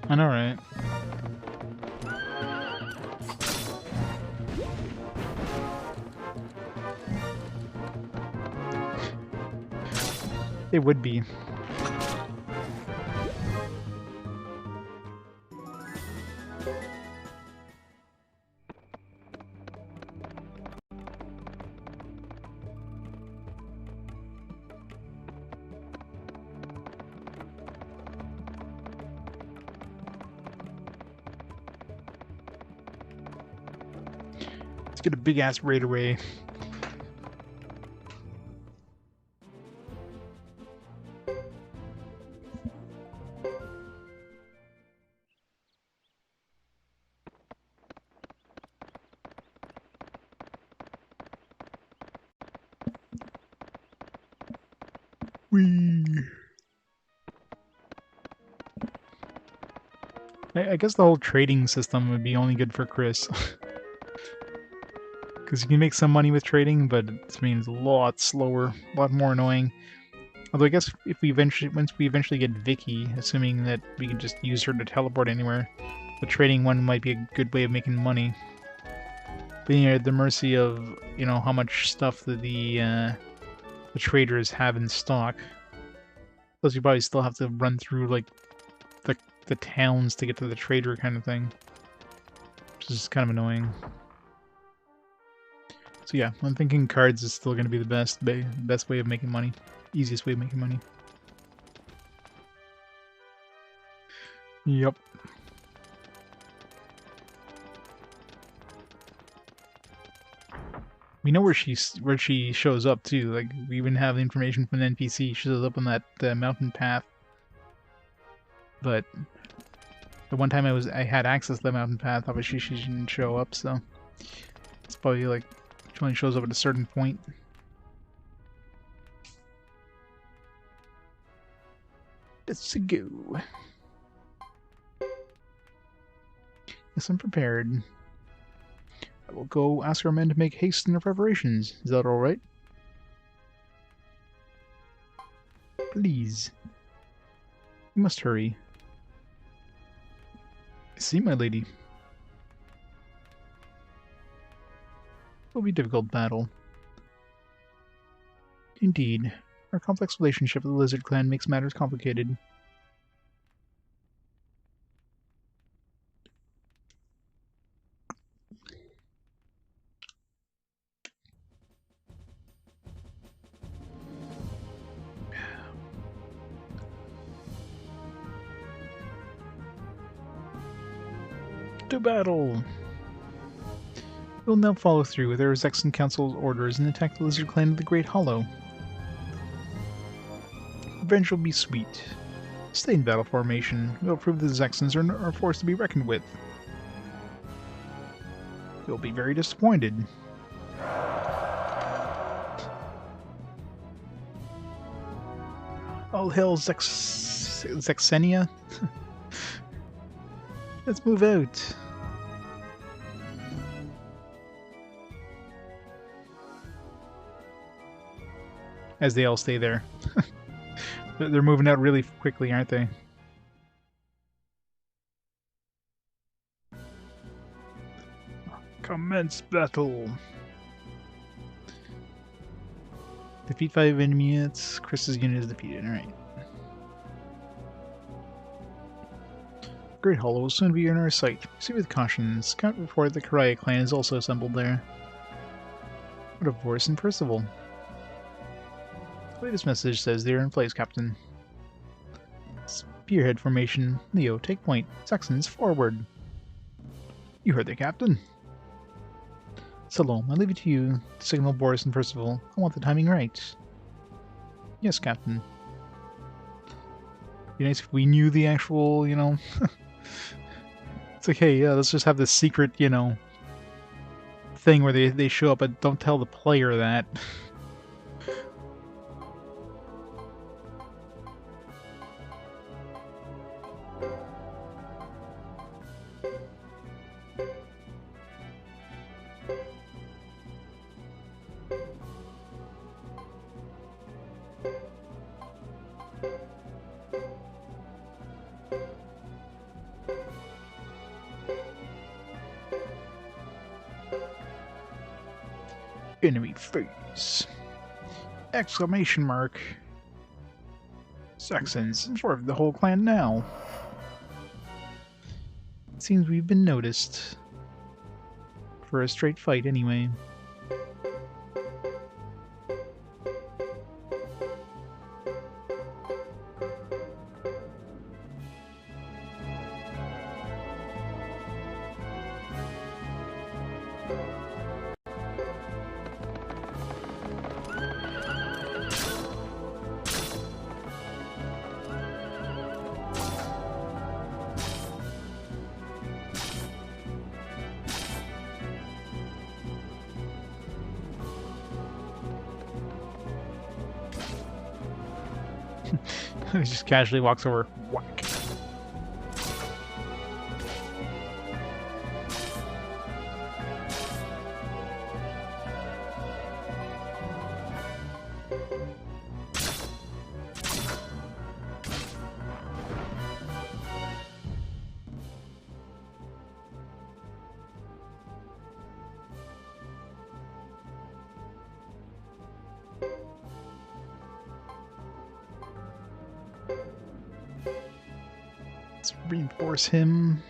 I know, right? It would be. Let's get a big ass raid array. Whee! I guess the whole trading system would be only good for Chris. Because you can make some money with trading, but it means a lot slower, a lot more annoying. Although I guess if we once we eventually get Vicky, assuming that we can just use her to teleport anywhere, the trading one might be a good way of making money. Being at the mercy of, you know, how much stuff that the traders have in stock. Plus, you probably still have to run through like the towns to get to the trader kind of thing. which is kind of annoying. So yeah, I'm thinking cards is still going to be the best way of making money. Easiest way of making money. Yep. We know where she shows up too. Like we even have the information from an NPC. She shows up on that mountain path. But the one time I had access to the mountain path, obviously she didn't show up. So it's probably like she only shows up at a certain point. Let's go. Yes, I'm prepared. I will go ask our men to make haste in their preparations. Is that alright? Please. You must hurry. I see, my lady. It will be a difficult battle. Indeed. Our complex relationship with the Lizard Clan makes matters complicated. To battle! We'll now follow through with our Zexen Council's orders and attack the Lizard Clan of the Great Hollow. Revenge will be sweet. Stay in battle formation. We'll prove the Zexens are a force to be reckoned with. You'll be very disappointed. All hail Zexenia? Let's move out. As they all stay there. They're moving out really quickly, aren't they? Commence battle. Defeat 5 enemy units. Chris's unit is defeated. Alright. Great Hollow will soon be in our sight. Proceed with caution. Scout report the Karaya clan is also assembled there. What of Boris and Percival? The latest message says they are in place, Captain. Spearhead formation. Leo, take point. Zexens, forward. You heard the Captain. Salome, I leave it to you to signal Boris and Percival. I want the timing right. Yes, Captain. Be nice if we knew the actual, you know... It's like, hey, yeah, let's just have this secret, you know, thing where they show up, but don't tell the player that. Enemy phase. Exclamation mark. Zexens, inform the whole clan now. It seems we've been noticed. For a straight fight, anyway. He just casually walks over. Whack. Let's reinforce him.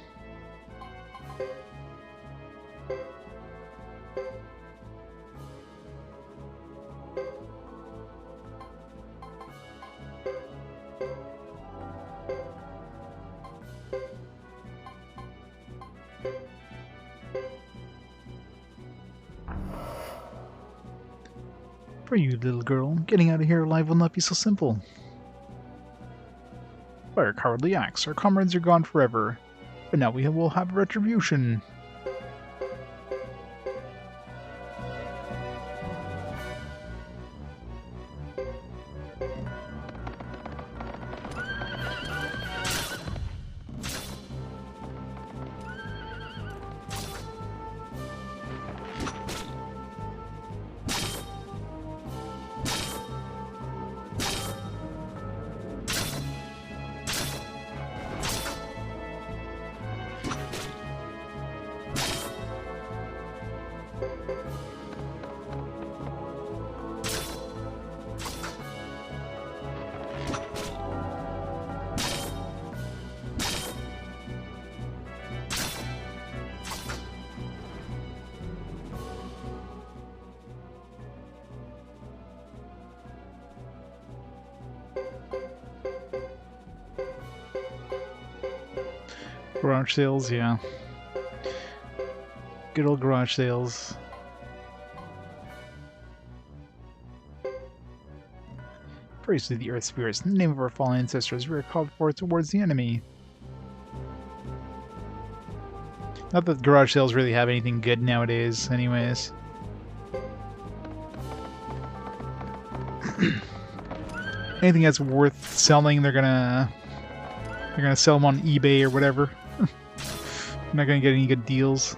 For you, little girl, getting out of here alive will not be so simple. By our cowardly acts, our comrades are gone forever. But now we will have retribution. Garage sales, yeah. Good old garage sales. Praise to the Earth Spirits. In the name of our fallen ancestors, we are called forth towards the enemy. Not that garage sales really have anything good nowadays, anyways. Anything that's worth selling, they're gonna sell them on eBay or whatever. I'm not gonna get any good deals.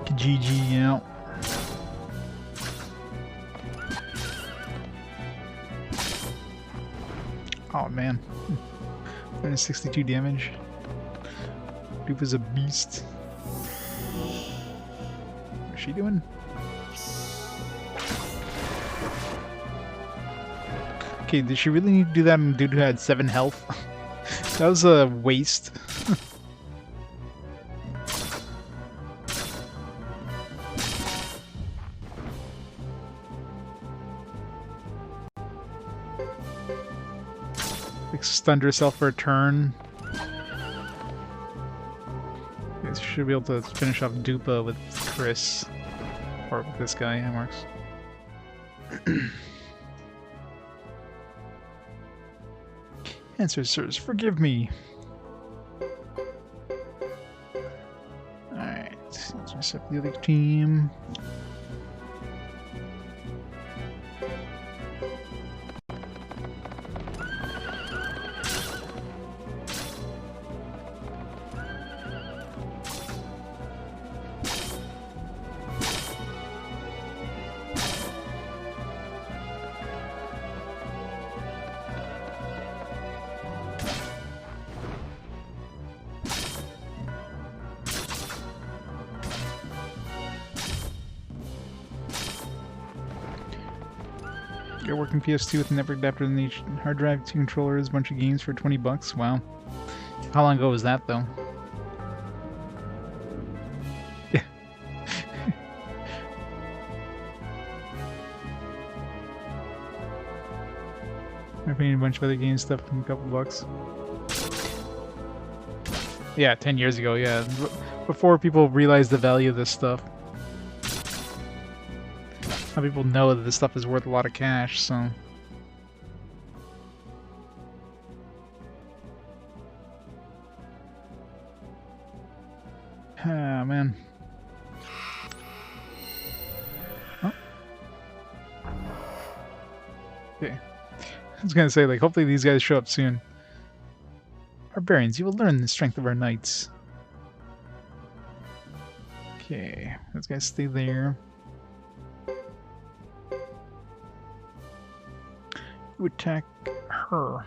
GG, yeah. Oh man. 162 damage. Dupe is a beast. What's she doing? Okay, did she really need to do that on a dude who had 7 health? That was a waste. Like, stunned herself for a turn. Okay, so she should be able to finish off Dupa with Chris. Or with this guy, that works. Ancestors, forgive me. Alright, let's just up the other team. Your working PS2 with a network adapter and the hard drive, 2 controllers, a bunch of games for 20 bucks. Wow. How long ago was that, though? Yeah. I'm paying a bunch of other game stuff for a couple bucks. Yeah, 10 years ago, yeah. Before people realized the value of this stuff. Now people know that this stuff is worth a lot of cash, so... Ah, man. Oh. Okay. I was gonna say, like, hopefully these guys show up soon. Barbarians, you will learn the strength of our knights. Okay, those guys stay there. You attack her.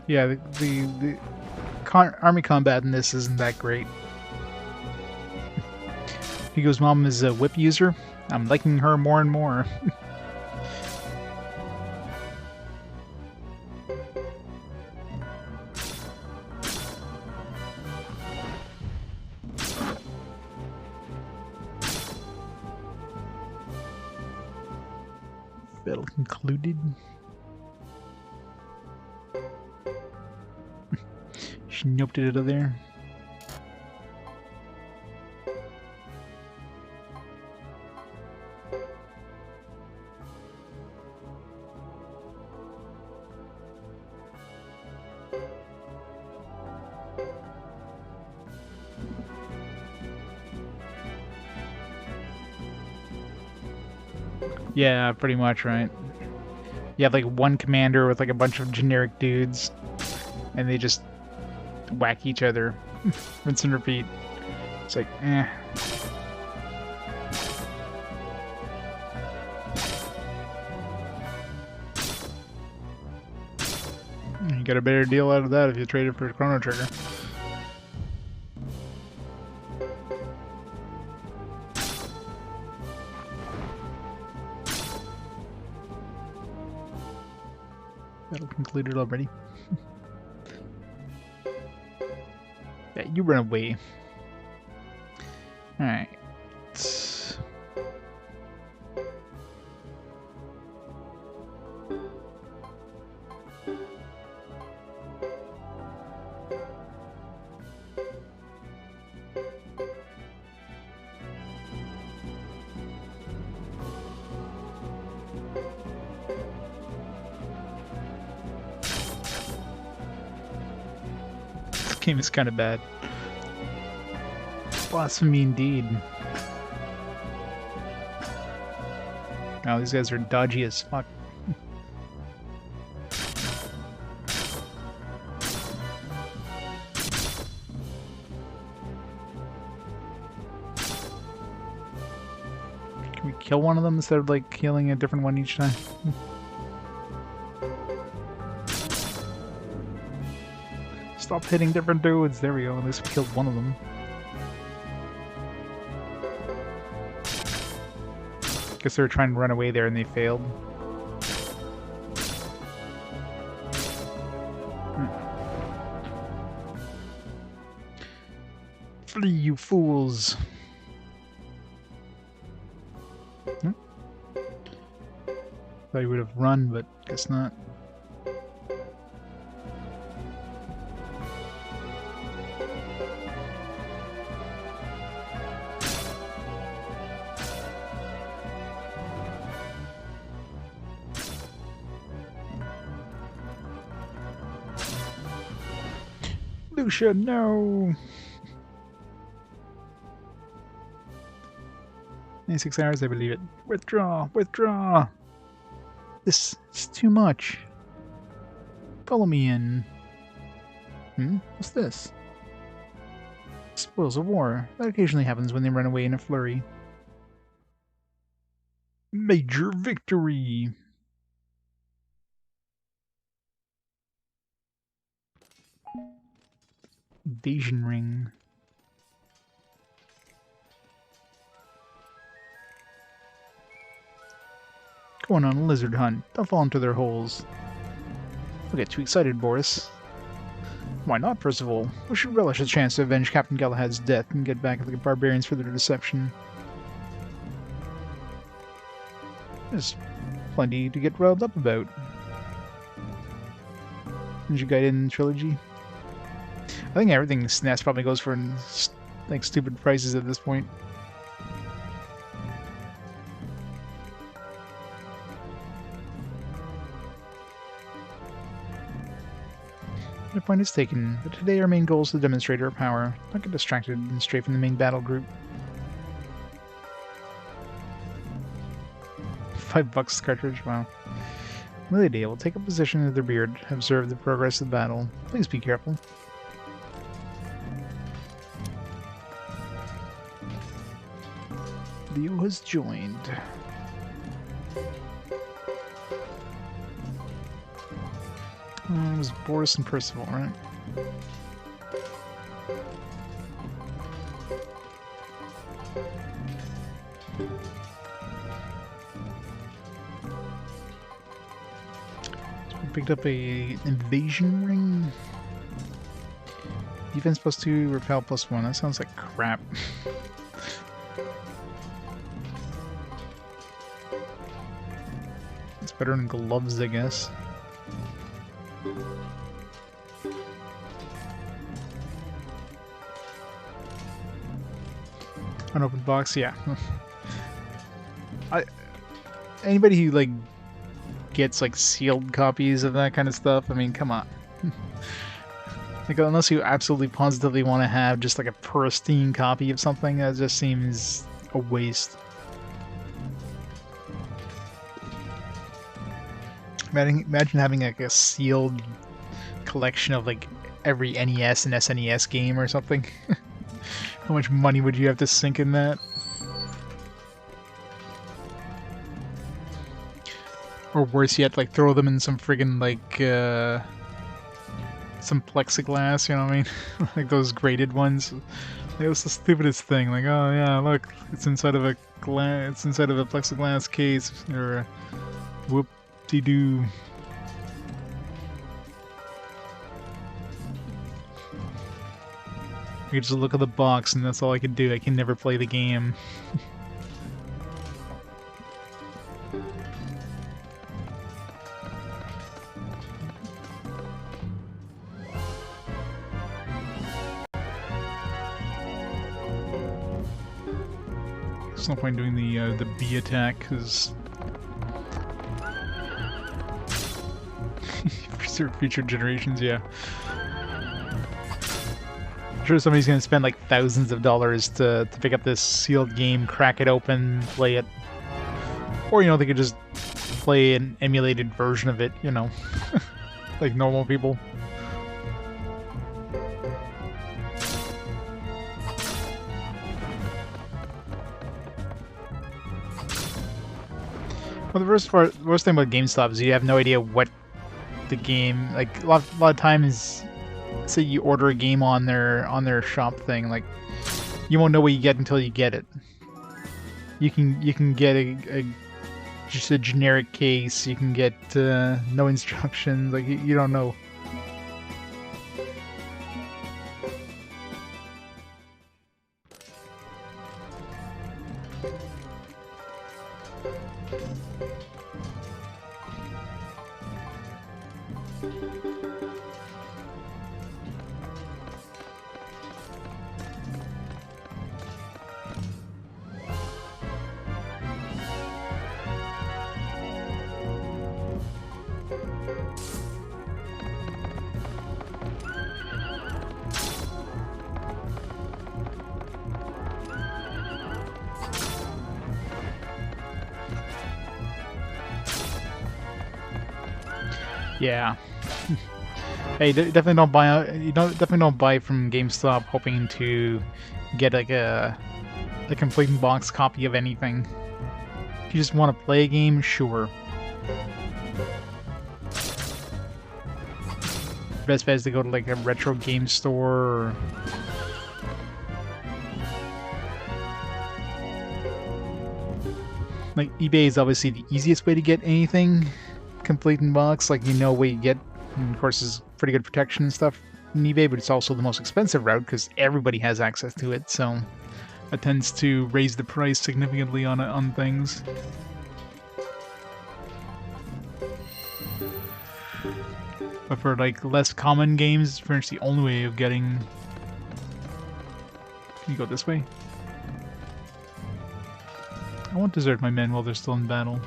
Yeah, the army combat in this isn't that great. Hugo's mom is a whip user. I'm liking her more and more. Battle concluded. She noped it out of there. Yeah, pretty much, right? You have like one commander with like a bunch of generic dudes, and they just whack each other. Rinse and repeat. It's like, eh. You get a better deal out of that if you trade it for a Chrono Trigger. Battle concluded already. Yeah, you run away. Alright. Game is kind of bad. Blasphemy indeed. Wow, these guys are dodgy as fuck. Can we kill one of them instead of like killing a different one each time? Stop hitting different dudes. There we go. At least we killed one of them. Guess they were trying to run away there and they failed. Flee, you fools! Thought he would have run, but guess not. Lucia, no! 96 hours, I believe it. Withdraw! Withdraw! This is too much. Follow me in. What's this? Spoils of war. That occasionally happens when they run away in a flurry. Major victory! Invasion ring. Going on a lizard hunt. Don't fall into their holes. Don't get too excited, Boris. Why not, Percival? We should relish the chance to avenge Captain Galahad's death and get back at the barbarians for their deception. There's plenty to get riled up about. Ninja Gaiden trilogy. I think everything SNES probably goes for like stupid prices at this point. The point is taken, but today our main goal is to demonstrate our power. Don't get distracted and stray from the main battle group. $5 cartridge, wow. Lily will take a position at their beard, observe the progress of the battle. Please be careful. Leo has joined. It was Boris and Percival, right? Picked up a invasion ring. Defense +2, repel +1. That sounds like crap. It's better than gloves, I guess. Unopened box, yeah. Anybody who like gets like sealed copies of that kind of stuff, I mean, come on. Like, unless you absolutely positively want to have just like a pristine copy of something, that just seems a waste. Imagine having like a sealed collection of like every NES and SNES game or something. How much money would you have to sink in that? Or worse yet, like throw them in some friggin' like some plexiglass, you know what I mean? Like those graded ones. Like, it was the stupidest thing. Like, oh yeah, look, it's inside of a plexiglass case, or whoop-de-doo. You just look at the box, and that's all I can do. I can never play the game. There's no point doing the B attack, because future generations, yeah. I'm sure somebody's gonna spend like thousands of dollars to pick up this sealed game, crack it open, play it. Or, you know, they could just play an emulated version of it, you know, like normal people. Well, the worst thing about GameStop is you have no idea what the game, like a lot of times, say you order a game on their shop thing, like you won't know what you get until you get it. You can get just a generic case. You can get no instructions. Like you don't know. Yeah. Hey, definitely don't buy. Definitely don't buy from GameStop hoping to get like a complete box copy of anything. If you just want to play a game, sure. Best bet is to go to like a retro game store. Or... like eBay is obviously the easiest way to get anything complete in box, like you know what you get, and of course there's pretty good protection and stuff in eBay, but it's also the most expensive route because everybody has access to it, so it tends to raise the price significantly on things. But for like less common games, it's pretty much the only way of getting... Can you go this way? I won't desert my men while they're still in battle.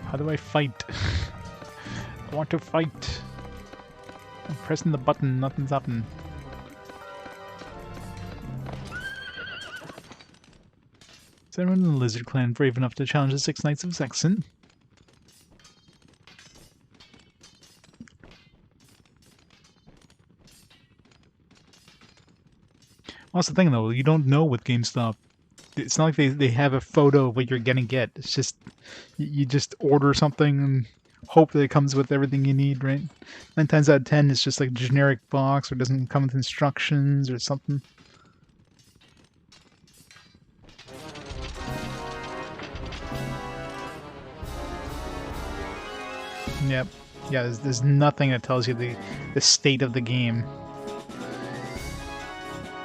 How do I fight? I want to fight. I'm pressing the button, nothing's happening. Is anyone in the Lizard Clan brave enough to challenge the Six Knights of Zexen? That's the thing, though. You don't know with GameStop. It's not like they have a photo of what you're gonna get. It's just you just order something and hope that it comes with everything you need, right? 9 times out of 10, it's just like a generic box or doesn't come with instructions or something. Yep. Yeah, there's nothing that tells you the state of the game.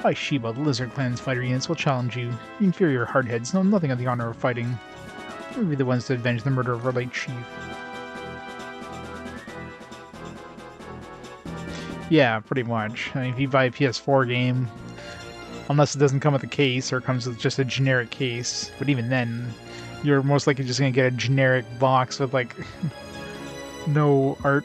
By Shiba, the Lizard Clan's fighter units will challenge you. The inferior hardheads know nothing of the honor of fighting. We'll be the ones to avenge the murder of our late chief. Yeah, pretty much. I mean, if you buy a PS4 game, unless it doesn't come with a case or comes with just a generic case, but even then, you're most likely just gonna get a generic box with, like, no art.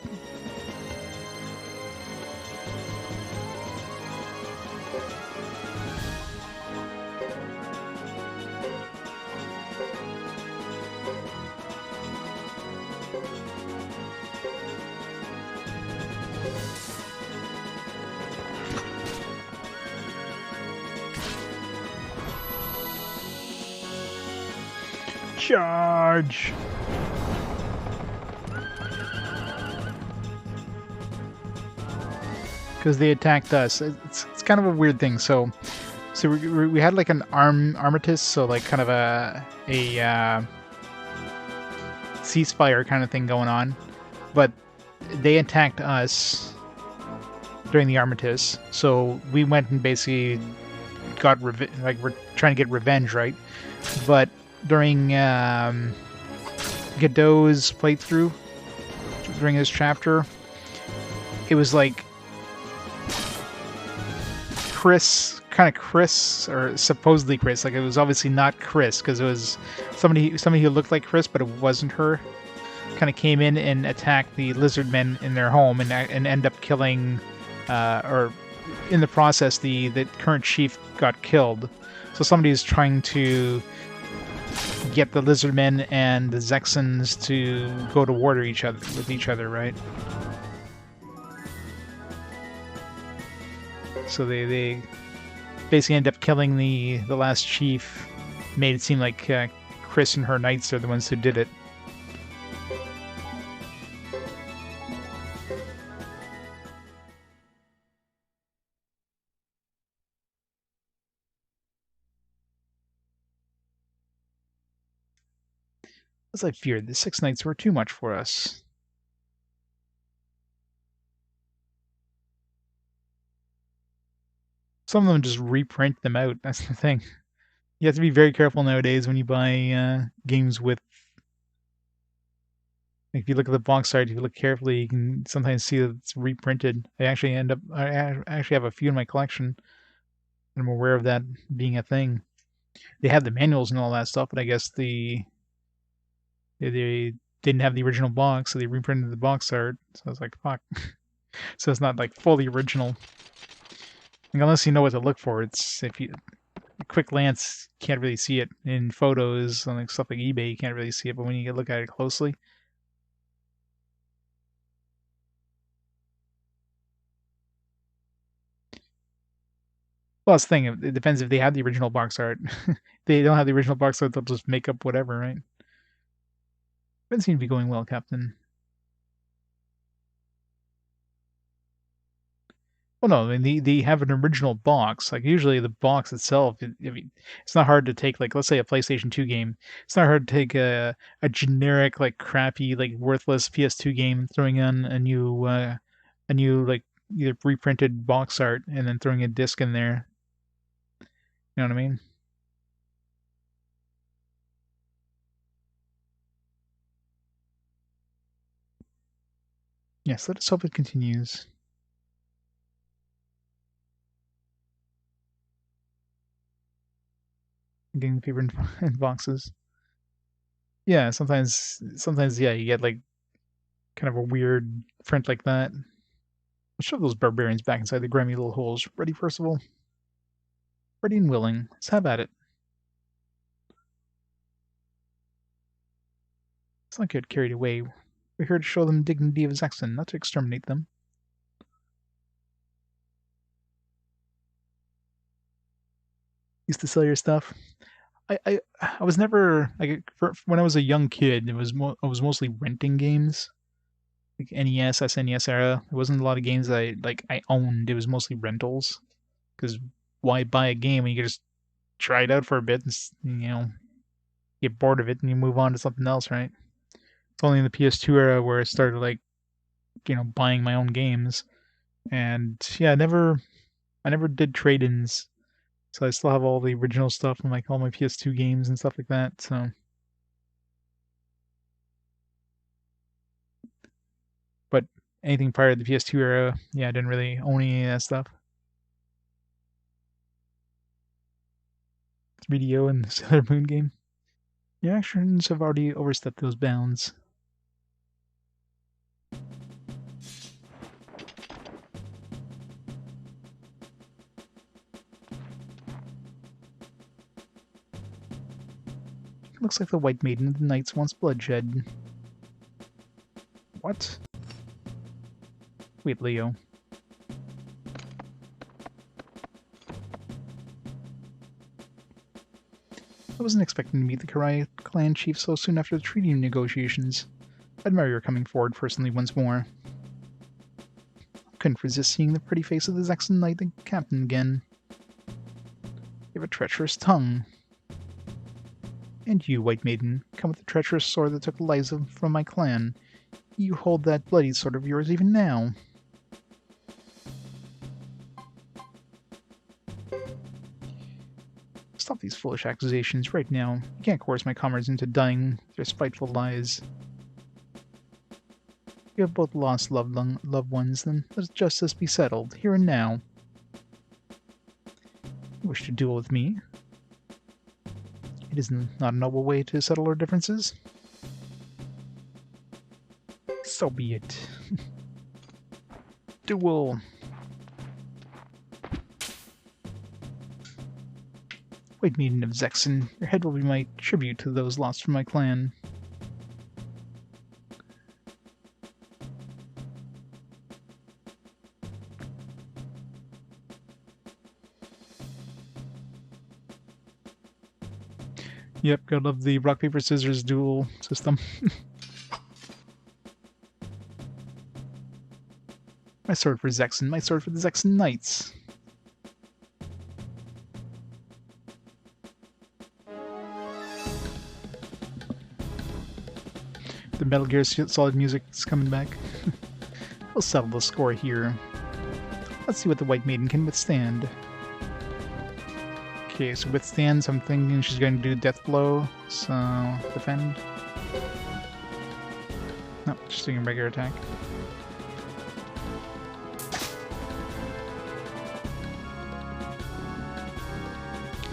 Charge! Because they attacked us. It's kind of a weird thing. So we had like an armistice, so like kind of a ceasefire kind of thing going on, but they attacked us during the armistice. So we went and basically got like we're trying to get revenge, right? But during Geddoe's playthrough, during his chapter, it was like Chris, or supposedly Chris. Like, it was obviously not Chris, because it was somebody who looked like Chris, but it wasn't her. Kind of came in and attacked the lizard men in their home, and end up killing, or in the process, the current chief got killed. So somebody's trying to get the lizard men and the Zexens to go to war with each other, right? So they basically end up killing the last chief. Made it seem like Chris and her knights are the ones who did it. As I feared, the Six Knights were too much for us. Some of them just reprint them out. That's the thing. You have to be very careful nowadays when you buy games with. If you look at the box art, if you look carefully, you can sometimes see that it's reprinted. I actually have a few in my collection. I'm aware of that being a thing. They have the manuals and all that stuff, but I guess they didn't have the original box, so they reprinted the box art. So I was like, fuck. So it's not like fully original. Like, unless you know what to look for, it's if you a quick glance can't really see it in photos on like stuff like eBay. You can't really see it, but when you look at it closely. Well, that's the thing. It depends if they have the original box art. If they don't have the original box art, they'll just make up whatever, right? Doesn't seem to be going well, Captain. Well, no, I mean, they have an original box. Like, usually the box itself, I mean, it's not hard to take, like, let's say a PlayStation 2 game. It's not hard to take a generic, like, crappy, like, worthless PS2 game, throwing on a new, like, either reprinted box art and then throwing a disc in there. You know what I mean? Yes, let us hope it continues. Getting the paper in boxes. Yeah, sometimes, yeah, you get, like, kind of a weird print like that. Let's shove those barbarians back inside the grimy little holes. Ready, Percival? Ready and willing. Let's have at it. Let's not get carried away. We're here to show them the dignity of Zexen, not to exterminate them. Used to sell your stuff. I was never like when I was a young kid. I was mostly renting games, like NES, SNES era. There wasn't a lot of games that I owned. It was mostly rentals. Because why buy a game when you can just try it out for a bit and get bored of it and you move on to something else, right? It's only in the PS2 era where I started buying my own games. And yeah, I never did trade-ins. So I still have all the original stuff and like all my PS2 games and stuff like that. So, but anything prior to the PS2 era, yeah, I didn't really own any of that stuff. 3DO and the Sailor Moon game. Your actions have already overstepped those bounds. Looks like the White Maiden of the Knights wants bloodshed. What? Wait, Leo. I wasn't expecting to meet the Karai clan chief so soon after the treaty negotiations. I admire your coming forward personally once more. Couldn't resist seeing the pretty face of the Zexen Knight the captain again. You have a treacherous tongue. And you, White Maiden, come with the treacherous sword that took the lives from my clan. You hold that bloody sword of yours even now. Stop these foolish accusations right now. You can't coerce my comrades into dying with their spiteful lies. You have both lost loved ones, then let justice be settled, here and now. You wish to duel with me? It is not a noble way to settle our differences. So be it. Duel! White Maiden of Zexen, your head will be my tribute to those lost from my clan. Yep, gotta love the rock, paper, scissors duel system. My sword for Zexen, my sword for the Zexen Knights. The Metal Gear Solid music is coming back. We'll settle the score here. Let's see what the White Maiden can withstand. Okay, so withstands, I'm thinking she's going to do death blow, so defend. No, just doing a regular attack.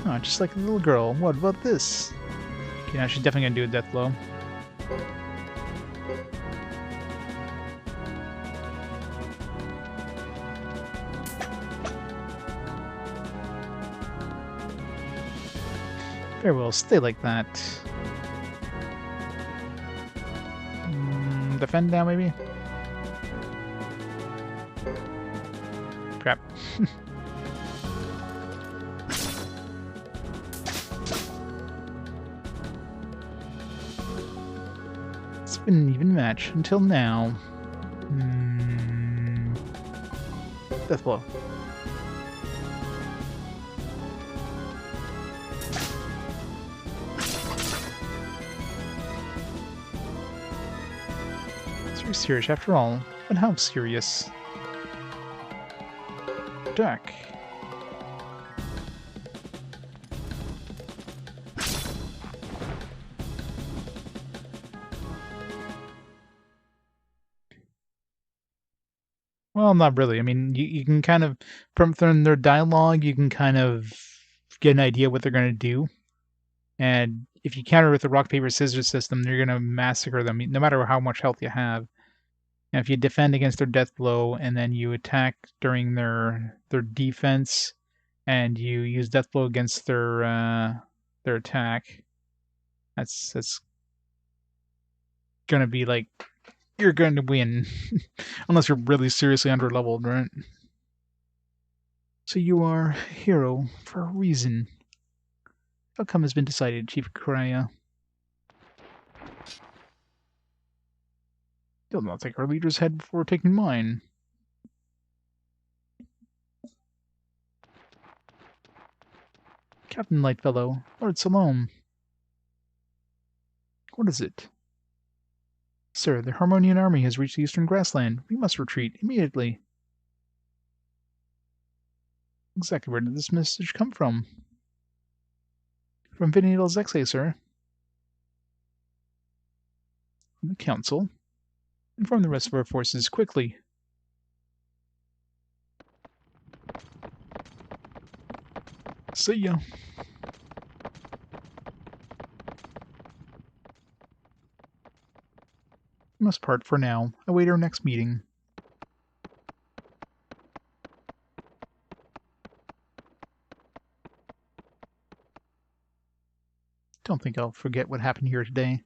Oh, just like a little girl. What about this? Okay, now she's definitely going to do a death blow. Very well, stay like that. Defend now, maybe? Crap. It's been an even match until now. Death blow. Serious after all, but how serious? Attack. Well, not really. I mean, you can kind of, from their dialogue, you can kind of get an idea what they're going to do. And if you counter with the rock, paper, scissors system, you're going to massacre them, no matter how much health you have. Now, if you defend against their death blow and then you attack during their defense, and you use death blow against their attack, that's gonna be like you're going to win, unless you're really seriously underleveled, right? So you are a hero for a reason. Outcome has been decided, Chief Koraya. You'll not take our leader's head before taking mine. Captain Lightfellow, Lord Salome. What is it? Sir, the Harmonian army has reached the eastern grassland. We must retreat immediately. Exactly where did this message come from? From Vinny Zexe, sir. From the council. Inform the rest of our forces quickly. See ya. We must part for now. Await our next meeting. Don't think I'll forget what happened here today.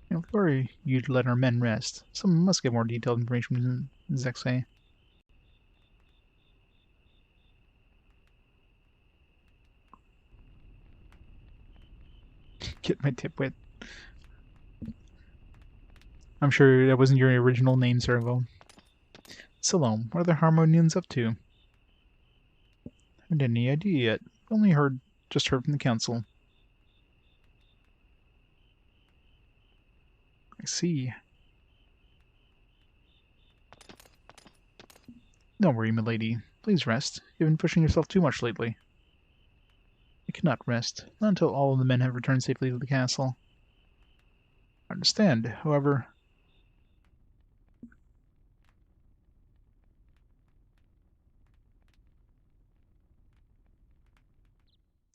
Before you'd let our men rest, someone must get more detailed information from Zexen. Get my tip wet. I'm sure that wasn't your original name, Servo. Salome, what are the Harmonians up to? Haven't any idea yet. Only just heard from the council. I see. Don't worry, milady. Please rest. You've been pushing yourself too much lately. I cannot rest, not until all of the men have returned safely to the castle. I understand, however...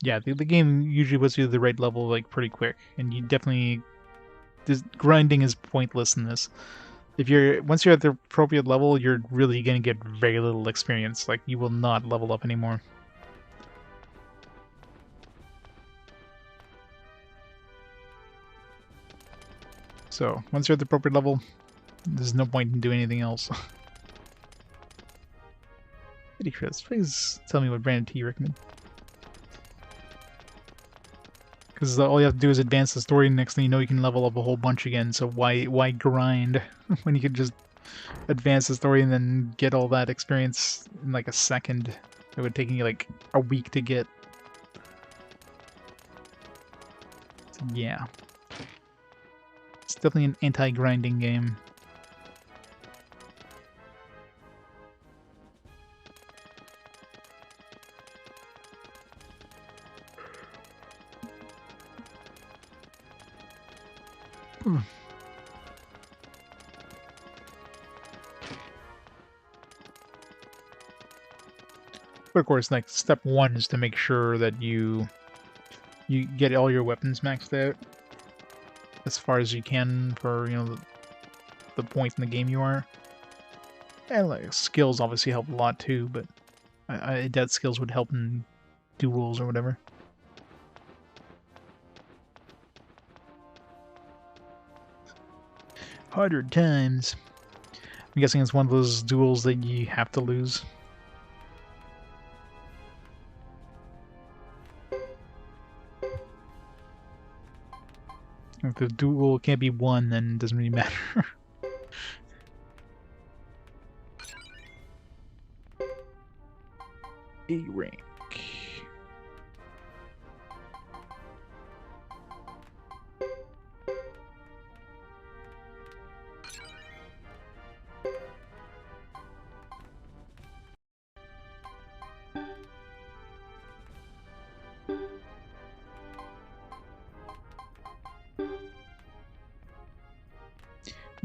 Yeah, the game usually puts you to the right level, like, pretty quick, and you definitely... grinding is pointless in this. Once you're at the appropriate level, you're really gonna get very little experience. Like, you will not level up anymore. So, once you're at the appropriate level, there's no point in doing anything else. Hey Chris, please tell me what brand of tea you recommend. Because all you have to do is advance the story, and next thing you know you can level up a whole bunch again, so why grind when you could just advance the story and then get all that experience in like a second? It would take you like a week to get. So, yeah. It's definitely an anti-grinding game. But of course, like, step one is to make sure that you get all your weapons maxed out as far as you can for, you know, the point in the game you are. And like skills obviously help a lot too, but I doubt skills would help in duels or whatever. Harder times. I'm guessing it's one of those duels that you have to lose. If the duel can't be won, then it doesn't really matter. A rank.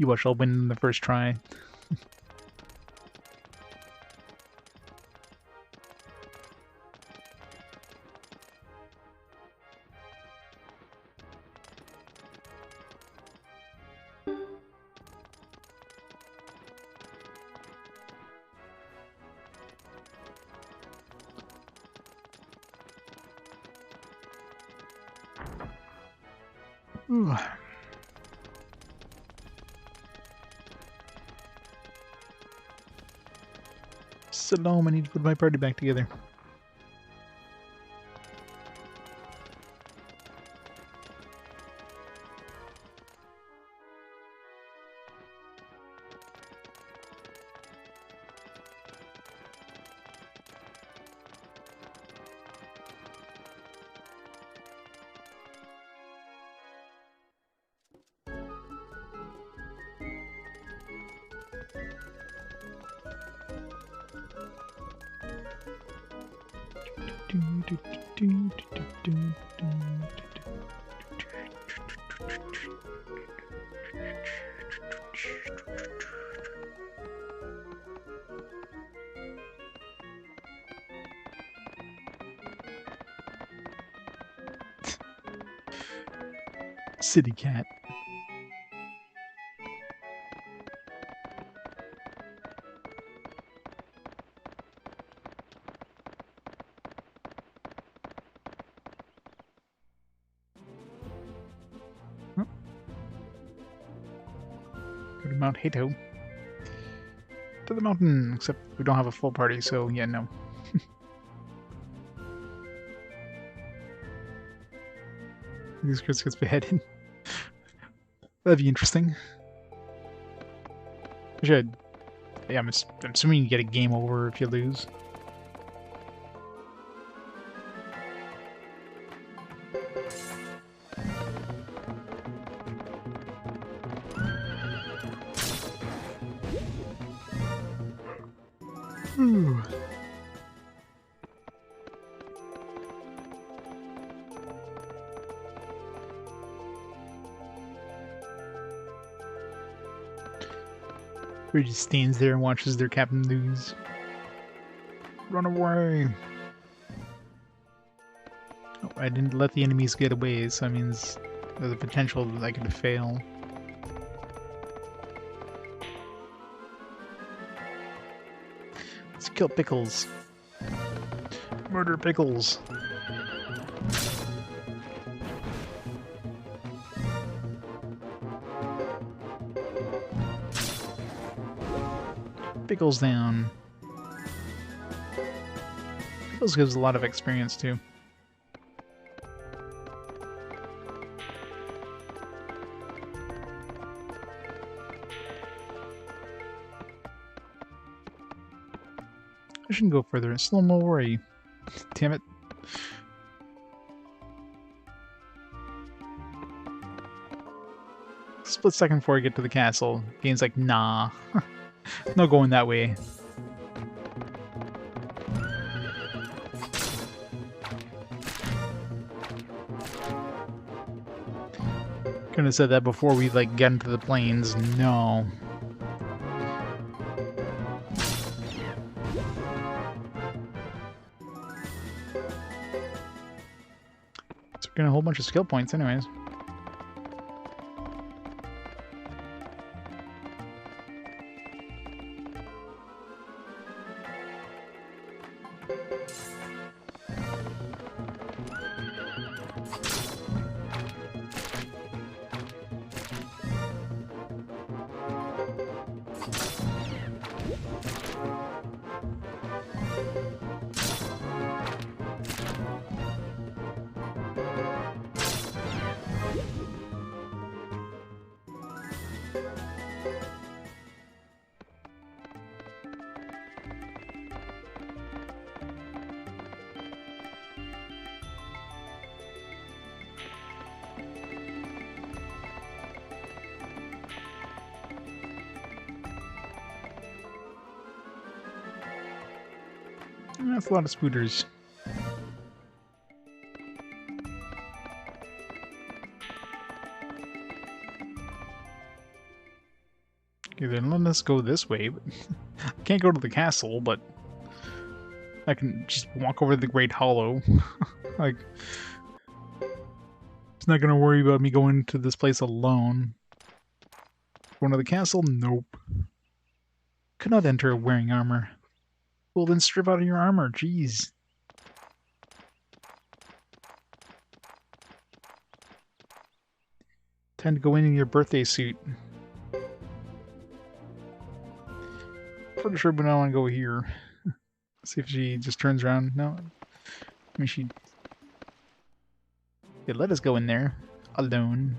You watch, I'll win in the first try. Ooh. Salome, I need to put my party back together. City cat. Oh. Go to Mount Hato. To the mountain, except we don't have a full party, so yeah, no. These Chris gets beheaded. That'd be interesting. Yeah, I'm assuming you get a game over if you lose. Ooh. Where he just stands there and watches their captain lose. Run away! Oh, I didn't let the enemies get away, so that means there's a potential that I could fail. Let's kill Pickles. Murder Pickles. Pickles down. Pickles gives a lot of experience too. I shouldn't go further. Still no worry. Damn it. Split second before I get to the castle. Game's like, nah. No going that way. Couldn't have said that before we like get into the plains. No. So we're getting a whole bunch of skill points anyways. That's a lot of spooters. Okay, then let us go this way. I can't go to the castle, but I can just walk over to the Great Hollow. Like, it's not gonna worry about me going to this place alone. Going to the castle? Nope. Could not enter wearing armor. Well, then strip out of your armor, jeez. Time to go in your birthday suit. Pretty sure we don't want to go here. See if she just turns around. No. I mean, she... Yeah, let us go in there. Alone.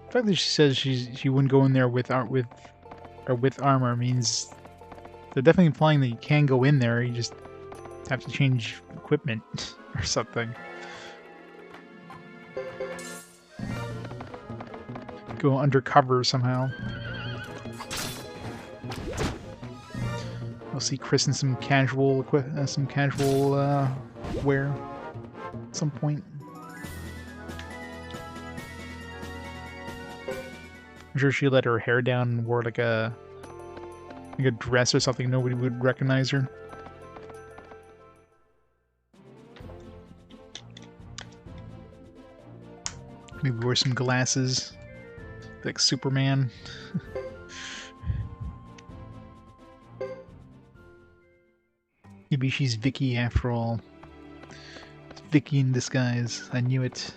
The fact that she says she wouldn't go in there with armor means they're definitely implying that you can go in there. You just have to change equipment or something. Go undercover somehow. We'll see Chris in some casual wear at some point. I'm sure she let her hair down and wore like a dress or something. Nobody would recognize her. Maybe wear some glasses, like Superman. Maybe she's Vicky after all. It's Vicky in disguise. I knew it.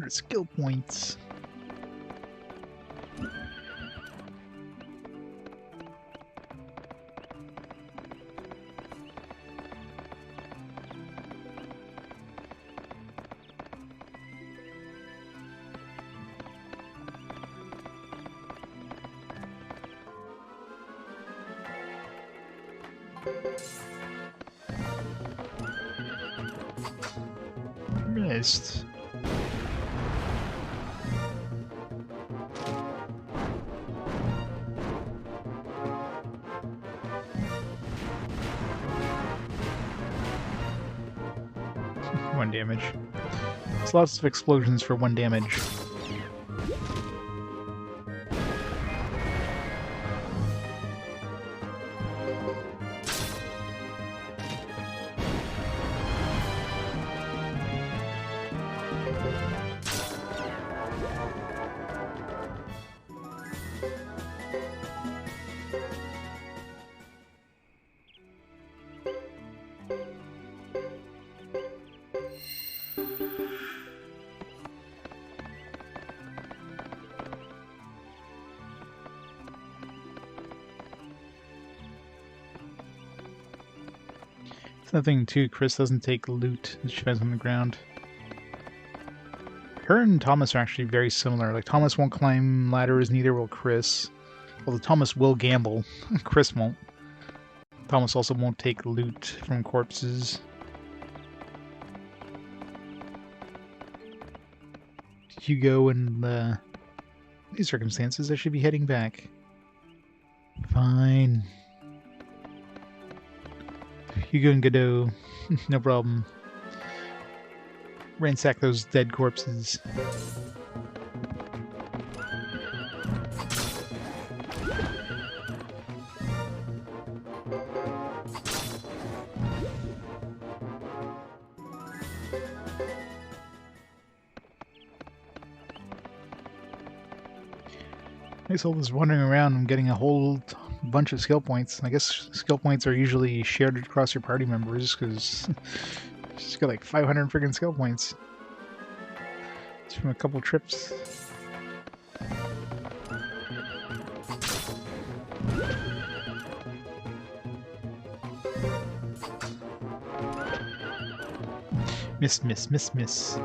Skill points. Missed. One damage. It's lots of explosions for one damage. Nothing too. Chris doesn't take loot that she finds on the ground. Her and Thomas are actually very similar. Like, Thomas won't climb ladders, neither will Chris. Although Thomas will gamble. Chris won't. Thomas also won't take loot from corpses. Hugo, in these circumstances, I should be heading back. Fine. Hugo and Geddoe, no problem. Ransack those dead corpses. I guess I was wandering around and getting a whole bunch of skill points. I guess skill points are usually shared across your party members, because she's got like 500 friggin' skill points. It's from a couple trips. Miss, miss, miss, miss.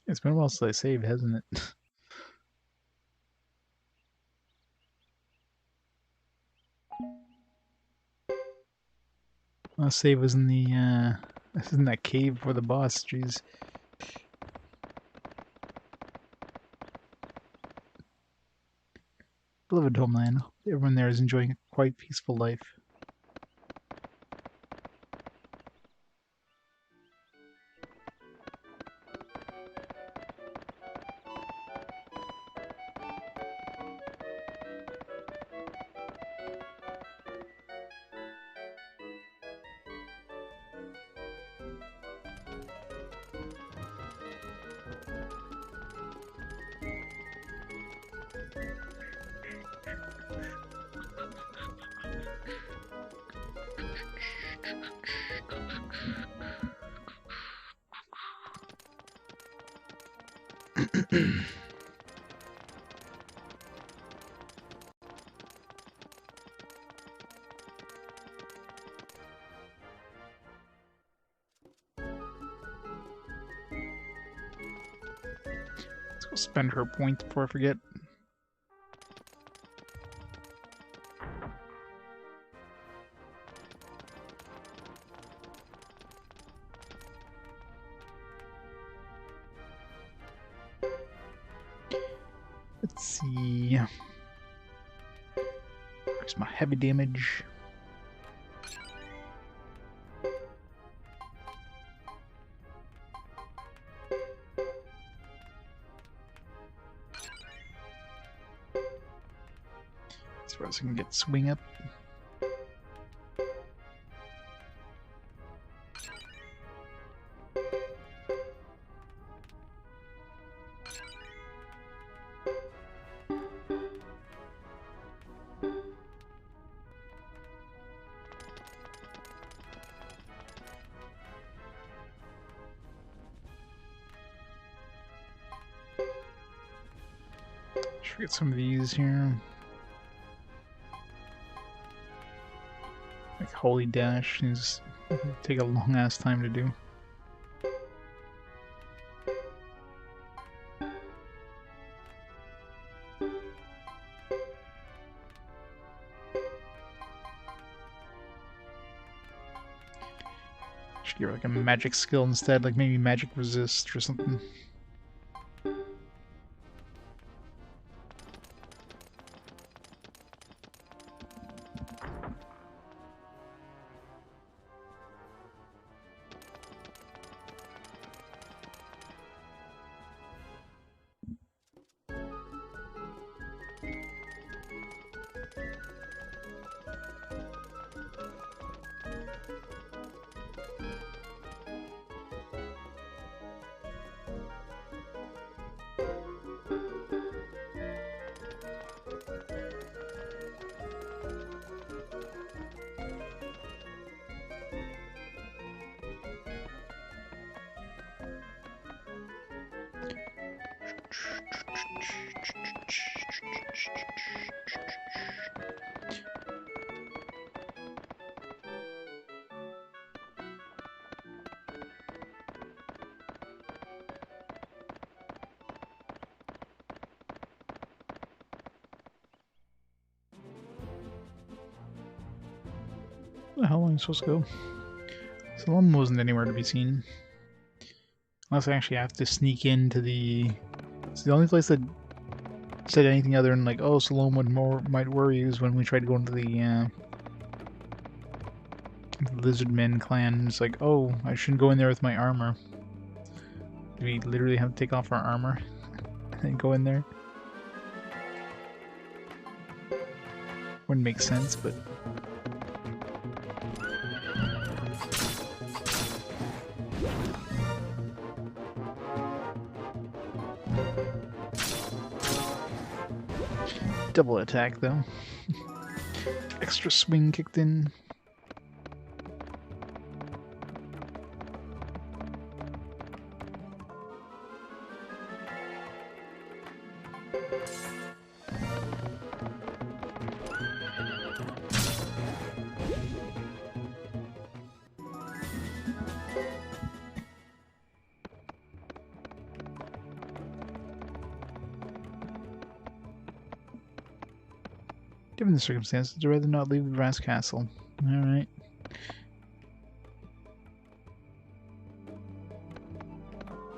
It's been a while since I saved, hasn't it? Last save was in the in that cave for the boss. Jeez. Beloved homeland. Everyone there is enjoying a quite peaceful life. Let's go spend her points before I forget. Let's see. There's my heavy damage. As far as I can get swing up. Should get some of these here. Like Holy Dash is take a long ass time to do. Should get like a magic skill instead, like maybe magic resist or something. How long am I supposed to go? Salem wasn't anywhere to be seen. Unless I actually have to sneak into the... It's the only place that said anything other than like, oh, Salome might worry you is when we tried to go into the Lizardmen clan. It's like, oh, I shouldn't go in there with my armor. Do we literally have to take off our armor and go in there? Wouldn't make sense, but... Double attack, though. Extra swing kicked in. Given the circumstances, I'd rather not leave the brass castle. Alright.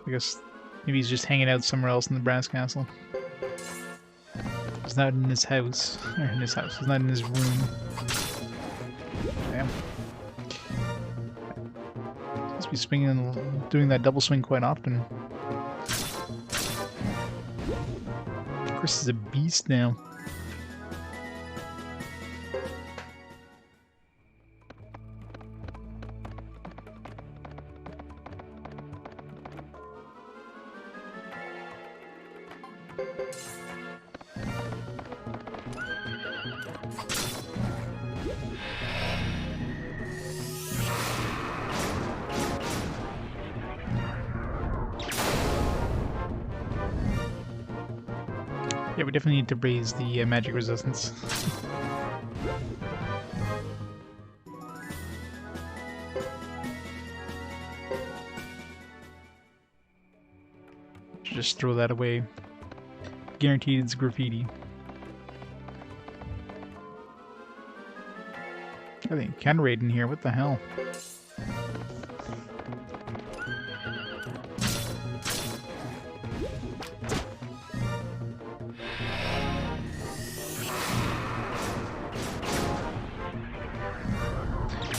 I guess maybe he's just hanging out somewhere else in the brass castle. He's not in his house. Or in his house. He's not in his room. Damn. Must be swinging, doing that double swing quite often. Chris is a beast now. Yeah, we definitely need to raise the magic resistance. Just throw that away. Guaranteed it's graffiti. I think Ken raid in here, what the hell?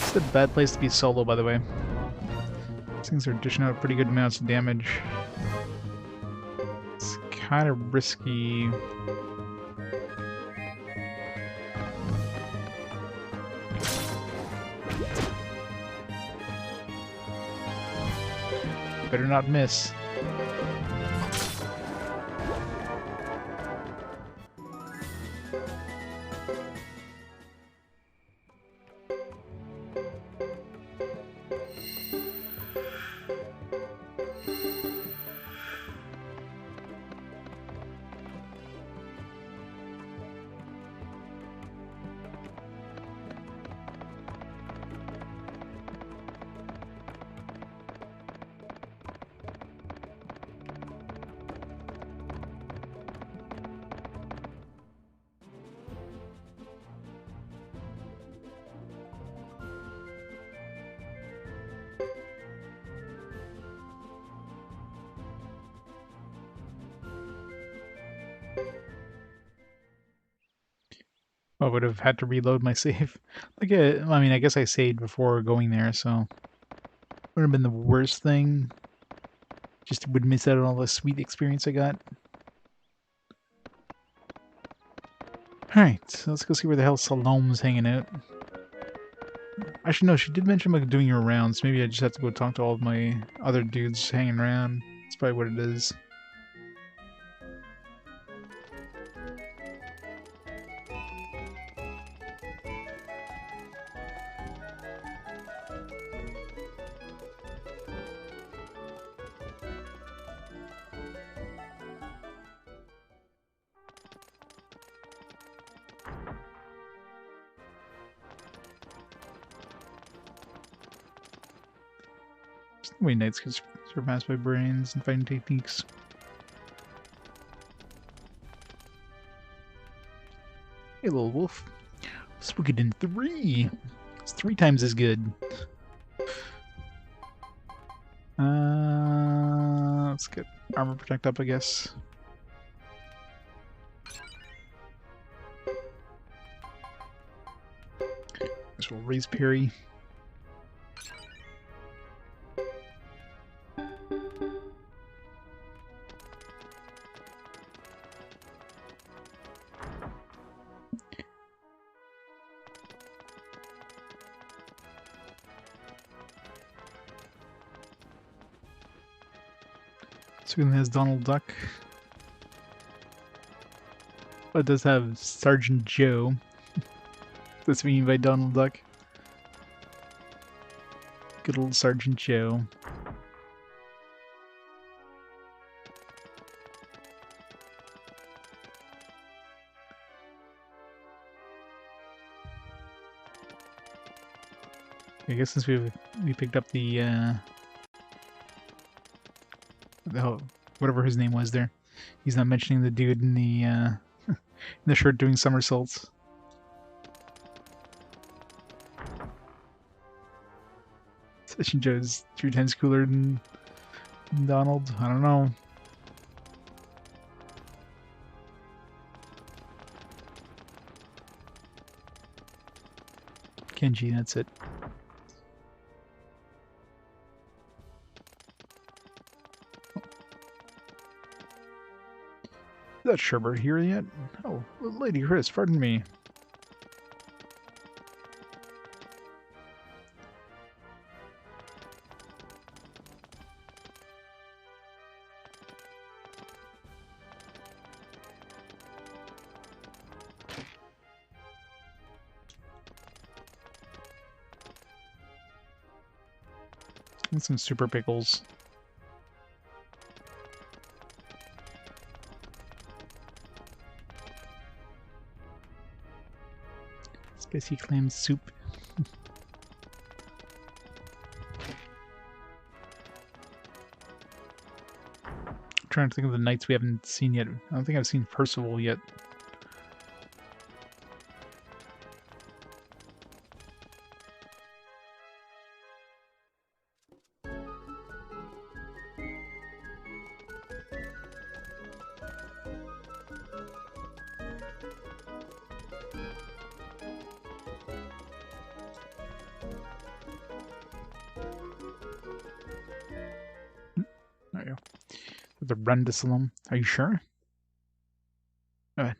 It's a bad place to be solo, by the way. These things are dishing out pretty good amounts of damage. It's kind of risky. Better not miss. I would have had to reload my save. Like, I mean, I guess I saved before going there, so would have been the worst thing. Just would miss out on all the sweet experience I got. Alright, so let's go see where the hell Salome's hanging out. Actually, no, she did mention about doing her rounds. Maybe I just have to go talk to all of my other dudes hanging around. That's probably what it is. The way knights can surpass my brains and fighting techniques. Hey, little wolf. Suikoden III. It's 3 times as good. Let's get armor protect up, I guess. Guess we'll raise parry. Suikoden has Donald Duck. But it does have Sergeant Joe. That's what you mean by Donald Duck. Good old Sergeant Joe. I guess since we picked up the whatever his name was there, he's not mentioning the dude in the in the shirt doing somersaults. Joe's 3 times cooler than Donald. I don't know. Kenji, that's it. Is that Sherbert here yet? Oh, Lady Chris, pardon me. And some super pickles. Spicy clam soup. I'm trying to think of the knights we haven't seen yet. I don't think I've seen Percival yet. There you go. The Rendessalum. Are you sure?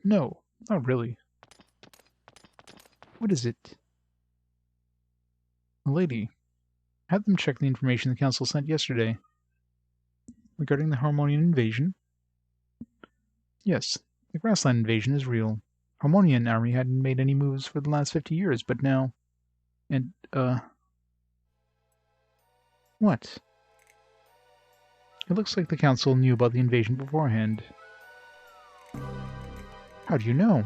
No. Not really. What is it? Lady, had them check the information the council sent yesterday. Regarding the Harmonian invasion? Yes, the Grassland invasion is real. Harmonian army hadn't made any moves for the last 50 years, but now... And, what? It looks like the council knew about the invasion beforehand. How do you know?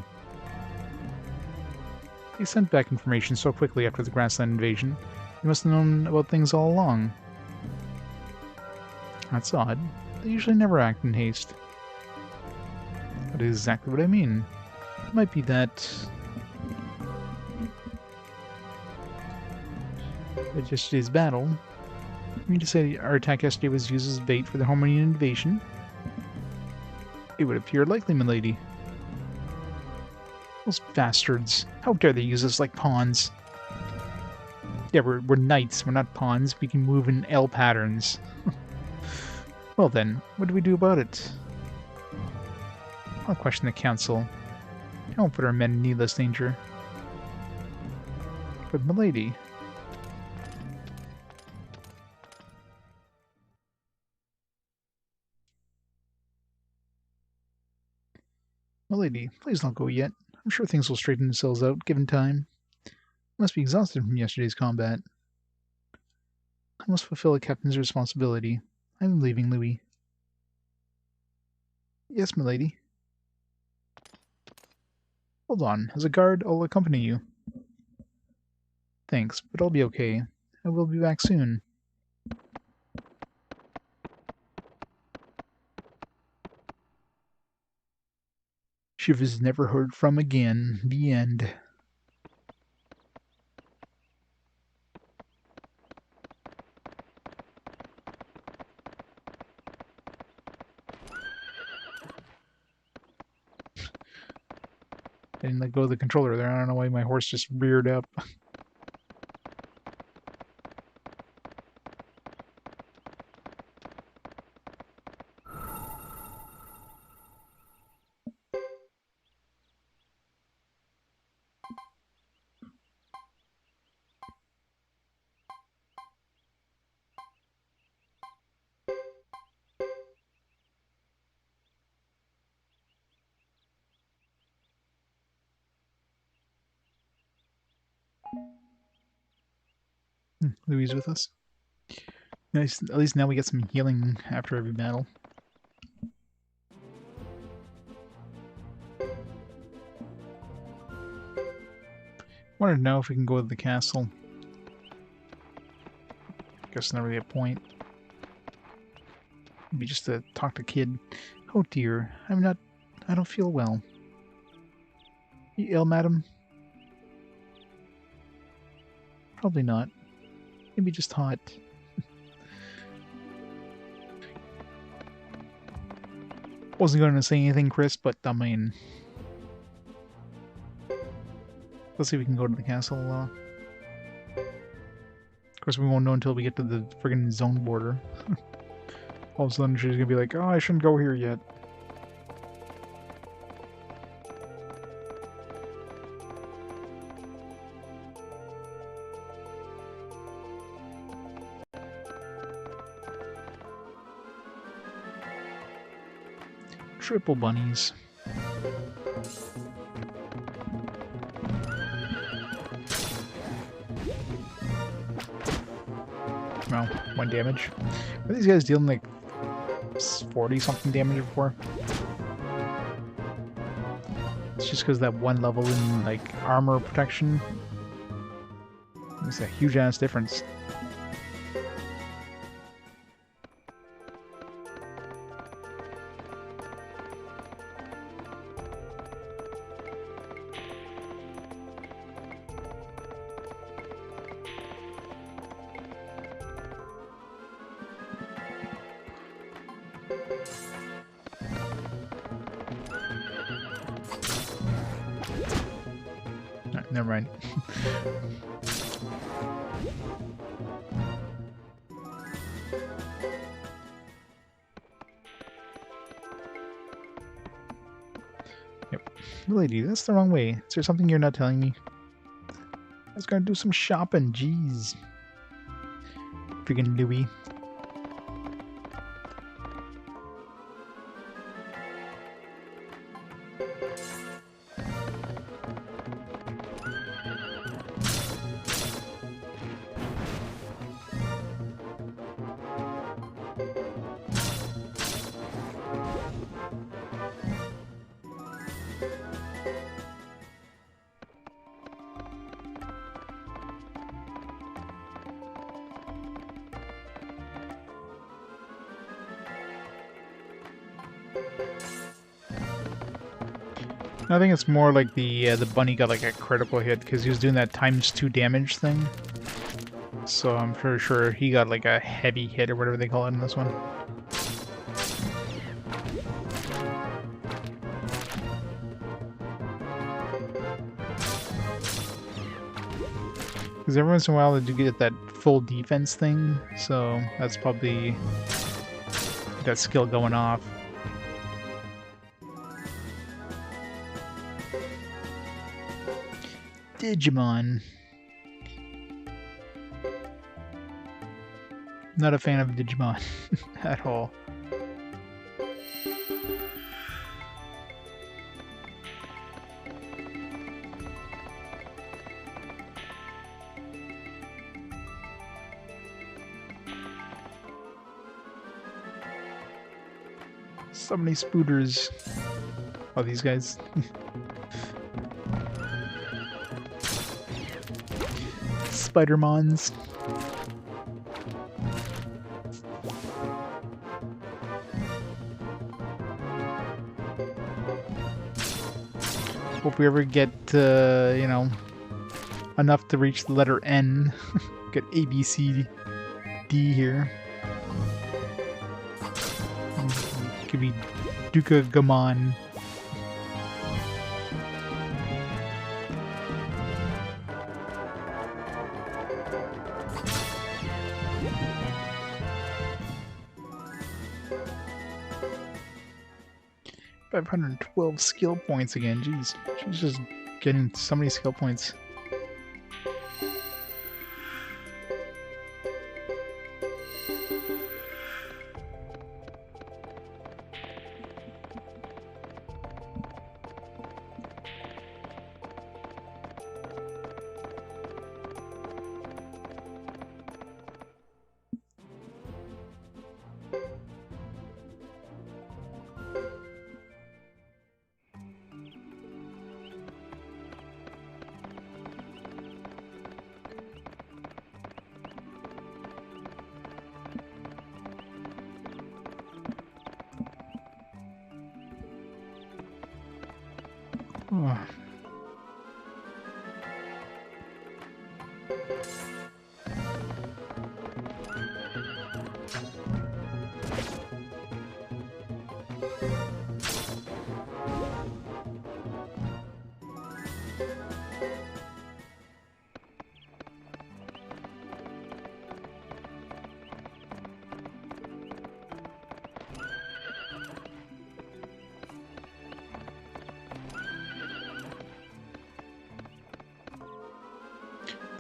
They sent back information so quickly after the Grassland invasion. They must have known about things all along. That's odd. They usually never act in haste. That is exactly what I mean. It might be that... yesterday's battle. You mean to say our attack yesterday was used as bait for the Harmonian invasion? It would appear likely, milady. Those bastards. How dare they use us like pawns? Yeah, we're knights, we're not pawns. We can move in L patterns. Well then, what do we do about it? I'll question the council. I won't put our men in needless danger. But milady... Milady, please don't go yet. I'm sure things will straighten themselves out, given time. I must be exhausted from yesterday's combat. I must fulfill a captain's responsibility. I'm leaving, Louis. Yes, milady. Hold on. As a guard, I'll accompany you. Thanks, but I'll be okay. I will be back soon. She was never heard from again. The end. I didn't let go of the controller there. I don't know why my horse just reared up. Louis is with us. Nice. At least now we get some healing after every battle. Wanted to know if we can go to the castle. Guess not really a point. Maybe just to talk to Kid. Oh dear, I don't feel well. You ill, madam? Probably not. Maybe just hot. Wasn't going to say anything, Chris, but I mean... Let's see if we can go to the castle. Of course, we won't know until we get to the friggin' zone border. All of a sudden, she's gonna be like, oh, I shouldn't go here yet. Triple bunnies. Well, 1 damage. Were these guys dealing like 40 something damage before? It's just because that one level in like armor protection. It's a huge ass difference. Never mind. Yep. Lady, that's the wrong way. Is there something you're not telling me? I was gonna do some shopping, jeez. Friggin' Louis. I think it's more like the bunny got like a critical hit because he was doing that ×2 damage thing. So I'm pretty sure he got like a heavy hit or whatever they call it in this one. Because every once in a while they do get that full defense thing, so that's probably that skill going off. Digimon. Not a fan of Digimon at all. So many spooters. Oh, these guys. Spider-Mons. Hope we ever get, you know, enough to reach the letter N. Get A, B, C, D here. Could be Duka Gamon. $512 skill points again. Jeez, she's just getting so many skill points. Oh.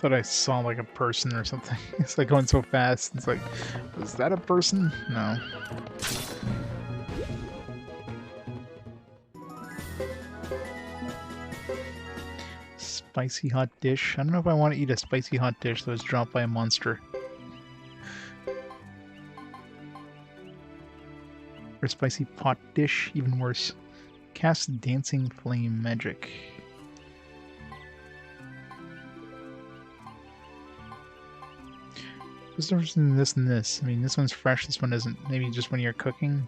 thought I saw like a person or something. It's like going so fast. It's like, was that a person? No. Spicy hot dish. I don't know if I want to eat a spicy hot dish that was dropped by a monster. Or spicy pot dish, even worse. Cast dancing flame magic. What's the difference in this and this? I mean, this one's fresh, this one isn't. Maybe just when you're cooking.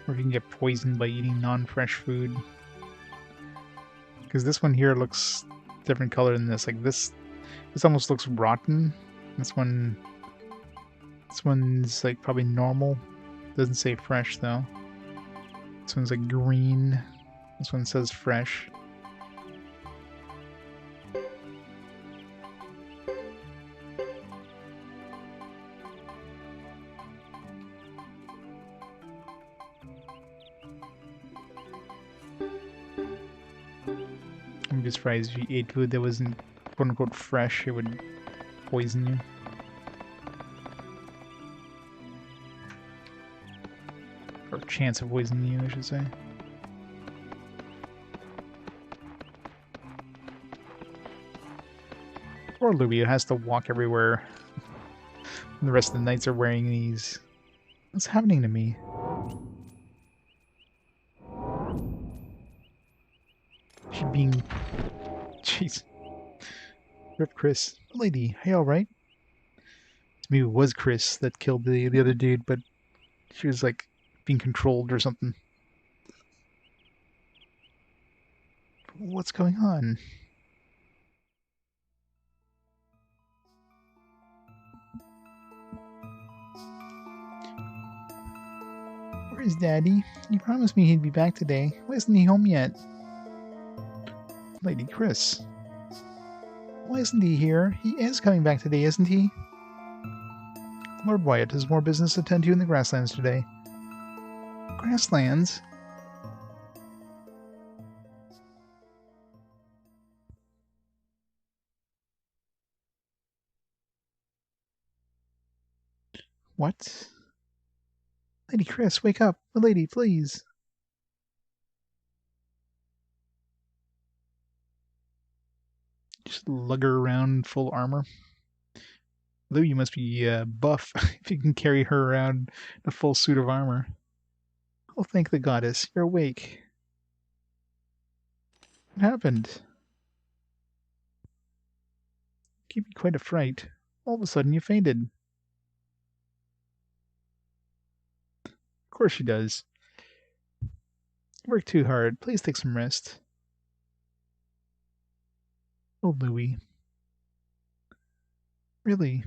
Or you can get poisoned by eating non-fresh food. Because this one here looks different color than this. Like this almost looks rotten. This one's like probably normal. Doesn't say fresh though. This one's like green. This one says fresh. I'm just surprised if you ate food that wasn't quote-unquote fresh, it would poison you. Or chance of poisoning you, I should say. Poor Louis has to walk everywhere. And the rest of the knights are wearing these. What's happening to me? She being... Jeez. Rip Chris. Lady, hey, alright? Maybe it was Chris that killed the other dude, but she was like being controlled or something. What's going on? Where's Daddy? He promised me he'd be back today. Why isn't he home yet? Lady Chris. Why isn't he here? He is coming back today, isn't he? Lord Wyatt has more business to attend to in the Grasslands today. Grasslands? What? Lady Chris, wake up! Milady, please! Just lug her around full armor. Lou, you must be buff if you can carry her around in a full suit of armor. Oh, thank the goddess, you're awake. What happened? Gave me quite a fright. All of a sudden you fainted. Of course she does. You work too hard. Please take some rest. Oh, Louis. Really?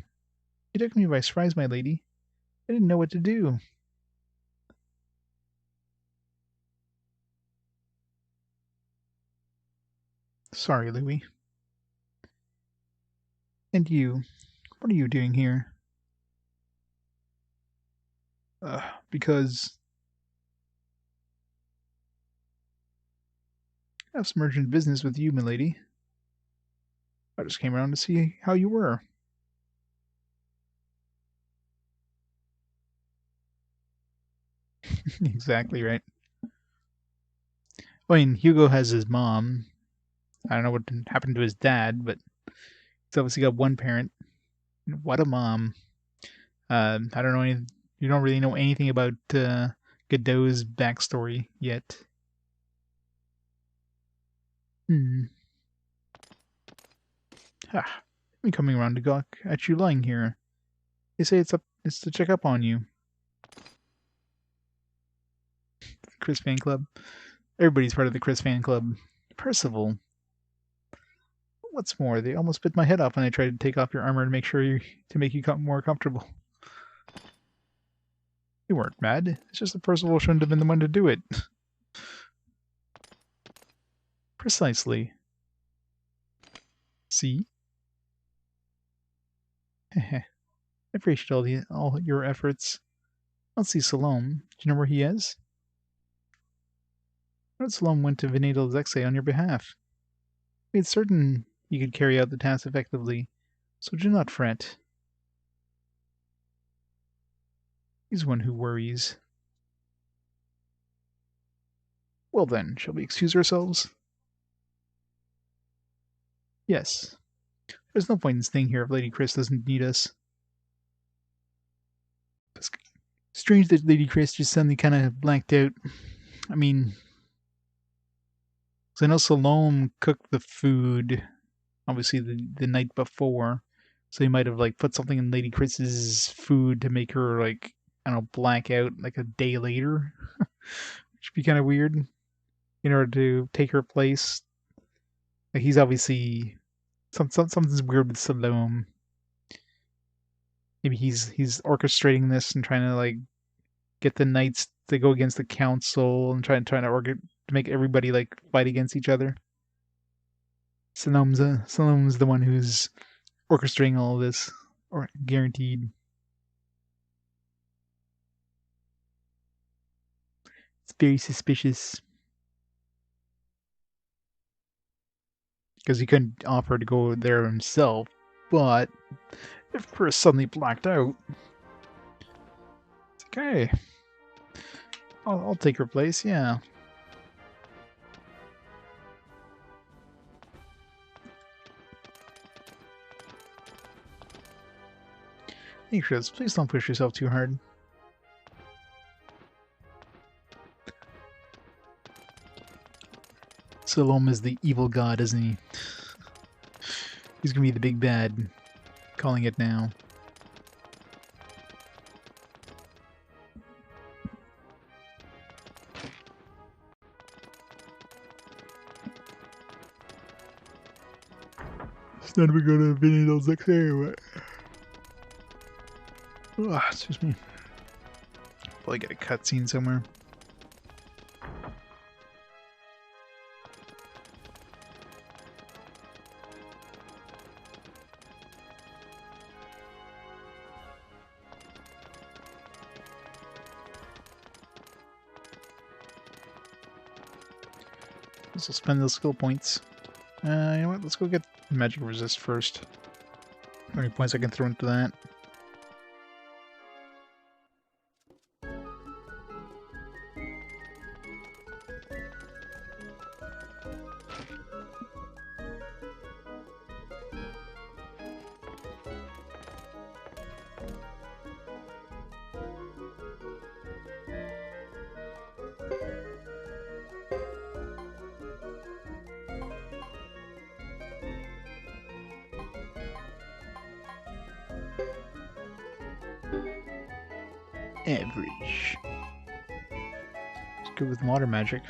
You took me by surprise, my lady. I didn't know what to do. Sorry, Louis. And you, what are you doing here? Because I have some urgent business with you, milady. I just came around to see how you were. Exactly right. I mean, Hugo has his mom. I don't know what happened to his dad, but he's obviously got one parent. What a mom. I don't know any. You don't really know anything about Geddoe's backstory yet. I'm coming around to gawk at you lying here. They say it's to check up on you. Chris fan club. Everybody's part of the Chris fan club. Percival. What's more, they almost bit my head off when I tried to take off your armor to make you more comfortable. You weren't mad. It's just that Percival shouldn't have been the one to do it. Precisely. See? I appreciate all your efforts. Let's see, Salome. Do you know where he is? I thought Salome went to Venedal Zexen on your behalf. It's certain you could carry out the task effectively, so do not fret. He's one who worries. Well then, shall we excuse ourselves? Yes. There's no point in staying here if Lady Chris doesn't need us. It's strange that Lady Chris just suddenly kind of blanked out. I mean, I know Salome cooked the food, obviously the night before, so he might have like put something in Lady Chris's food to make her like, I don't know, black out like a day later, which would be kind of weird. In order to take her place, like he's obviously something's weird with Salome. Maybe he's orchestrating this and trying to like get the knights to go against the council and trying to make everybody like fight against each other. Salome's the one who's orchestrating all of this, or guaranteed. It's very suspicious. Because he couldn't offer to go there himself, but if Chris suddenly blacked out, it's okay. I'll take her place, yeah. Hey Chris, please don't push yourself too hard. Salome is the evil god, isn't he? He's gonna be the big bad. Calling it now. So then we go to Venedal Zexen. Ah, excuse me. Probably get a cutscene somewhere. This will spend those skill points. You know what? Let's go get magic resist first. How many points I can throw into that? Average. It's good with water magic.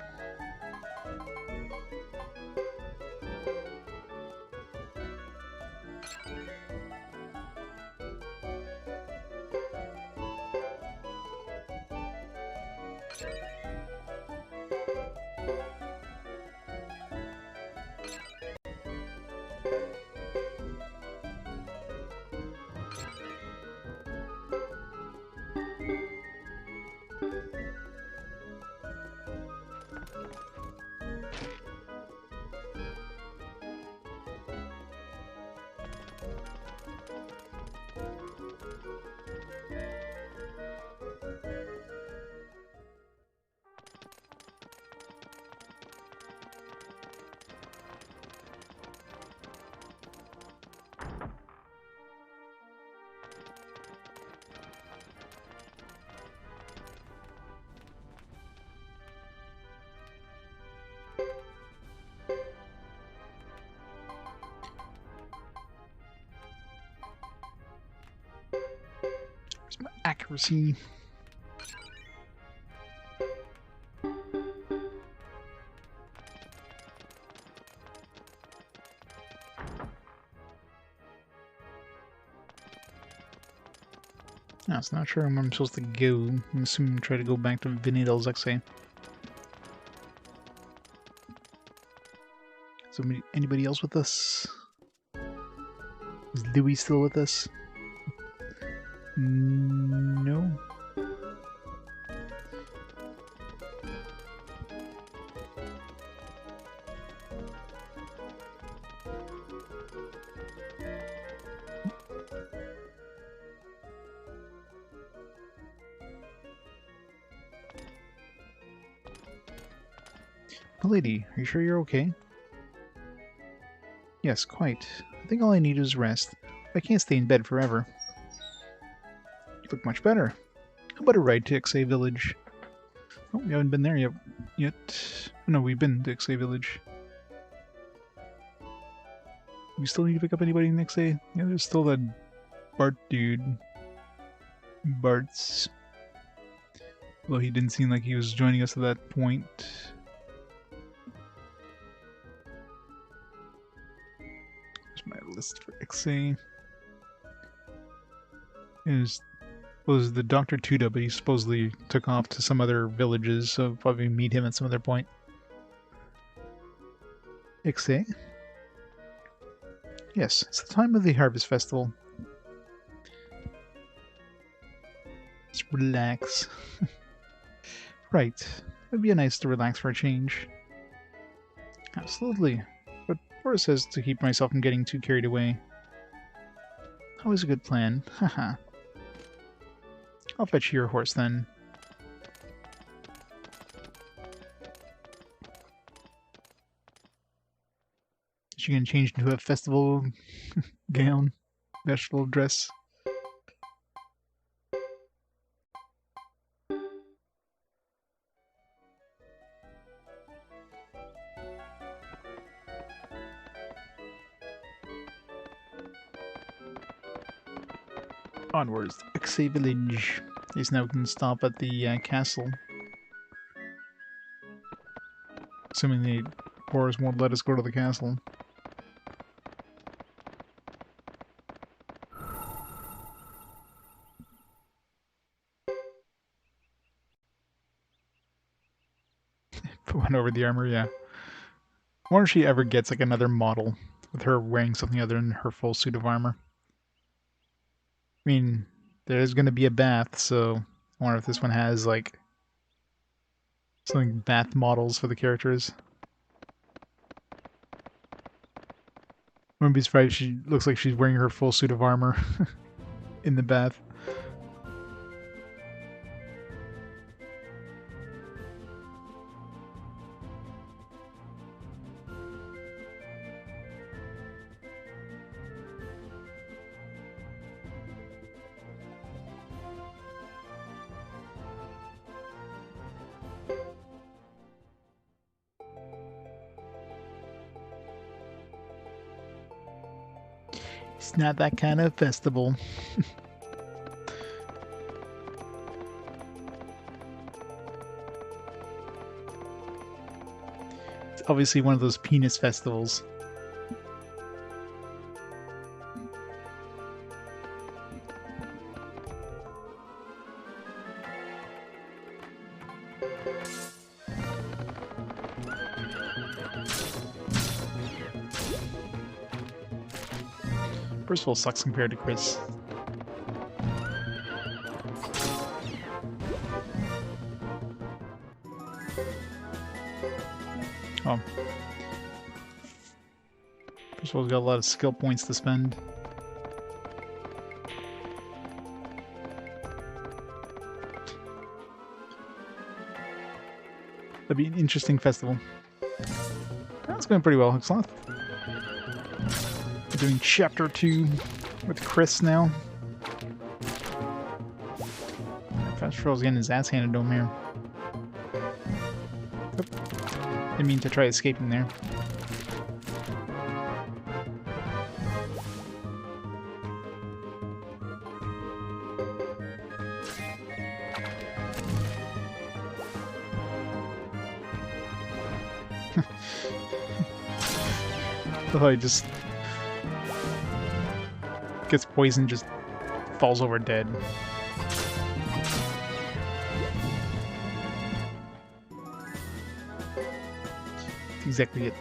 Accuracy. I was not sure where I'm supposed to go. I'm assuming try to go back to Venedal Zexen. So anybody else with us? Is Louis still with us? No. Lady, are you sure you're okay? Yes, quite. I think all I need is rest. I can't stay in bed forever. You look much better. How about a ride to Ixay Village? Oh, we haven't been there yet. No, we've been to Ixay Village. We still need to pick up anybody in Ixay? Yeah, there's still that Bart dude. Bart's. Well, he didn't seem like he was joining us at that point. There's my list for Ixay. Was the Dr. Tuda, but he supposedly took off to some other villages, so probably meet him at some other point. Ixay? Yes, it's the time of the Harvest Festival. Let's relax. Right. It'd be nice to relax for a change. Absolutely. But Bora says to keep myself from getting too carried away. Always a good plan. Haha. I'll fetch your horse then. Is she gonna change into a festival gown? Vegetable dress? Onwards, Ixay Village. Is now we can stop at the castle. Assuming the Boris won't let us go to the castle. Put one over the armor, yeah. I wonder if she ever gets like another model with her wearing something other than her full suit of armor. I mean, there's going to be a bath, so I wonder if this one has, like, something bath models for the characters. Wouldn't be surprised if she looks like she's wearing her full suit of armor in the bath. It's not that kind of festival. It's obviously one of those penis festivals. Percival sucks compared to Chris. Oh. Percival's got a lot of skill points to spend. That'd be an interesting festival. That's going pretty well, excellent. We're doing chapter 2 with Chris now. Fast Troll's getting his ass handed to him here. Oop. Didn't mean to try escaping there. Oh, he just gets poisoned, just falls over dead. That's exactly it.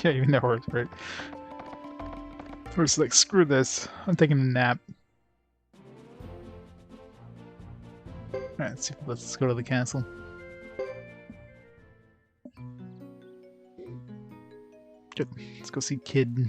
Yeah, even that works, right? Horse like, screw this. I'm taking a nap. Alright, let's go to the castle. Good. Let's go see Kid.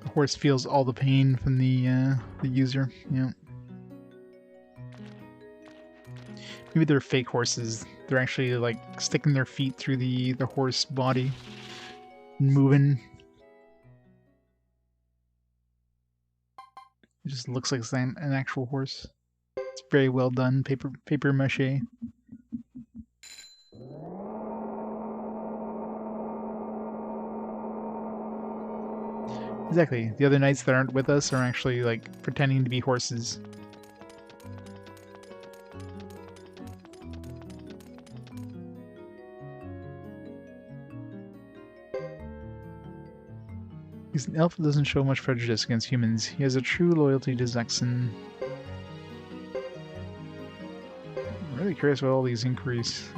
The horse feels all the pain from the user. Yeah. Maybe they're fake horses. They're actually like sticking their feet through the horse body, moving. It just looks like an actual horse. It's very well done, paper mache. Exactly. The other knights that aren't with us are actually like pretending to be horses. He's an elf that doesn't show much prejudice against humans. He has a true loyalty to Zexen. I'm really curious about all these inquiries.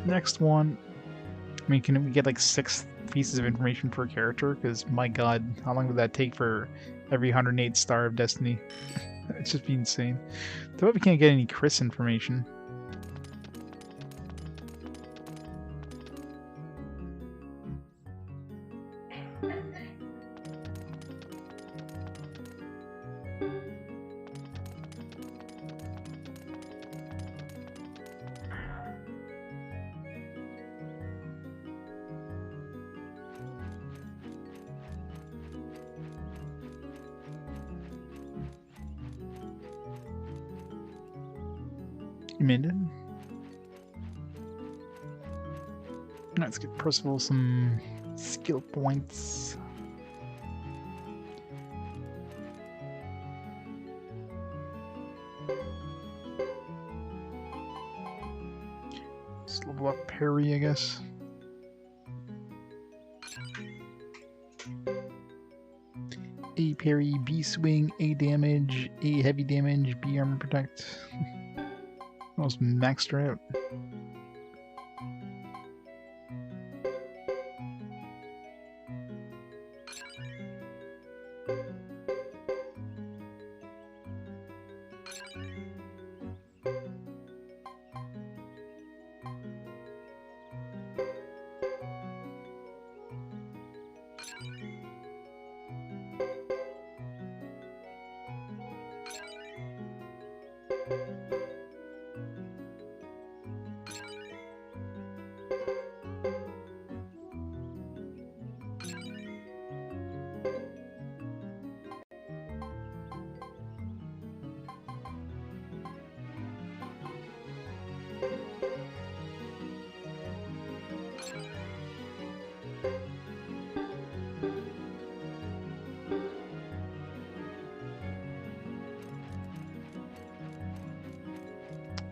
Next one. I mean, can we get like 6 pieces of information per character? Because my god, how long would that take for every 108 star of Destiny? It's just be insane. Though we can't get any Chris information. Minden. Let's get Percival some skill points. Let's level up parry, I guess. A parry, B swing, A damage, A heavy damage, B armor protect. Almost maxed her out.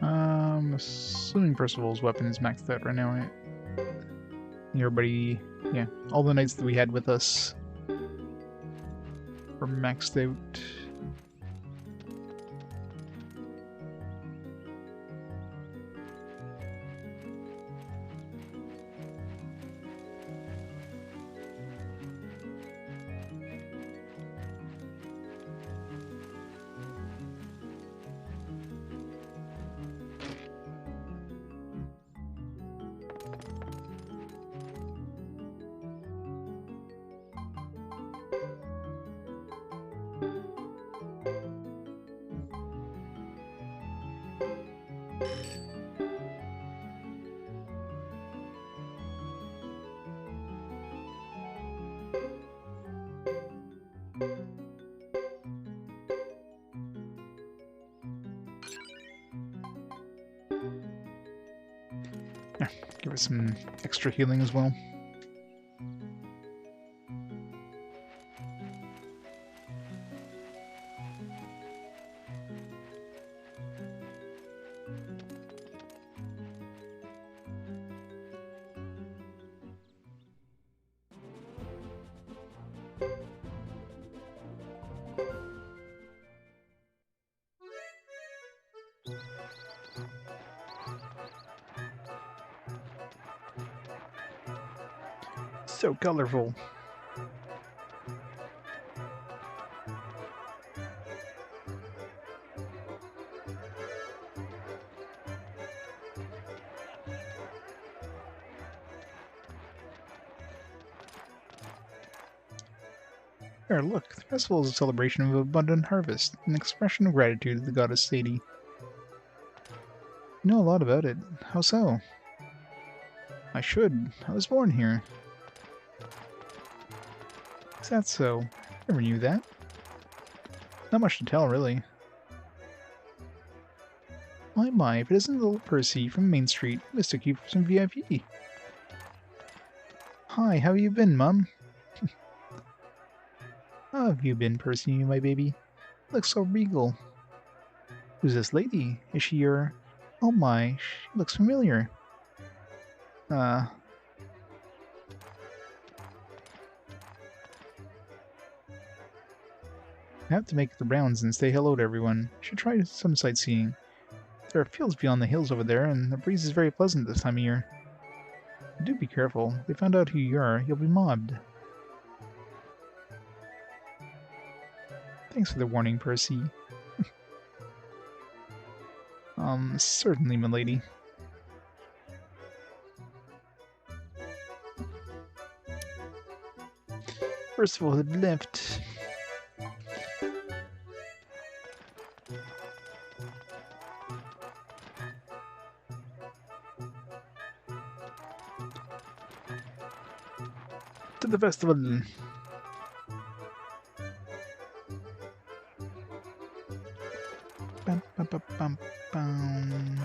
I'm assuming Percival's weapon is maxed out right now, right? Everybody, yeah, all the knights that we had with us were maxed out. Yeah, give it some extra healing as well. So colorful. Here, look, the festival is a celebration of abundant harvest, an expression of gratitude to the goddess Sadie. You know a lot about it. How so? I should. I was born here. Is that so? Never knew that. Not much to tell, really. My, if it isn't little Percy from Main Street, mistook you for some VIP. Hi, how you been, Mum? How have you been, Percy, my baby? Looks so regal. Who's this lady? Is she your... Oh my, she looks familiar. I have to make the rounds and say hello to everyone. Should try some sightseeing. There are fields beyond the hills over there, and the breeze is very pleasant this time of year. Do be careful. If they found out who you are, you'll be mobbed. Thanks for the warning, Percy. Certainly, milady. First of all, head left. To the festival. Bum, bum, bum, bum, bum.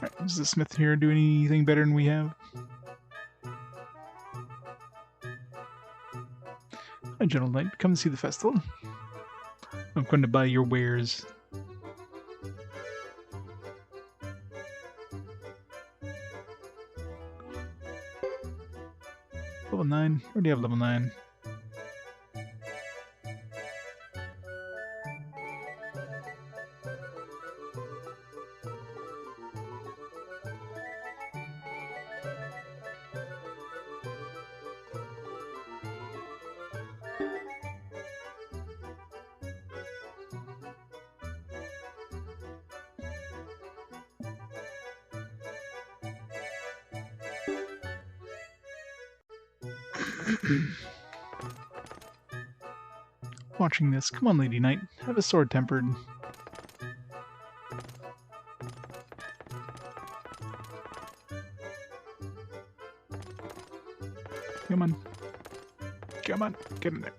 Right, does the smith here do anything better than we have? Hi, Gentle Knight. Come and see the festival. I'm going to buy your wares. Level 9? Where do you have level 9? Watching this. Come on, Lady Knight. Have a sword tempered. Come on. Come on. Get in there.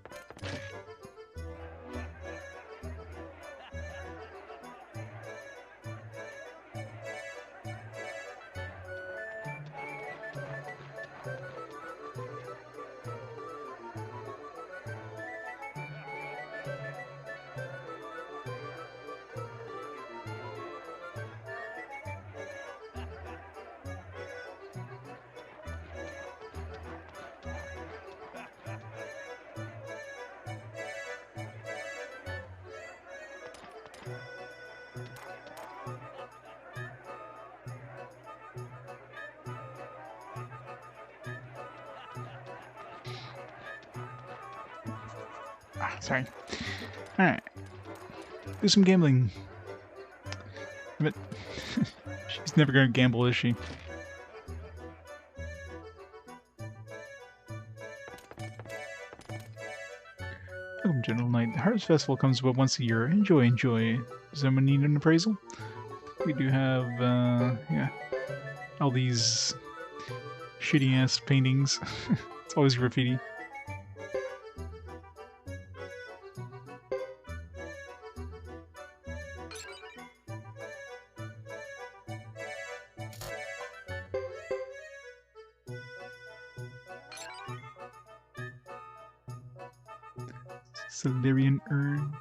Sorry. Alright. Do some gambling. But she's never gonna gamble, is she? Welcome, Gentle Knight. The Harvest Festival comes about once a year. Enjoy, enjoy. Does anyone need an appraisal? We do have, yeah, all these shitty-ass paintings. It's always graffiti. Solarian urn.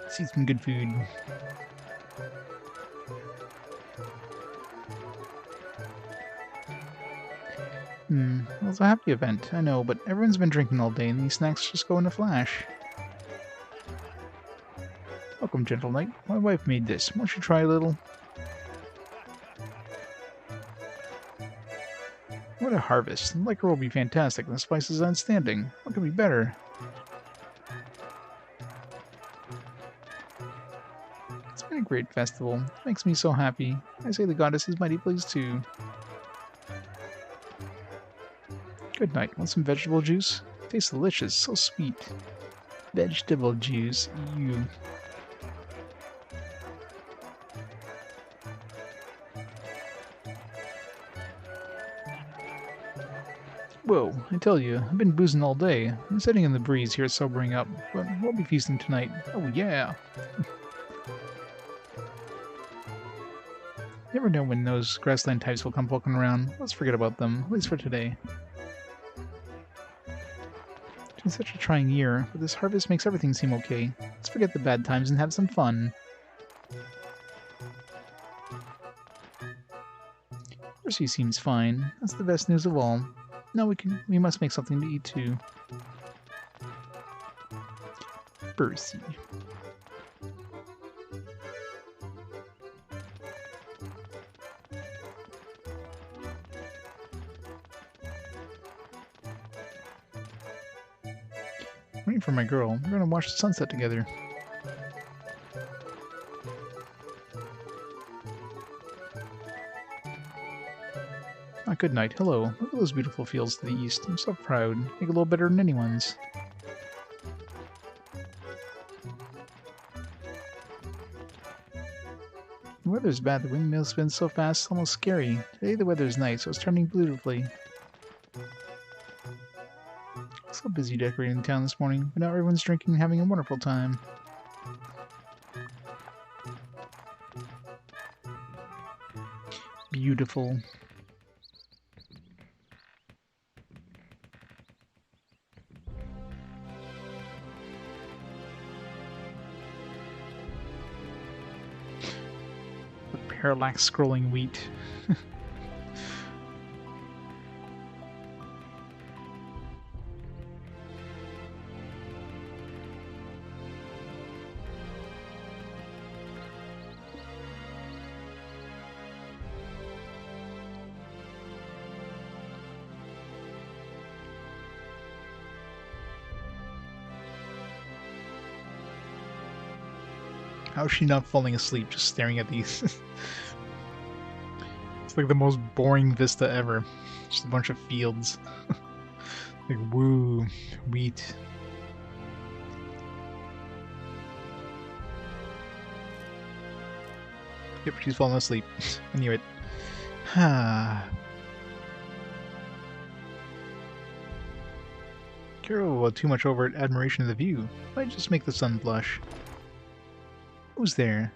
See some good food. Well, it's a happy event, I know, but everyone's been drinking all day and these snacks just go in a flash. Welcome, gentle knight. My wife made this. Won't you try a little? What a harvest. The liquor will be fantastic and the spice is outstanding. What could be better? It's been a great festival. It makes me so happy. I say the goddess is mighty pleased too. Good night. Want some vegetable juice? Tastes delicious. So sweet. Vegetable juice. Ew. Whoa, I tell you, I've been boozing all day. I'm sitting in the breeze here sobering up, but we'll be feasting tonight. Oh yeah! Never know when those Grassland types will come poking around. Let's forget about them, at least for today. It's been such a trying year, but this harvest makes everything seem okay. Let's forget the bad times and have some fun. Percy seems fine. That's the best news of all. Now we must make something to eat too. Percy. Waiting for my girl. We're gonna watch the sunset together. Ah, good night. Hello. Look at those beautiful fields to the east. I'm so proud. Make a little better than anyone's. The weather's bad. The windmill spins so fast, it's almost scary. Today the weather's nice, so it's turning beautifully. So busy decorating the town this morning, but now everyone's drinking and having a wonderful time. Beautiful. The parallax scrolling wheat. How is she not falling asleep just staring at these? It's like the most boring vista ever. Just a bunch of fields. Like, woo, wheat. Yep, she's falling asleep. I knew it. Carol had too much overt admiration of the view. Might just make the sun blush. Who's there?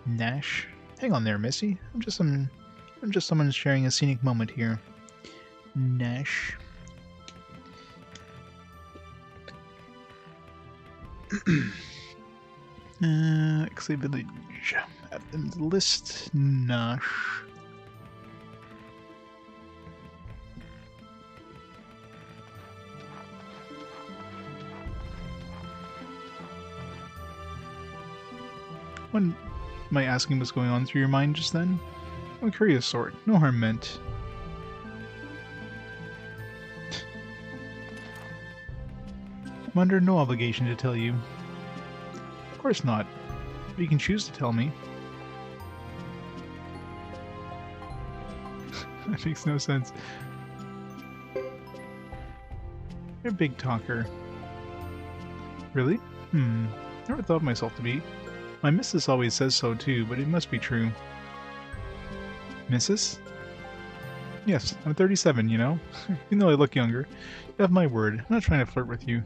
Nash? Hang on there, Missy. I'm just someone sharing a scenic moment here. Nash. Exit village. Add them to the list. Nash. When am I asking what's going on through your mind just then? I'm a curious sort. No harm meant. I'm under no obligation to tell you. Of course not. But you can choose to tell me. That makes no sense. You're a big talker. Really? Never thought of myself to be. My missus always says so too, but it must be true. Missus? Yes, I'm 37, you know? Even though I look younger. You have my word. I'm not trying to flirt with you.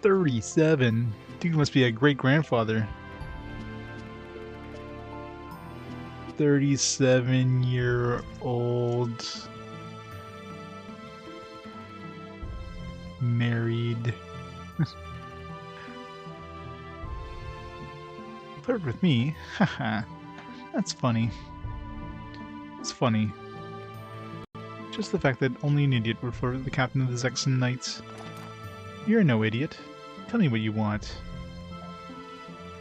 37? Dude must be a great-grandfather. 37-year-old... married... Flirt with me? Haha. That's funny. It's funny. Just the fact that only an idiot would flirt with the captain of the Zexen Knights. You're no idiot. Tell me what you want.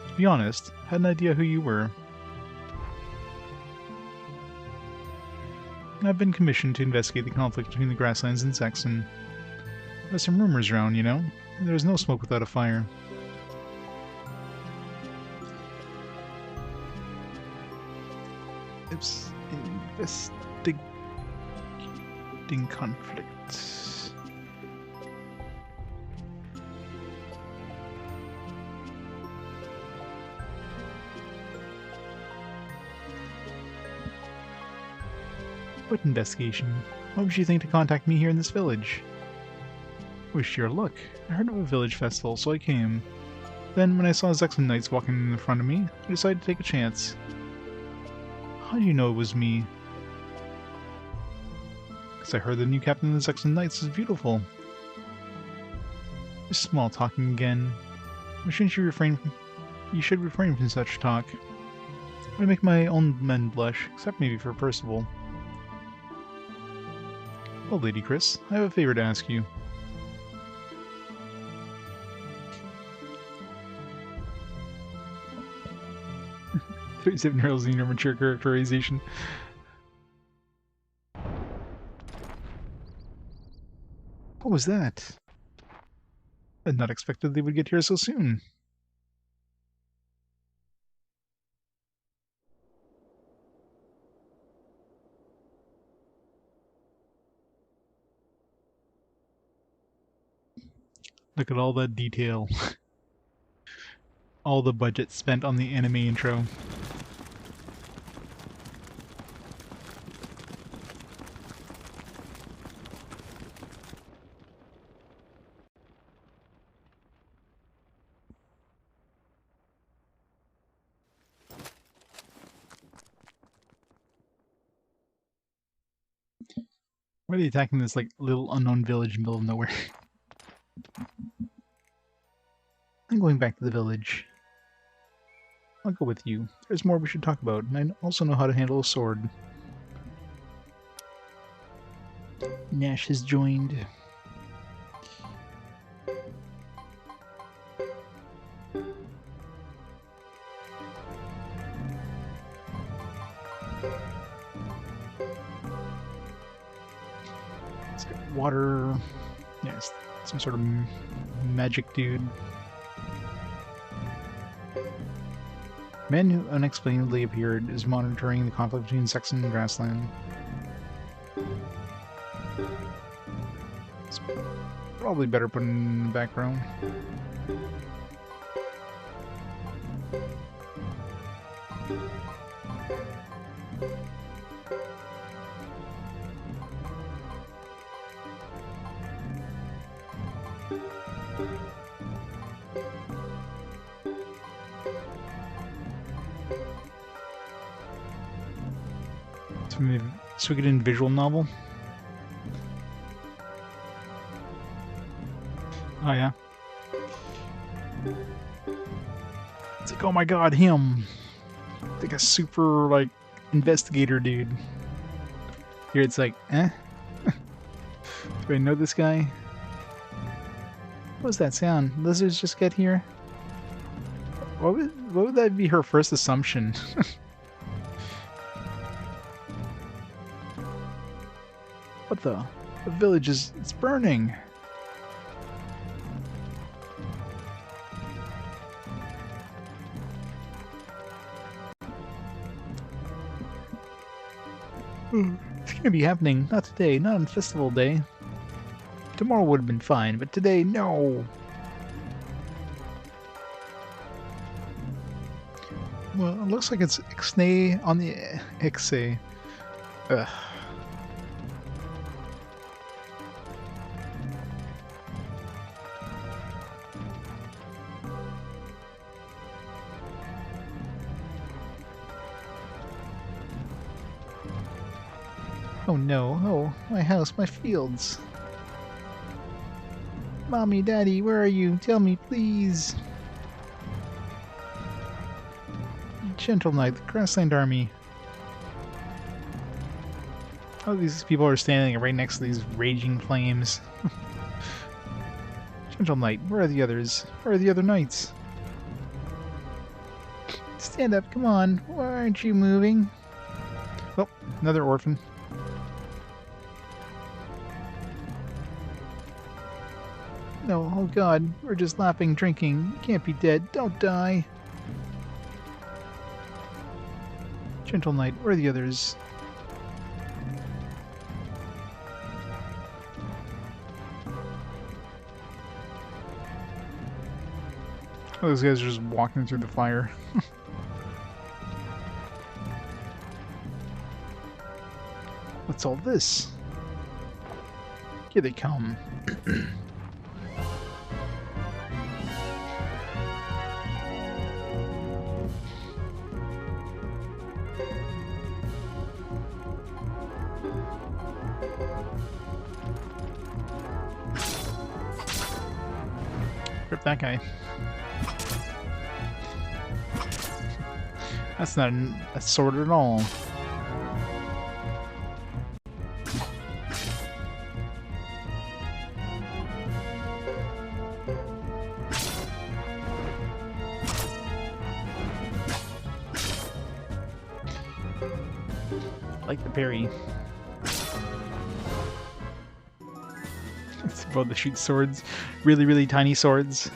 To be honest, I had an idea who you were. I've been commissioned to investigate the conflict between the Grasslands and Zexen. There's some rumors around, you know? There's no smoke without a fire. It's investigating conflicts. What investigation? What would you think to contact me here in this village? Wish you luck. I heard of a village festival, so I came. Then, when I saw Zexen Knights walking in front of me, I decided to take a chance. How do you know it was me? Because I heard the new captain of the Zexen Knights is beautiful. Just small talking again. Why shouldn't you refrain? You should refrain from such talk. I make my own men blush, except maybe for Percival. Well, Lady Chris, I have a favor to ask you. "37-year-old senior mature characterization." What was that? I had not expected they would get here so soon. Look at all that detail. All the budget spent on the anime intro. Why are they attacking this like little unknown village in the middle of nowhere? I'm going back to the village. I'll go with you. There's more we should talk about, and I also know how to handle a sword. Nash has joined. It's got water. Yes, some sort of magic dude. Man who unexplainably appeared is monitoring the conflict between Zexen and Grassland. It's probably better put in the background. From the Suikoden visual novel. Oh yeah. It's like, oh my god, him! It's like a super, like, investigator dude. Here it's like, eh? Do I know this guy? What was that sound? Lizards just get here? What would that be her first assumption? What the? The village it's burning! It's gonna be happening. Not today, not on festival day. Tomorrow would have been fine, but today, no! Well, it looks like it's Ixnay on the Ixe. Ugh. Oh no, oh, my house, my fields. Mommy, Daddy, where are you? Tell me, please. Gentle Knight, the Grassland Army. Oh, these people are standing right next to these raging flames. Gentle Knight, where are the others? Where are the other knights? Stand up, come on. Why aren't you moving? Oh, another orphan. No, oh god, we're just laughing, drinking. You can't be dead. Don't die. Gentle Knight, where are the others? Oh, those guys are just walking through the fire. What's all this? Here they come. Rip that guy. That's not a sword at all. Like the parry. It's about to shoot swords. Really, really tiny swords.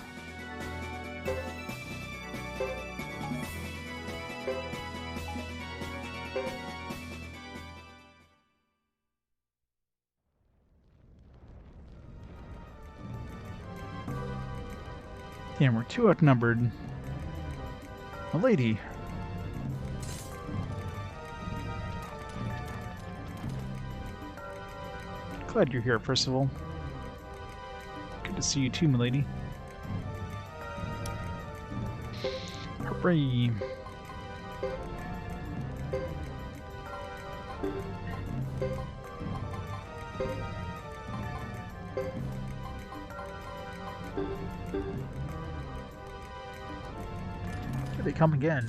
Damn, we're too outnumbered. A lady. Glad you're here, Percival. Good to see you too, milady. Hooray! Here they come again.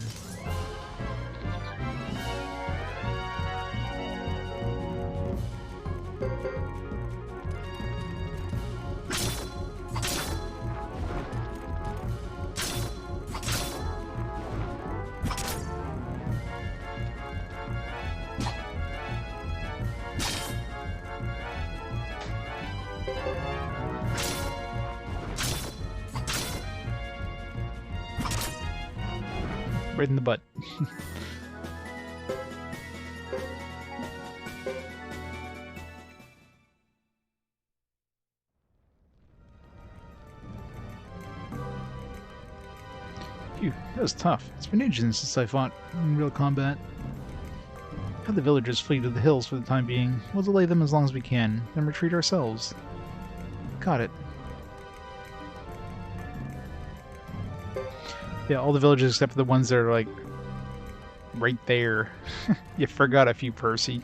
Right in the butt. Phew, that was tough. It's been ages since I fought in real combat. Had the villagers flee to the hills for the time being. We'll delay them as long as we can, then retreat ourselves. Got it. Yeah, all the villages except for the ones that are, like, right there. You forgot a few, Percy.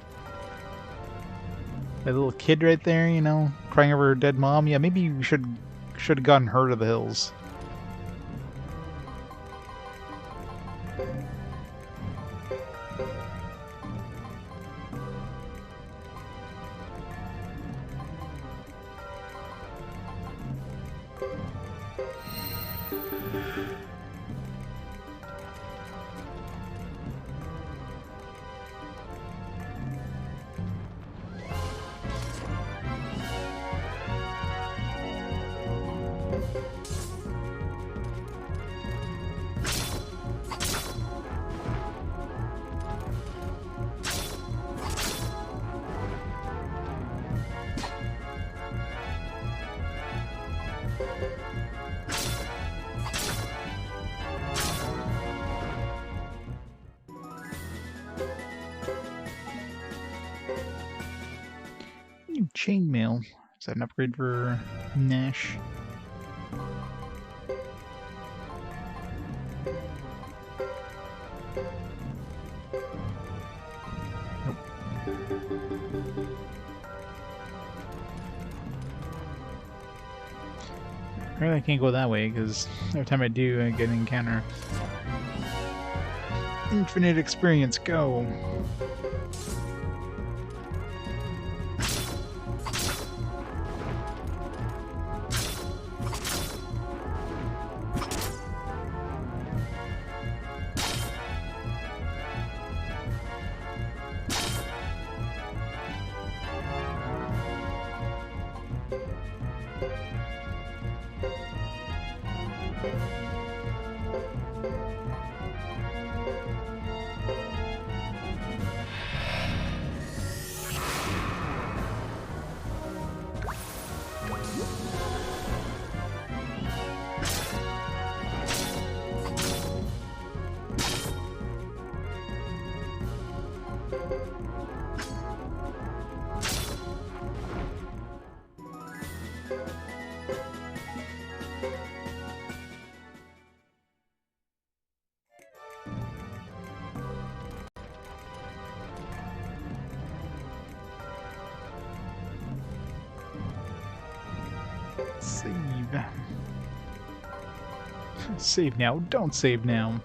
That little kid right there, you know, crying over her dead mom. Yeah, maybe we should have gotten her to the hills. Chainmail. Is that an upgrade for Nash? Nope. Really, I can't go that way, because every time I do, I get an encounter. Infinite experience, go! Save. Save now. Don't save now.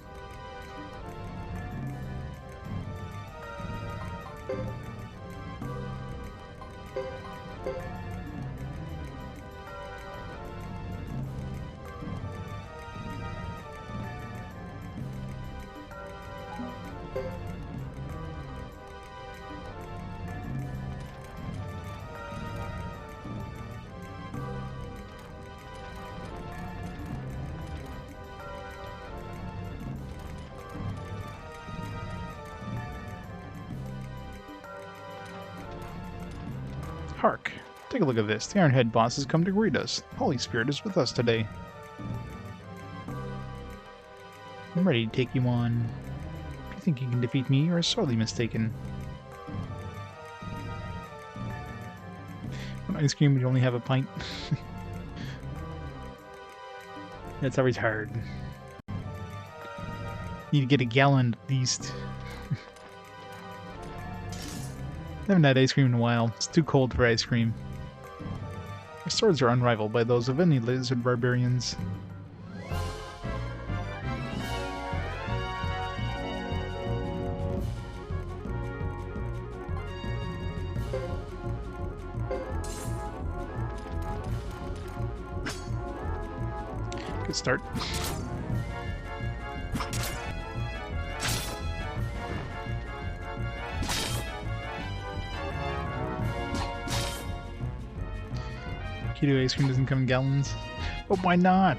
Hark! Take a look at this. The Ironhead boss has come to greet us. Holy Spirit is with us today. I'm ready to take you on. If you think you can defeat me, you are sorely mistaken. When ice cream, you only have a pint. That's always hard. Need to get a gallon at least. I haven't had ice cream in a while. It's too cold for ice cream. Our swords are unrivaled by those of any lizard barbarians. Good start. Geddoe ice cream doesn't come in gallons. But why not?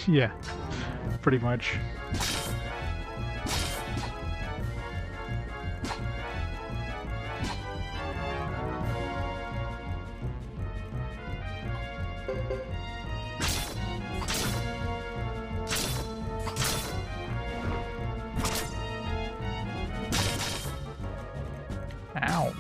Yeah, pretty much. Ow.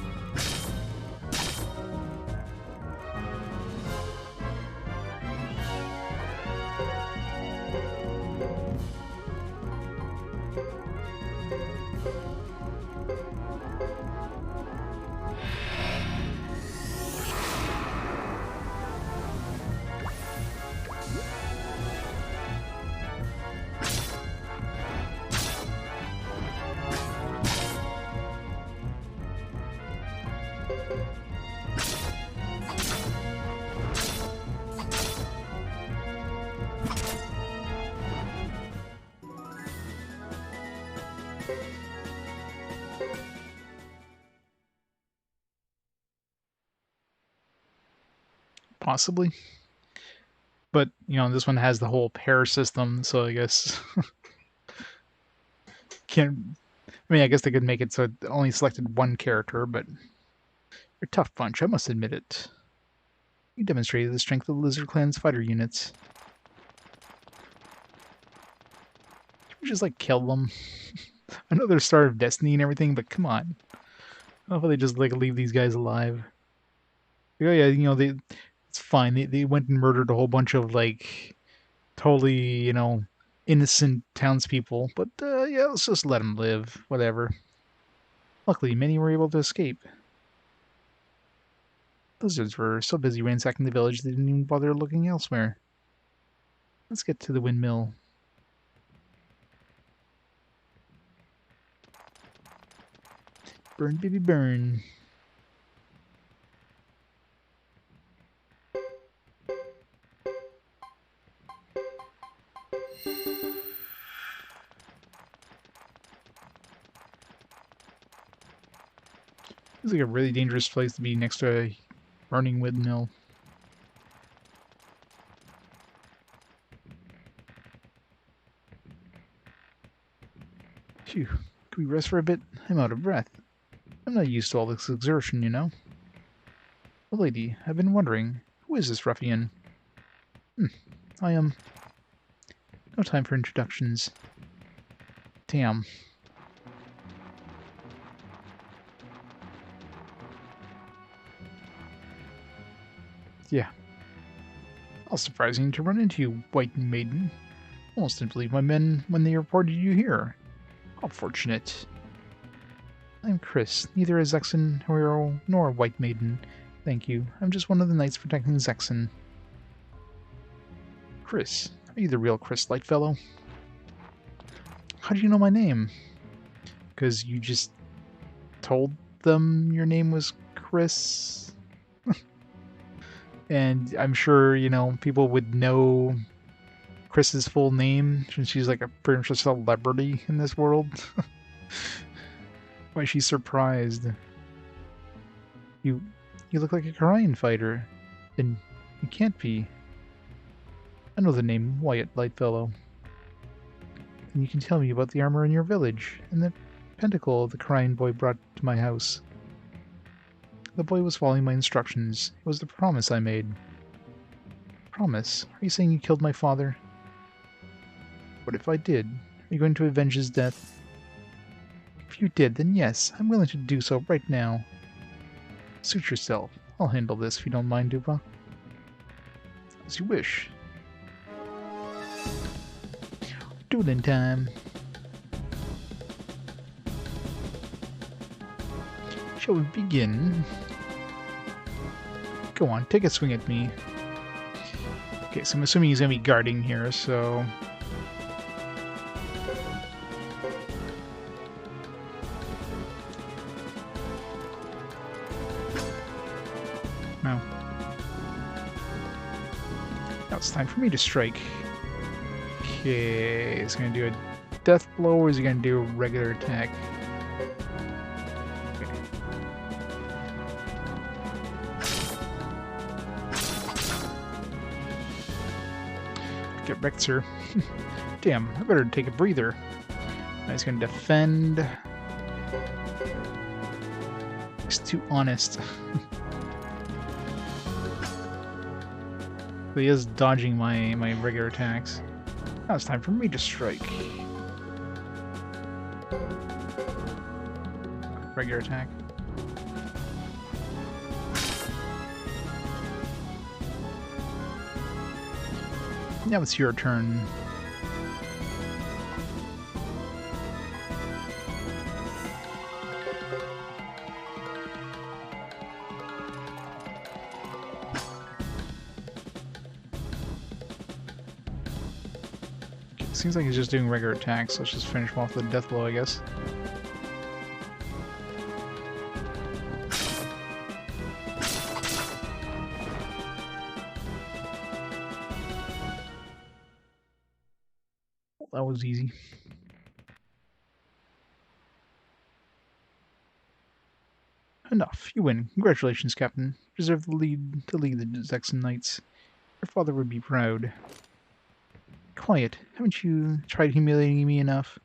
Possibly. But, you know, this one has the whole pair system, so I guess... can't... I mean, I guess they could make it so it only selected one character, but... You're a tough bunch, I must admit it. You demonstrated the strength of the Lizard Clan's fighter units. just like kill them. I know they're Star of Destiny and everything, but come on. I don't know if they just like leave these guys alive. Oh yeah, you know, it's fine. They went and murdered a whole bunch of like totally, you know, innocent townspeople. But yeah, let's just let them live. Whatever. Luckily, many were able to escape. Lizards were so busy ransacking the village they didn't even bother looking elsewhere. Let's get to the windmill. Burn, baby, burn. It's like a really dangerous place to be next to a burning windmill. Phew. Can we rest for a bit? I'm out of breath. I'm not used to all this exertion, you know. Well, lady, I've been wondering, who is this ruffian? No time for introductions. Damn. Yeah. How surprising to run into you, White Maiden. Almost didn't believe my men when they reported you here. How fortunate. I'm Chris, neither a Zexen hero nor a White Maiden. Thank you. I'm just one of the knights protecting Zexen. Chris, are you the real Chris Lightfellow? How do you know my name? Because you just told them your name was Chris? And I'm sure, you know, people would know Chris's full name since she's like a pretty much a celebrity in this world. Why she's surprised. You look like a Korean fighter. Then you can't be. I know the name Wyatt Lightfellow. And you can tell me about the armor in your village and the pentacle the Korean boy brought to my house. The boy was following my instructions. It was the promise I made. Promise? Are you saying you killed my father? What if I did? Are you going to avenge his death? If you did, then yes, I'm willing to do so right now. Suit yourself. I'll handle this if you don't mind, Dupa. As you wish. Dueling time. Shall we begin? Go on, take a swing at me. Okay, so I'm assuming he's going to be guarding here, so... No. Now it's time for me to strike. Okay, is he going to do a death blow or is he going to do a regular attack? Okay. Get wrecked, sir. Damn, I better take a breather. Now he's going to defend. He's too honest. But he is dodging my regular attacks. Now it's time for me to strike. Regular attack. Now it's your turn. Seems like he's just doing regular attacks, so let's just finish him off with a death blow, I guess. Well, that was easy. Enough. You win. Congratulations, Captain. You deserve the lead to lead the Zexen Knights. Your father would be proud. Quiet. Haven't you tried humiliating me enough?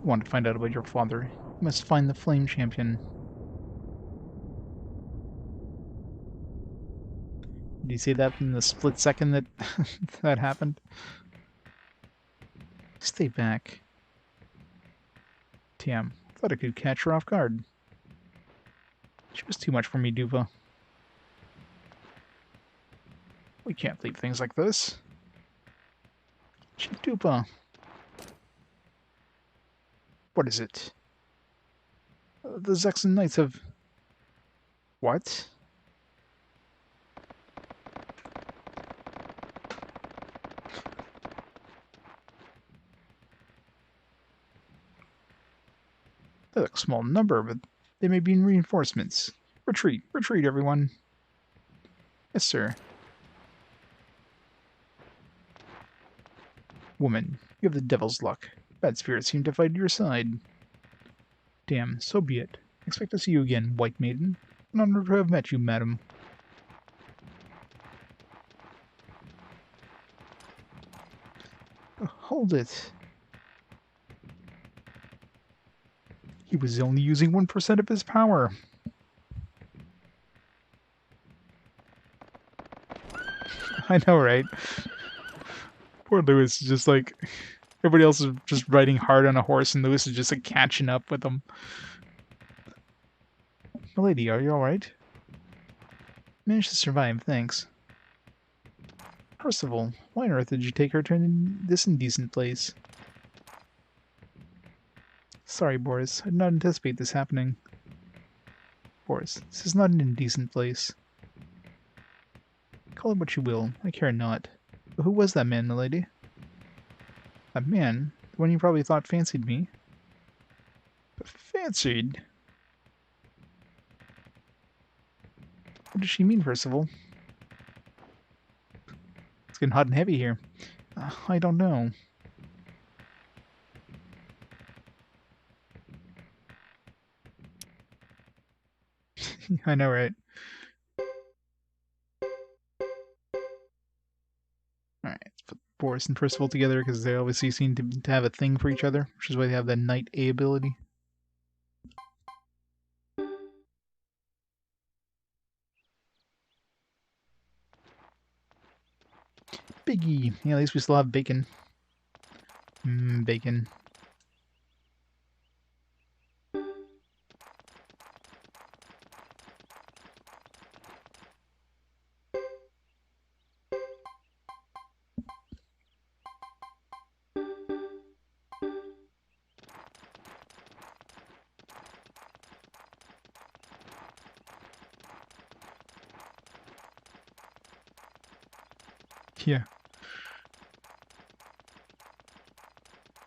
want to find out about your father. You must find the Flame Champion. Did you see that in the split second that that happened? Stay back. Damn, thought I could catch her off guard. She was too much for me, Duva. We can't leave things like this. Duva. What is it? The Zexen Knights have... What? They're like a small number, but they may be in reinforcements. Retreat! Retreat, everyone! Yes, sir. Woman, you have the devil's luck. Bad spirits seem to fight your side. Damn, so be it. Expect to see you again, White Maiden. An honor to have met you, madam. Hold it. He was only using 1% of his power. I know, right? Poor Lewis is just like... Everybody else is just riding hard on a horse, and Lewis is just like catching up with them. Milady, are you alright? Managed to survive, thanks. Percival, why on earth did you take her to this indecent place? Sorry, Boris. I did not anticipate this happening. Boris, this is not an indecent place. Call it what you will. I care not. But who was that man, milady? That man? The one you probably thought fancied me? But fancied? What does she mean, Percival? It's getting hot and heavy here. I don't know. I know, right? Alright, let's put Boris and Percival together because they obviously seem to have a thing for each other, which is why they have that Knight A ability. Biggie! Yeah, at least we still have bacon. Bacon. Yeah.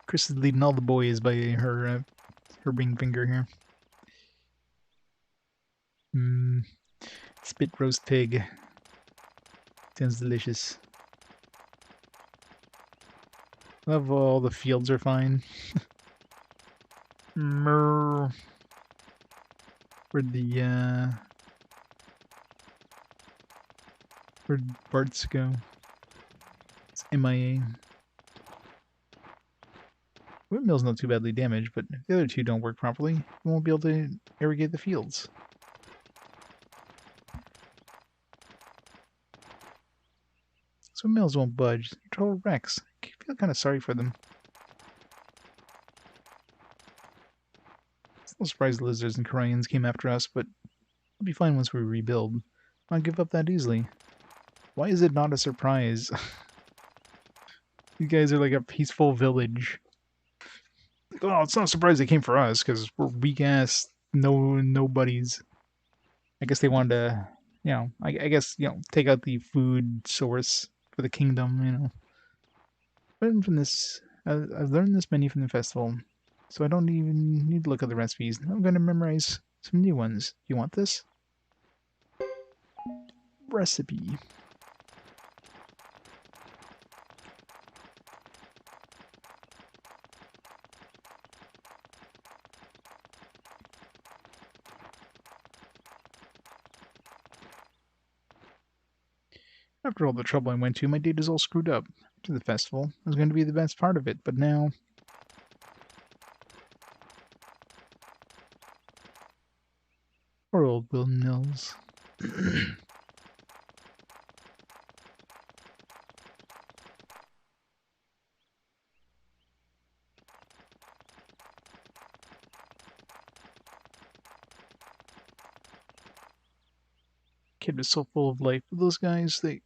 Chris is leading all the boys by her ring finger here. Spit roast pig. Sounds delicious. Love all the fields are fine. Where'd Bart's go? It's MIA. Windmill's not too badly damaged, but if the other two don't work properly, we won't be able to irrigate the fields. So mills won't budge. They're total wrecks. I feel kind of sorry for them. Still surprised the lizards and Koreans came after us, but we'll be fine once we rebuild. Not give up that easily. Why is it not a surprise? You guys are like a peaceful village. Oh, it's not a surprise they came for us, because we're weak-ass nobodies. I guess they wanted to, you know, I guess, you know, take out the food source for the kingdom, you know. Learned from this, I've learned this many from the festival, so I don't even need to look at the recipes. I'm going to memorize some new ones. You want this? Recipe. After all the trouble I went to, my date is all screwed up. To the festival. It was going to be the best part of it, but now... Poor old Will Mills. Kid was so full of life. But those guys, they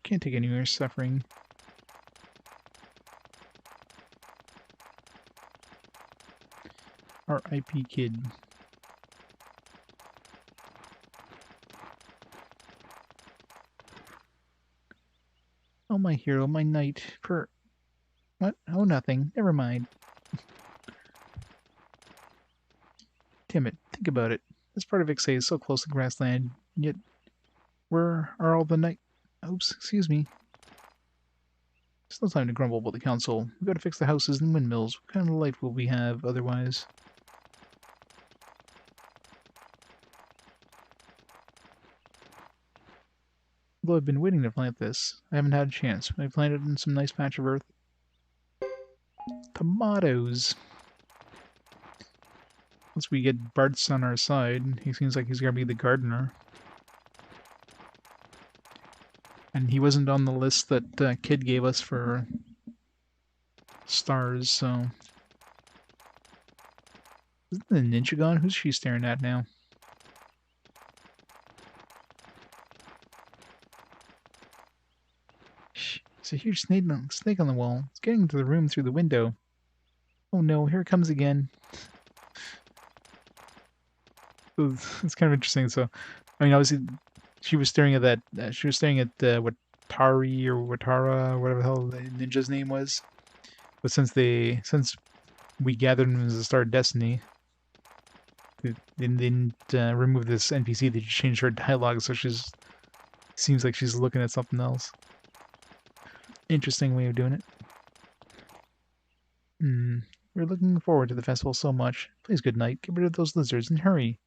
can't take any more suffering. R.I.P. Kid. Oh, my hero, my knight. For what? Oh, nothing. Never mind. Damn it. Think about it. This part of Ixay is so close to Grassland, yet where are all the knight? Oops, excuse me. It's no time to grumble about the council. We've got to fix the houses and windmills. What kind of life will we have otherwise? Although I've been waiting to plant this, I haven't had a chance. I planted in some nice patch of earth. Tomatoes! Once we get Bart's on our side, he seems like he's gonna be the gardener. And he wasn't on the list that Kid gave us for stars, so... Isn't the ninja gone? Who's she staring at now? Shh, there's a huge snake on the wall. It's getting into the room through the window. Oh no, here it comes again. It's kind of interesting. So, I mean, obviously, she was staring at that. She was staring at Watari or Watara, or whatever the hell the ninja's name was. But since we gathered him as a Star of Destiny, they didn't remove this NPC. They just changed her dialogue, so seems like she's looking at something else. Interesting way of doing it. We're looking forward to the festival so much. Please, good night. Get rid of those lizards and hurry.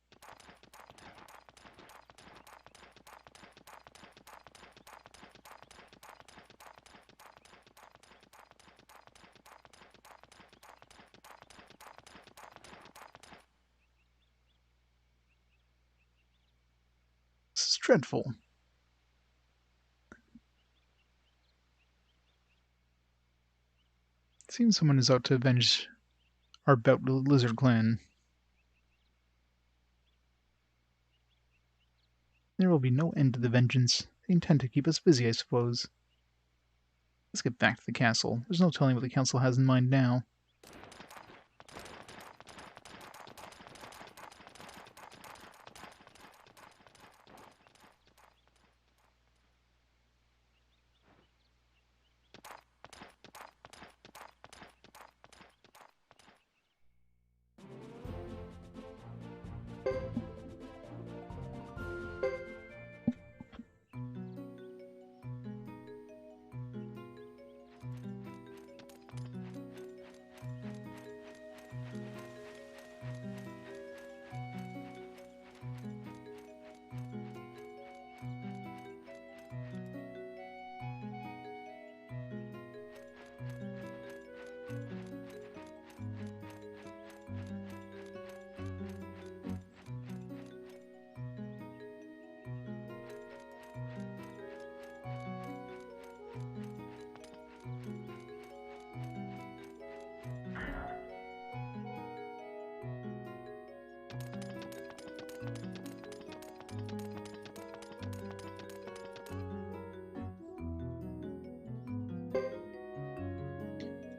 This is dreadful. It seems someone is out to avenge our bout with the lizard clan. There will be no end to the vengeance. They intend to keep us busy, I suppose. Let's get back to the castle. There's no telling what the council has in mind now.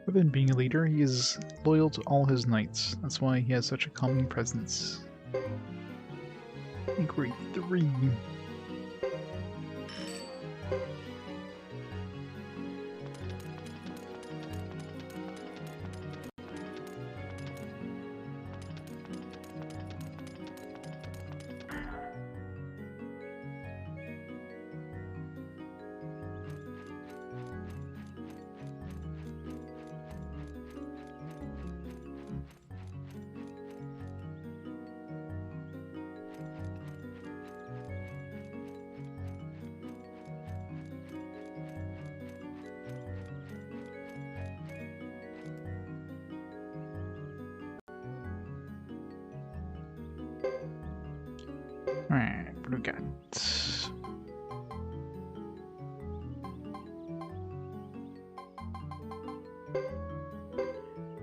Other than being a leader, he is loyal to all his knights. That's why he has such a calming presence. Inquiry 3. Alright, what do we got?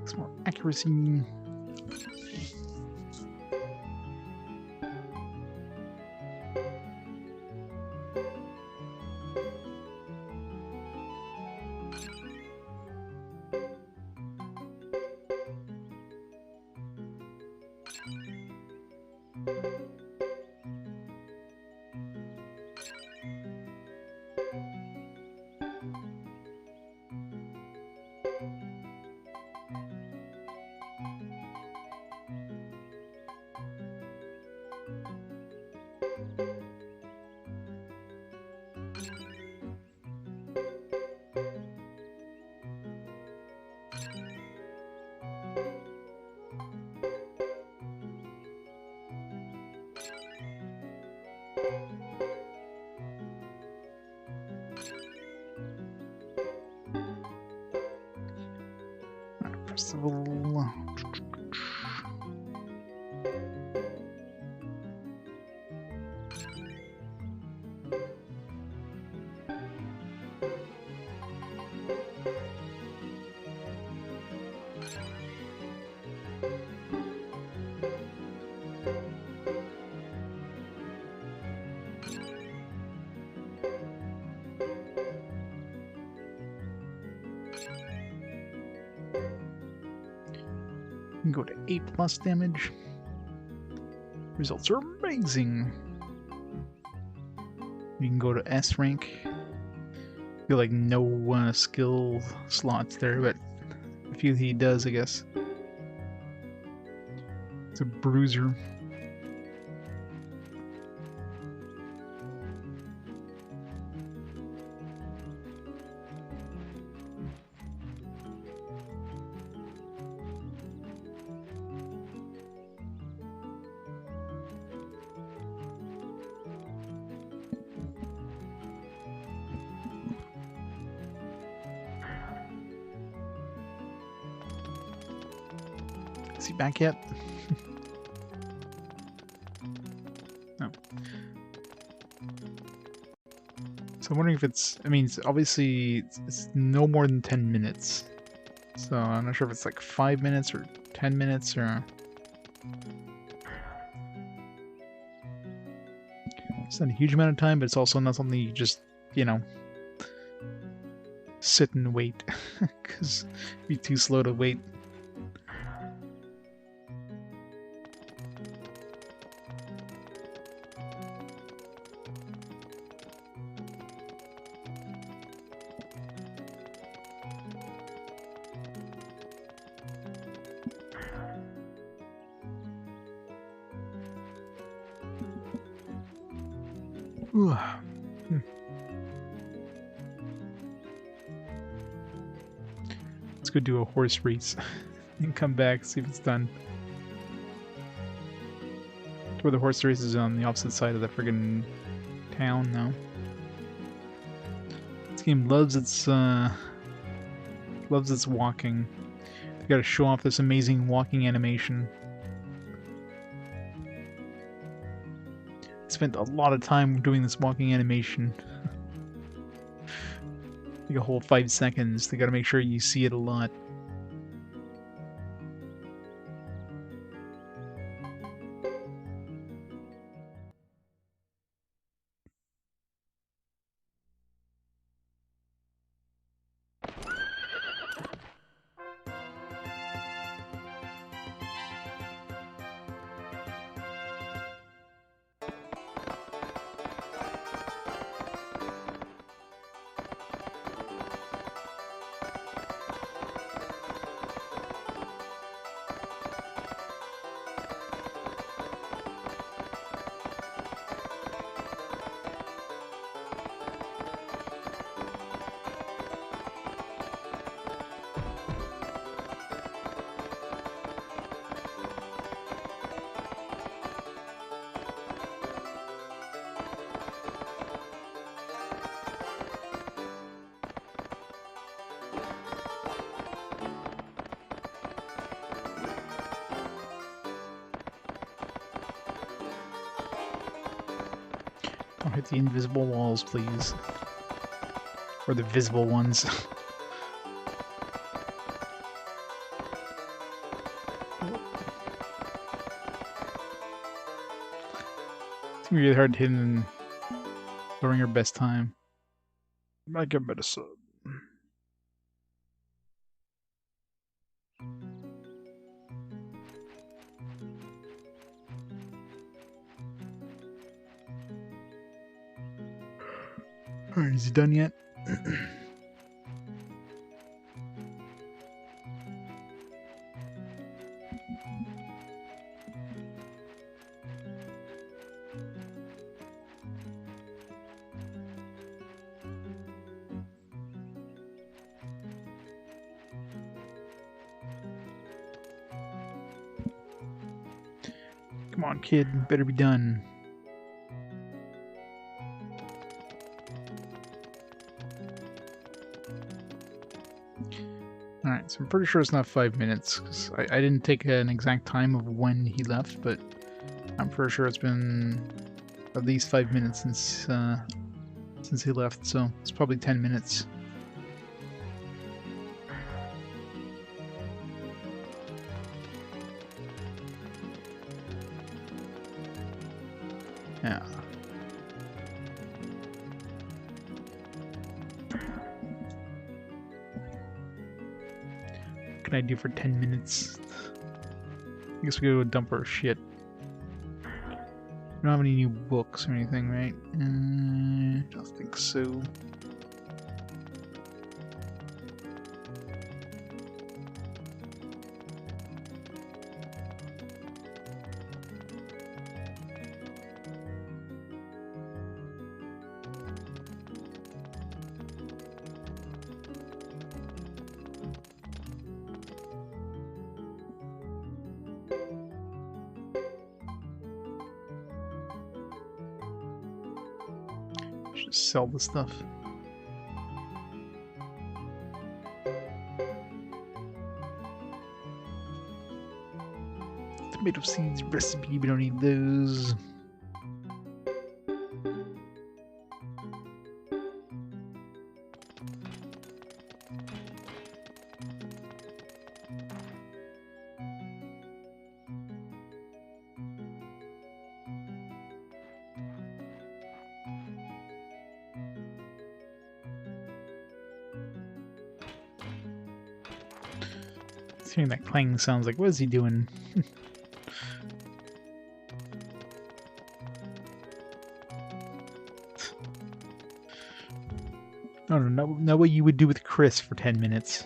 Some more accuracy. Festival. You can go to 8+ damage. Results are amazing. You can go to S rank. Feel like no skill slots there, but I feel he does, I guess. It's a bruiser. Is he back yet? No. So I'm wondering if it's, I mean, it's obviously it's no more than 10 minutes. So I'm not sure if it's like 5 minutes or 10 minutes or... It's not a huge amount of time, but it's also not something you just, you know, sit and wait. Because it'd be too slow to wait. Let's go do a horse race and come back, see if it's done. Where the horse race is on the opposite side of the friggin' town now. This game loves its walking. They gotta show off this amazing walking animation. Spent a lot of time doing this walking animation. Like a whole 5 seconds. They gotta make sure you see it a lot. Don't hit the invisible walls, please. Or the visible ones. It's gonna be really hard to hit in during your best time. Might get better sub. Alright, is he done yet? Come on, kid, better be done. Alright, so I'm pretty sure it's not 5 minutes, because I didn't take an exact time of when he left, but I'm pretty sure it's been at least 5 minutes since he left, so it's probably 10 minutes. Yeah. What can I do for 10 minutes? I guess we go dump our shit. We don't have any new books or anything, right? I don't think so. Just sell the stuff. Tomato seeds recipe, we don't need those. Hearing that clang sounds like, what is he doing? No what you would do with Chris for 10 minutes.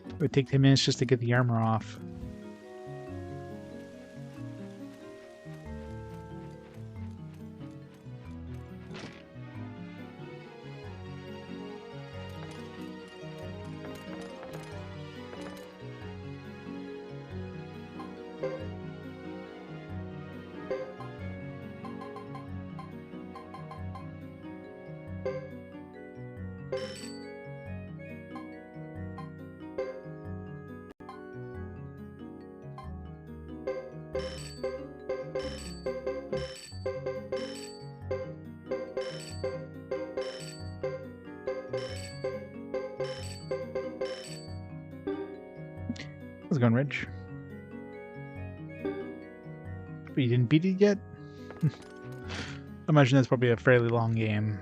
It would take 10 minutes just to get the armor off. How's it going, Rich? But you didn't beat it yet? I imagine that's probably a fairly long game.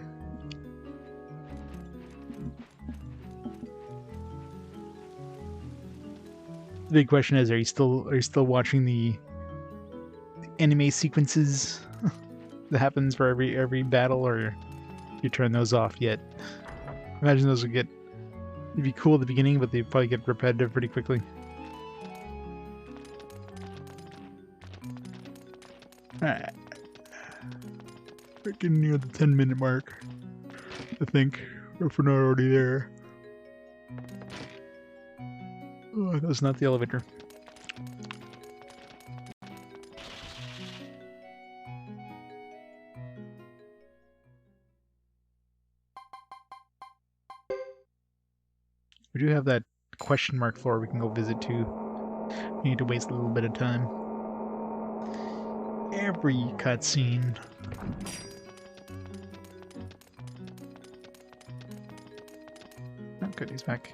The big question is, are you still watching the anime sequences that happens for every battle, or you turn those off yet? Imagine those would it'd be cool at the beginning, but they'd probably get repetitive pretty quickly. Alright. We're getting near the 10-minute mark, I think, if we're not already there. Oh, that's not the elevator. We do have that question mark floor we can go visit too. We need to waste a little bit of time. Every cutscene. Oh, good, he's back.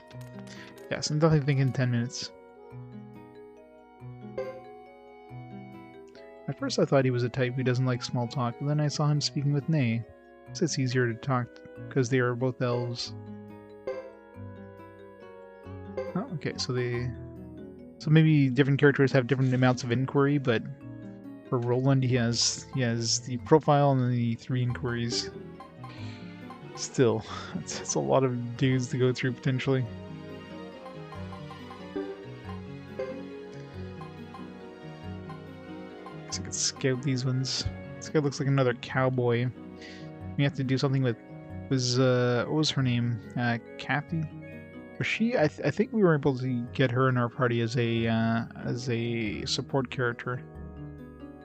Yes, I'm definitely thinking 10 minutes. At first I thought he was a type who doesn't like small talk, but then I saw him speaking with Nay. So it's easier to talk because they are both elves. Oh, okay, so maybe different characters have different amounts of inquiry, but for Roland he has the profile and then the 3 inquiries. Still, it's a lot of dudes to go through potentially. Guess I could scout these ones. This guy looks like another cowboy. We have to do something with what was her name? Kathy? Was she? I think we were able to get her in our party as a support character.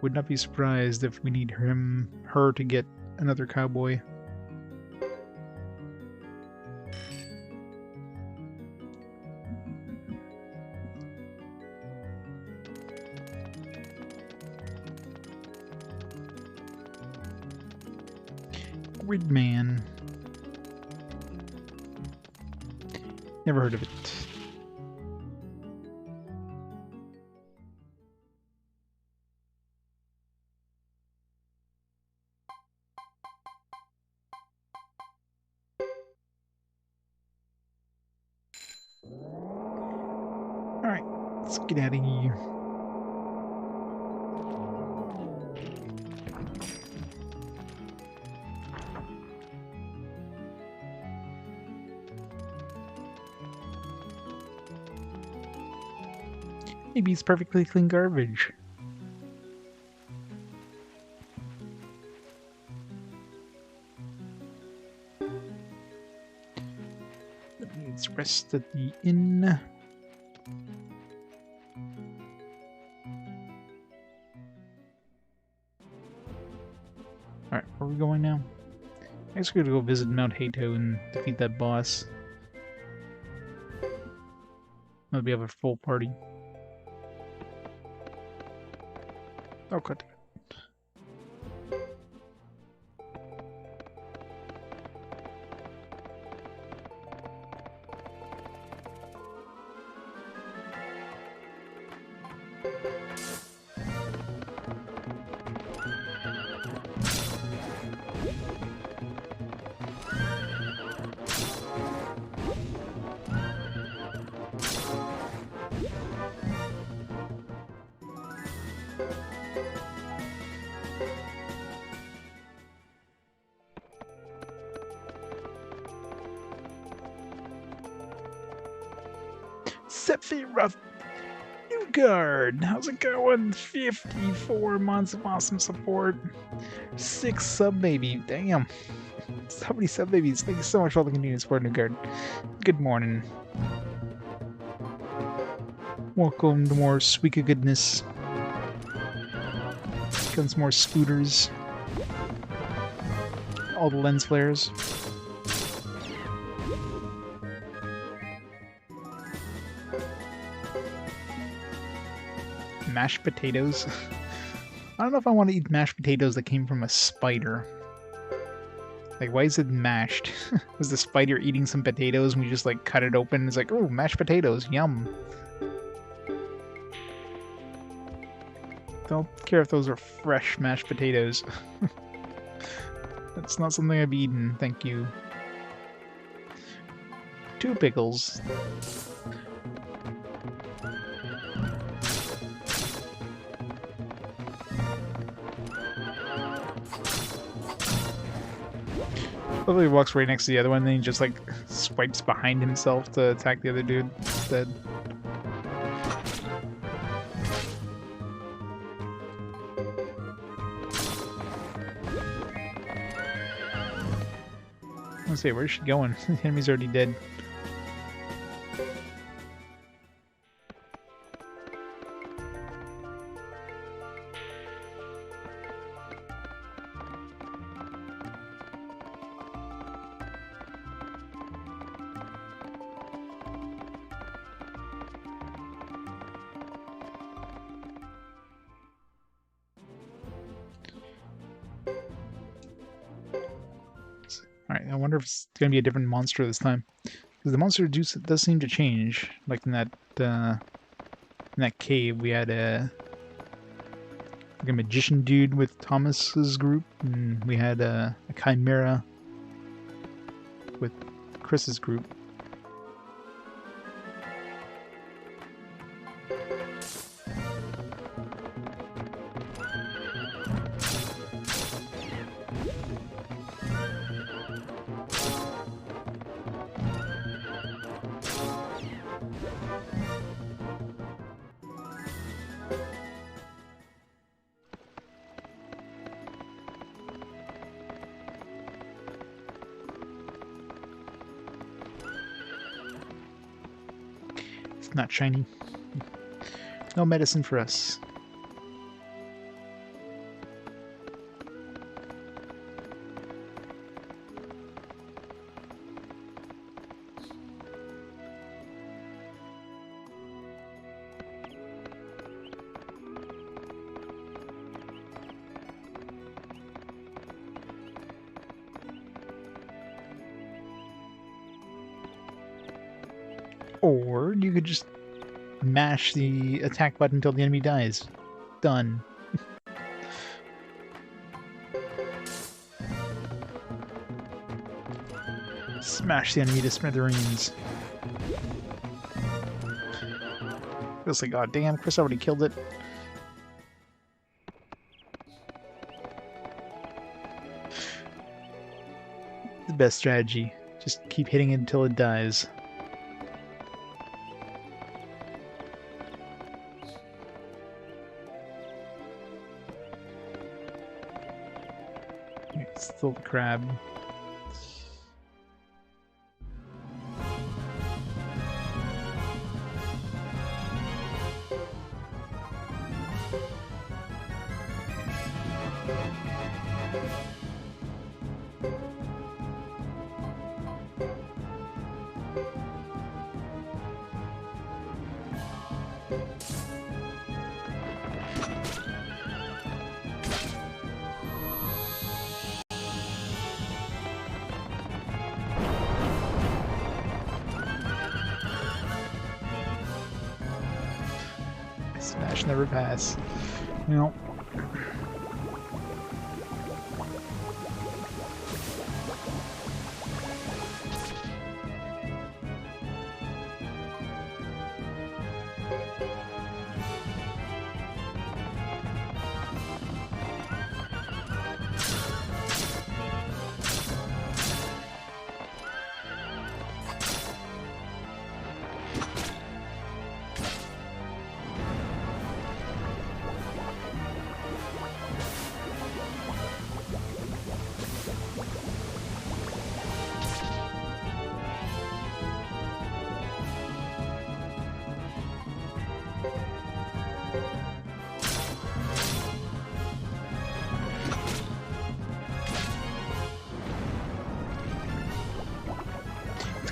Would not be surprised if we need her to get another cowboy. Gridman. Never heard of it. Alright, let's get out of here. Maybe it's perfectly clean garbage. Let's rest at the inn. Alright, where are we going now? I guess we're gonna go visit Mount Hato and defeat that boss. Maybe have a full party. Oh, cut. Sephiroth Newgard, how's it going? 54 months of awesome support. 6 sub baby, damn. So many sub babies. Thank you so much for all the continued support, Newgard. Good morning. Welcome to more Suika goodness. Comes more scooters. All the lens flares. Mashed potatoes. I don't know if I want to eat mashed potatoes that came from a spider. Like, why is it mashed? Was the spider eating some potatoes and we just like cut it open? It's like, oh, mashed potatoes, yum. Don't care if those are fresh mashed potatoes. That's not something I've eaten, thank you. 2 pickles. Probably walks right next to the other one, and then he just like swipes behind himself to attack the other dude instead. Let's see, where's she going? The enemy's already dead. Alright, I wonder if it's going to be a different monster this time. Because the monster does seem to change. Like in that cave, we had like a magician dude with Thomas's group, and we had a chimera with Chris's group. Not shiny. No medicine for us. Or you could just mash the attack button until the enemy dies. Done. Smash the enemy to smithereens. Feels like, oh damn, Chris already killed it. The best strategy. Just keep hitting it until it dies. Still the crab. Smash never pass. You know.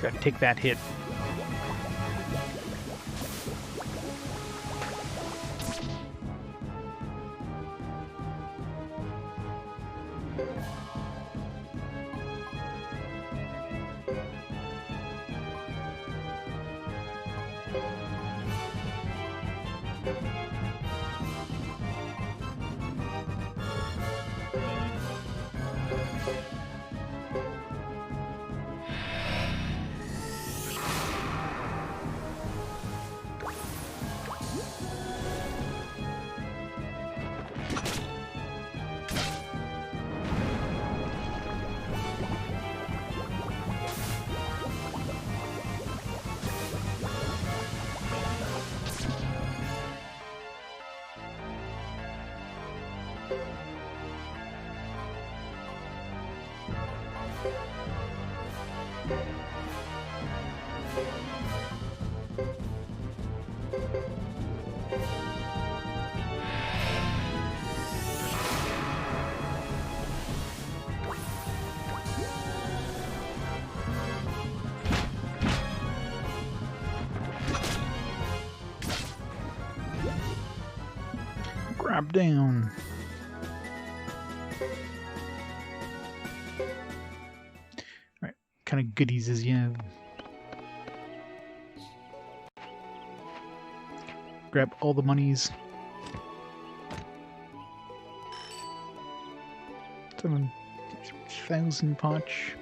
Gotta take that hit. Grab down. kind of goodies does you have? Grab all the monies. 7,000 potch.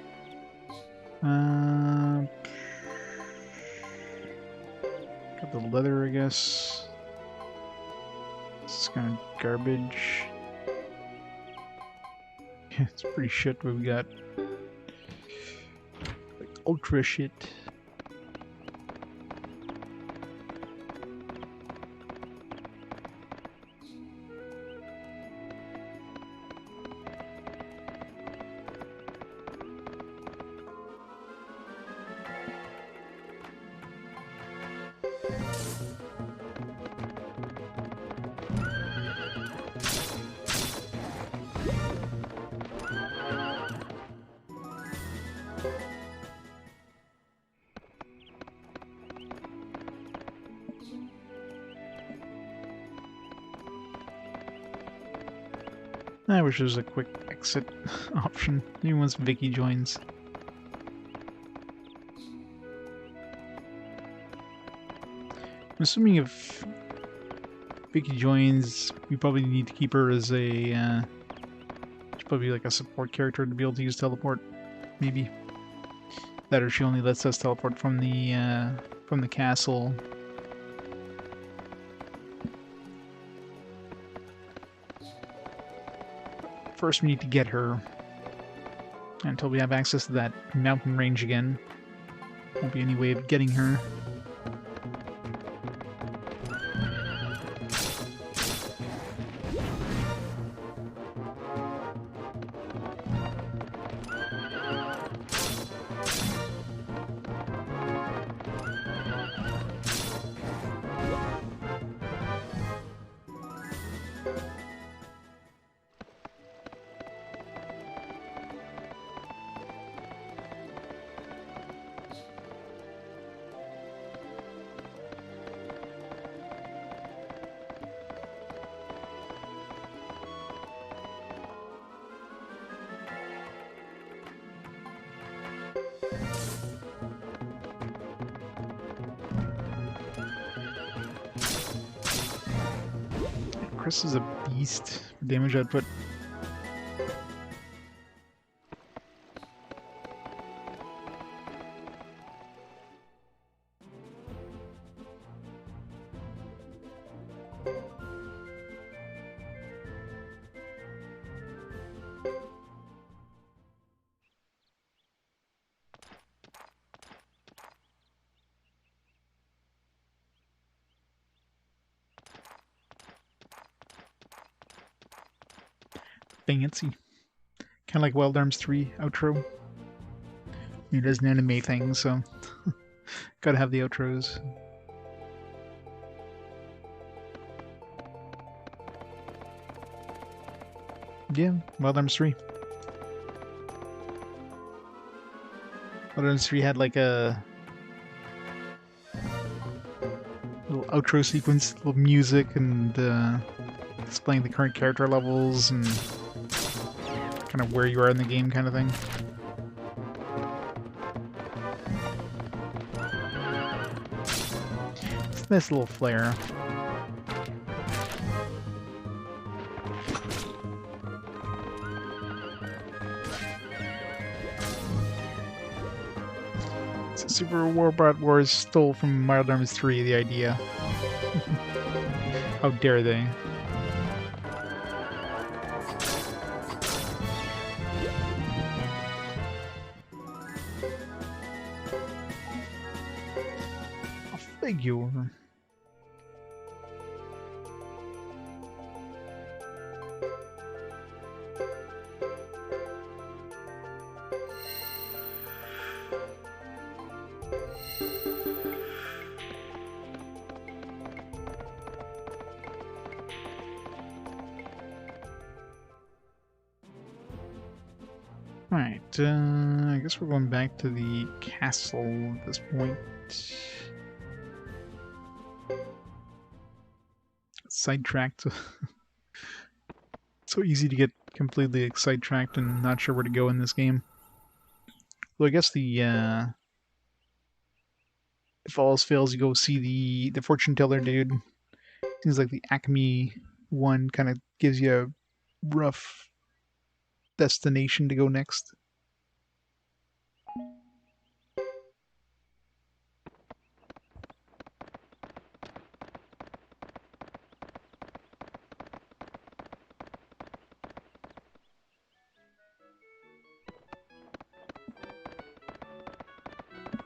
Got the leather, I guess. This is kind of garbage. Yeah, it's pretty shit what we got. Like ultra shit. I wish there was a quick exit option, even once Vicky joins. I'm assuming if Vicky joins, we probably need to keep her as a, she's probably like a support character to be able to use teleport, maybe. That or she only lets us teleport from the castle. First we need to get her until we have access to that mountain range again. Won't be any way of getting her. Chris is a beast for damage output. Fancy. Kind of like Wild Arms 3 outro. It is an anime thing, so gotta have the outros. Yeah, Wild Arms 3. Wild Arms 3 had like a little outro sequence, little music, and displaying the current character levels and kind of where you are in the game kind of thing. It's a nice little flair. So Super Robot Wars stole from Wild Arms 3 the idea. How dare they? Figure. Right, I guess we're going back to the castle at this point. Sidetracked. So easy to get completely sidetracked and not sure where to go in this game. Well, I guess the if all else fails, you go see the fortune teller dude. Seems like the Acme one kind of gives you a rough destination to go next.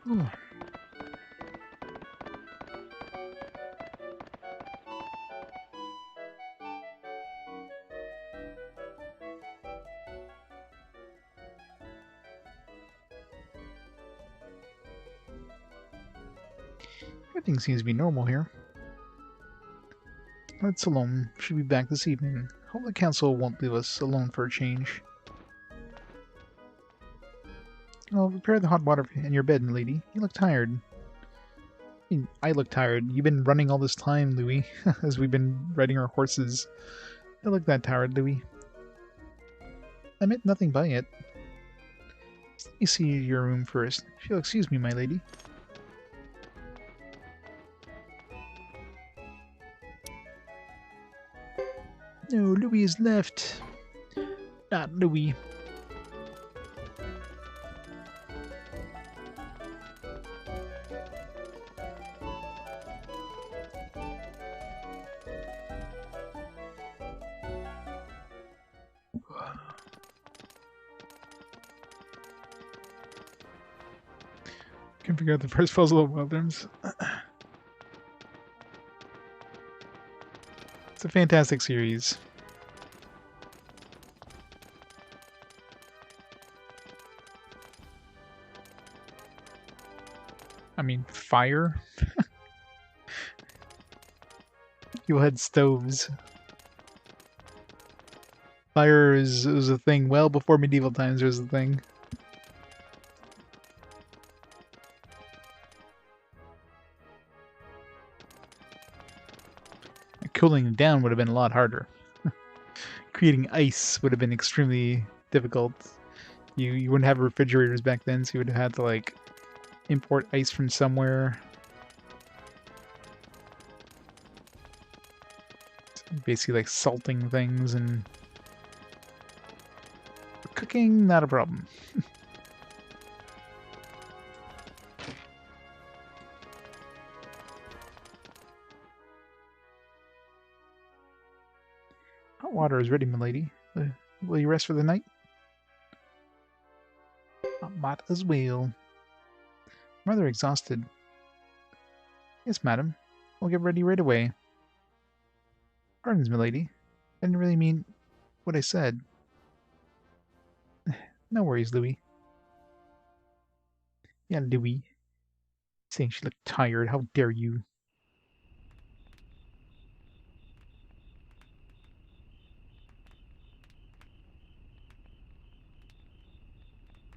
Oh. Everything seems to be normal here. Let's alone. Should be back this evening. Hope the council won't leave us alone for a change. I'll prepare the hot water in your bed, milady. You look tired. I mean, I look tired. You've been running all this time, Louis, as we've been riding our horses. I look that tired, Louis. I meant nothing by it. Let me see your room first. If you'll excuse me, my lady. No, Louis is left. Not Louis. Can figure out the first puzzle of Wilderness. It's a fantastic series. I mean, fire? You had stoves. Fire was a thing well before medieval times was a thing. Cooling it down would have been a lot harder. Creating ice would have been extremely difficult. You wouldn't have refrigerators back then, so you would have had to like import ice from somewhere. Basically like salting things, and cooking, not a problem. Hot water is ready, milady. Will you rest for the night? I might as well. I'm rather exhausted. Yes, madam. We'll get ready right away. Pardons, milady. I didn't really mean what I said. No worries, Louis. Yeah, Louis. Saying she looked tired. How dare you?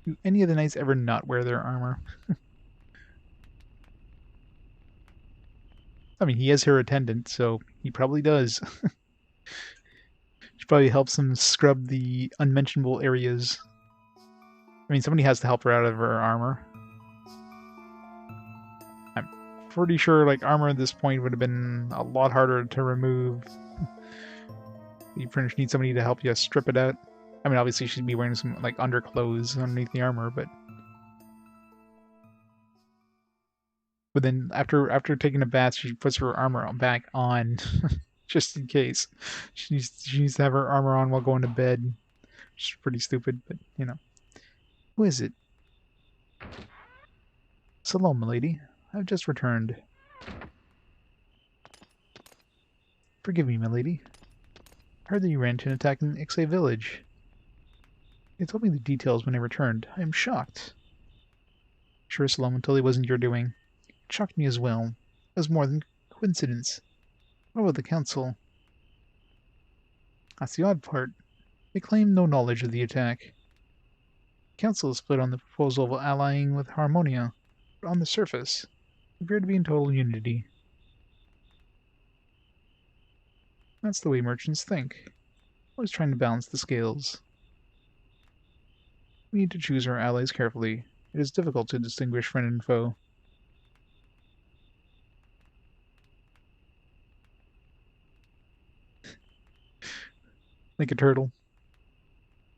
Do any of the knights ever not wear their armor? I mean, he is her attendant, so he probably does. She probably helps him scrub the unmentionable areas. I mean, somebody has to help her out of her armor. I'm pretty sure, like, armor at this point would have been a lot harder to remove. You pretty much need somebody to help you strip it out. I mean, obviously she'd be wearing some, like, underclothes underneath the armor, but... But then, after taking a bath, she puts her armor back on, just in case. She needs to have her armor on while going to bed. Which is pretty stupid, but, you know. Who is it? Salam, milady. I've just returned. Forgive me, milady. I heard that you ran into an attack in Ixay village. They told me the details when I returned. I am shocked. Sure, Salam, until it wasn't your doing. It shocked me as well. It was more than coincidence. What about the council? That's the odd part. They claim no knowledge of the attack. The council is split on the proposal of allying with Harmonia, but on the surface, they appear to be in total unity. That's the way merchants think. Always trying to balance the scales. We need to choose our allies carefully. It is difficult to distinguish friend and foe. Like a turtle.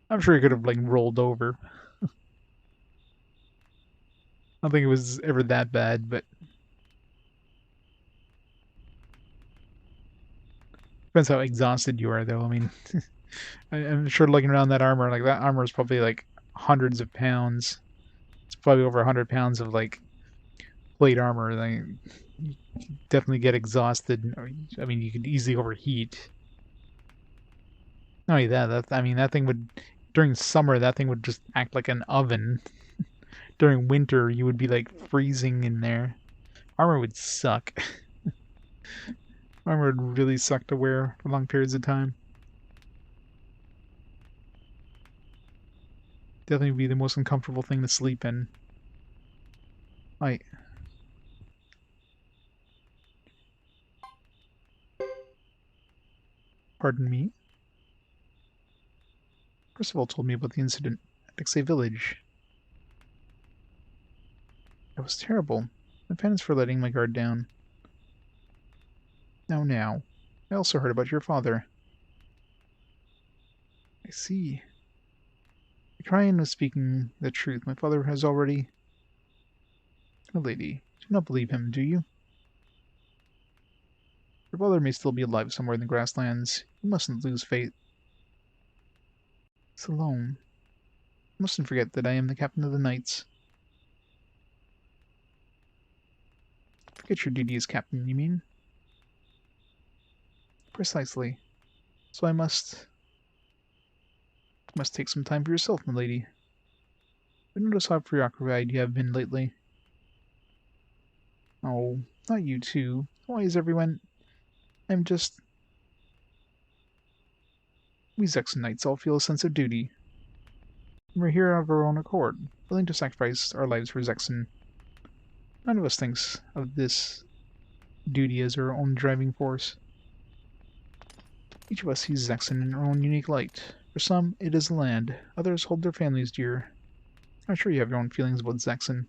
I'm sure he could have, like, rolled over. I don't think it was ever that bad, but depends how exhausted you are, though. I mean, I'm sure looking around that armor is probably, like, hundreds of pounds. It's probably over 100 pounds of, like, plate armor. Like, you definitely get exhausted. I mean, you could easily overheat. Not only that, I mean, that thing would, during summer, that thing would just act like an oven. During winter, you would be, like, freezing in there. Armor would suck. Armor would really suck to wear for long periods of time. Definitely be the most uncomfortable thing to sleep in. Like, pardon me? Percival told me about the incident at Dixie Village. It was terrible. My penance for letting my guard down. Now. I also heard about your father. I see. Crichton was speaking the truth. My father has already... Oh, lady, do not believe him, do you? Your father may still be alive somewhere in the grasslands. You mustn't lose faith. Salome. You mustn't forget that I am the captain of the Knights. Forget your duty as captain, you mean? Precisely. So I must take some time for yourself, milady. I notice how preoccupied you have been lately. Oh, not you too. Why is everyone... I'm just... We Zexen Knights all feel a sense of duty. We're here of our own accord, willing to sacrifice our lives for Zexen. None of us thinks of this duty as our own driving force. Each of us sees Zexen in our own unique light. For some, it is the land. Others hold their families dear. I'm sure you have your own feelings about Zexen.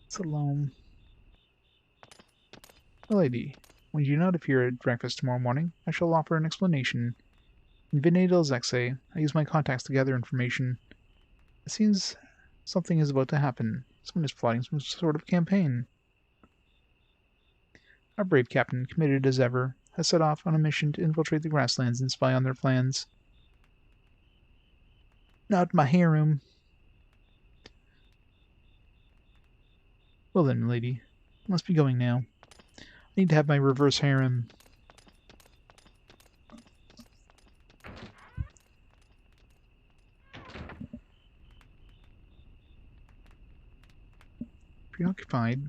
Salome. Milady, when you do not appear at breakfast tomorrow morning, I shall offer an explanation. In Vinay del Zexe, I use my contacts to gather information. It seems something is about to happen. Someone is plotting some sort of campaign. Our brave captain, committed as ever, has set off on a mission to infiltrate the grasslands and spy on their plans. Not my harem. Well then, milady, I must be going now. I need to have my reverse harem. Preoccupied?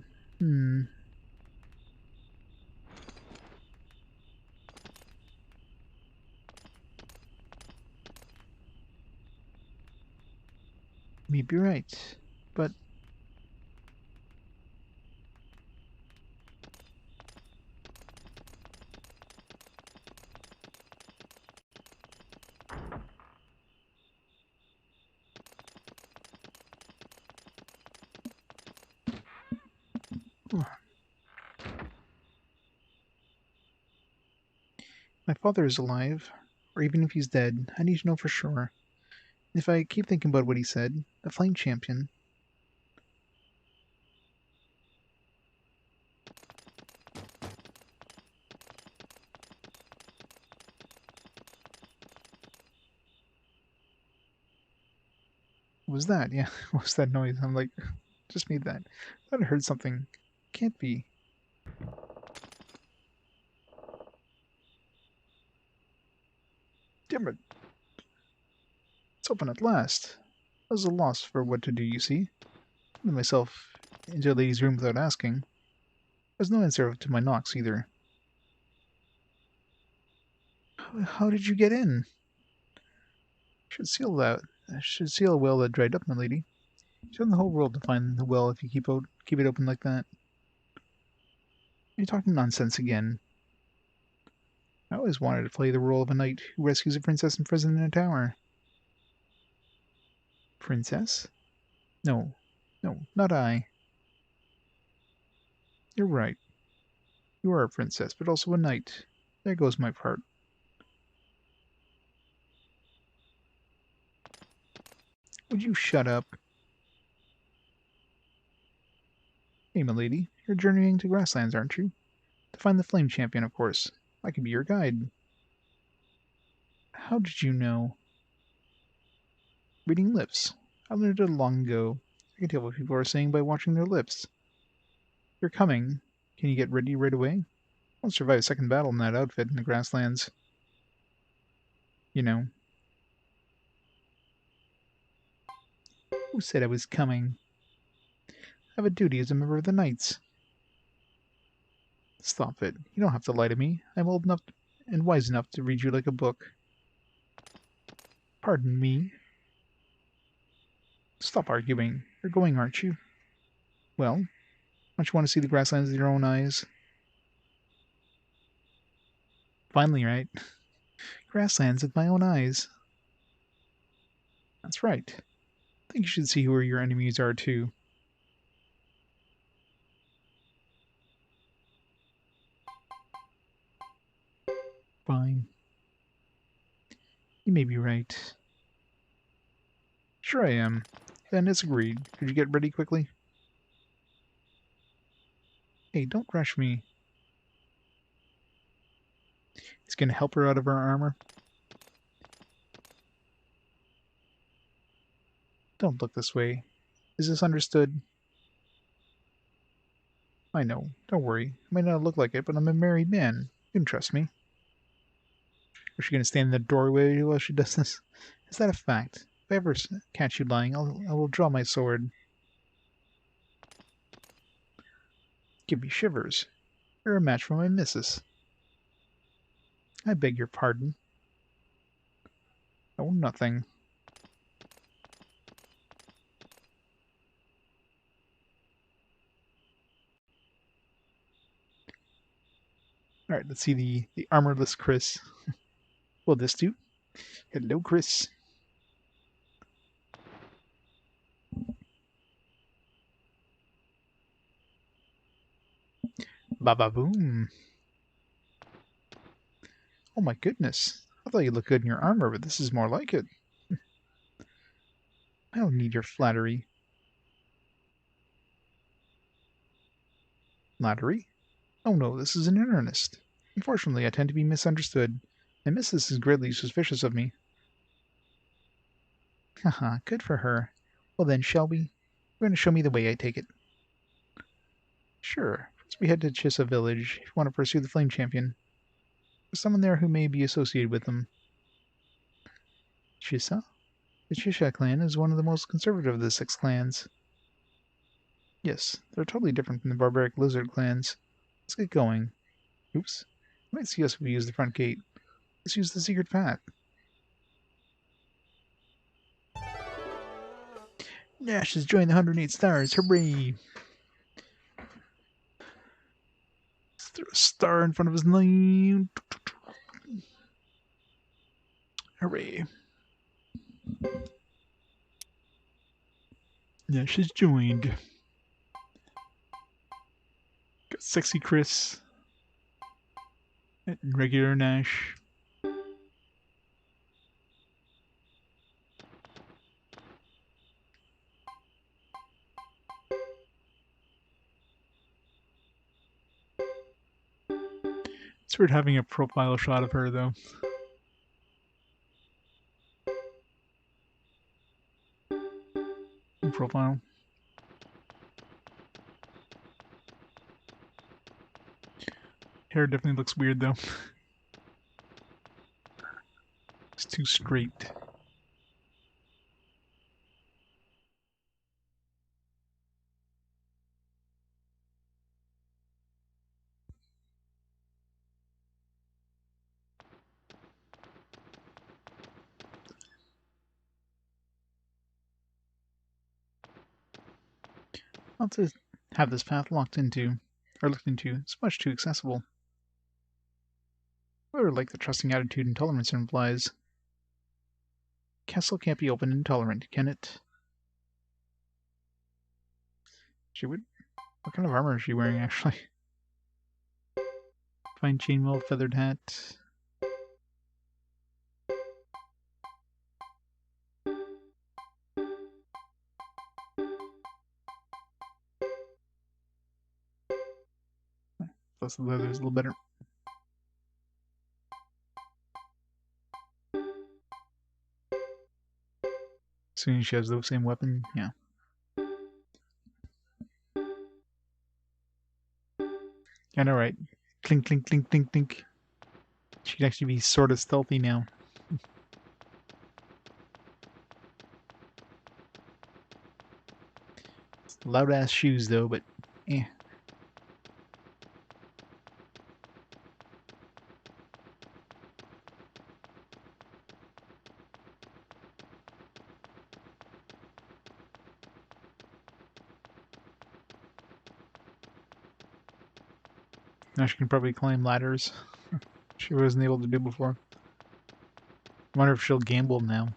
Maybe right, but... My father is alive, or even if he's dead, I need to know for sure. If I keep thinking about what he said, the Flame Champion... What was that? Yeah, what was that noise? I'm like, just made that. I thought I heard something. Can't be. Damn it. It's open at last. I was at a loss for what to do, you see. I put myself into a lady's room without asking. There's no answer to my knocks, either. How did you get in? Should seal a well that dried up, my lady. Show the whole world to find the well if you keep it open like that. You're talking nonsense again. I always wanted to play the role of a knight who rescues a princess imprisoned in a tower. Princess? No. No, not I. You're right. You are a princess, but also a knight. There goes my part. Would you shut up? Hey, milady, you're journeying to Grasslands, aren't you? To find the Flame Champion, of course. I can be your guide. How did you know? Reading lips. I learned it long ago. I can tell what people are saying by watching their lips. You're coming. Can you get ready right away? I'll survive a second battle in that outfit in the Grasslands. You know. Who said I was coming? I have a duty as a member of the Knights. Stop it. You don't have to lie to me. I'm old enough and wise enough to read you like a book. Pardon me. Stop arguing. You're going, aren't you? Well, don't you want to see the Grasslands with your own eyes? Finally, right? Grasslands with my own eyes. That's right. I think you should see who your enemies are, too. Fine. You may be right. Sure I am. Then it's agreed. Could you get ready quickly? Hey, don't rush me. It's gonna help her out of her armor. Don't look this way. Is this understood? I know. Don't worry. I may not look like it, but I'm a married man. You can trust me. Is she gonna stand in the doorway while she does this? Is that a fact? If I ever catch you lying, I will draw my sword. Give me shivers. You're a match for my missus. I beg your pardon. Oh, nothing. Alright, let's see the armorless Chris. Will this do? Hello, Chris. Ba-ba-boom. Oh my goodness. I thought you looked good in your armor, but this is more like it. I don't need your flattery. Flattery? Oh no, this is in earnest. Unfortunately, I tend to be misunderstood. My missus is greatly suspicious of me. Haha, good for her. Well then, shall we? You're going to show me the way, I take it. Sure. First we head to Chissa village if you want to pursue the Flame Champion. There's someone there who may be associated with them. Chissa? The Chisha clan is one of the most conservative of the six clans. Yes, they're totally different from the barbaric lizard clans. Let's get going. Oops. You might see us if we use the front gate. Let's use the secret path. Nash has joined the 108 stars. Hooray! Let's throw a star in front of his name. Hooray. Nash has joined. Got Sexy Chris. And regular Nash. It's weird having a profile shot of her, though. In profile. Hair definitely looks weird, though. It's too straight. Not to have this path looked into. It's much too accessible. Or like the trusting attitude and tolerance implies. Castle can't be open and tolerant, can it? She would. What kind of armor is she wearing, actually? Fine chainmail, feathered hat. Plus the leather is a little better. Assuming she has the same weapon, yeah. I know, right? Clink, clink, clink, clink, clink. She can actually be sort of stealthy now. Loud ass shoes though, but eh. Now she can probably climb ladders. She wasn't able to do before. I wonder if she'll gamble now.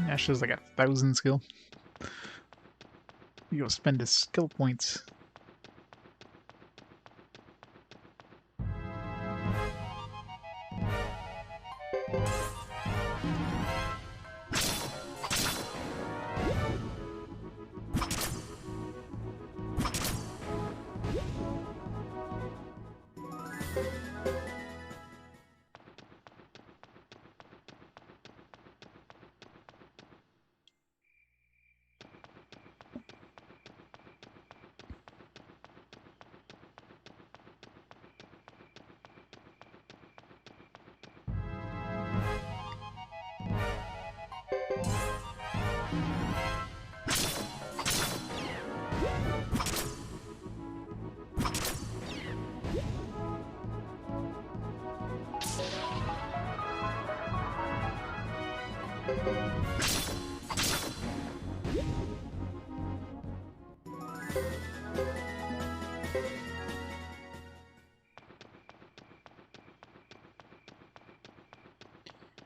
Ash has like 1,000 skill. You go spend his skill points.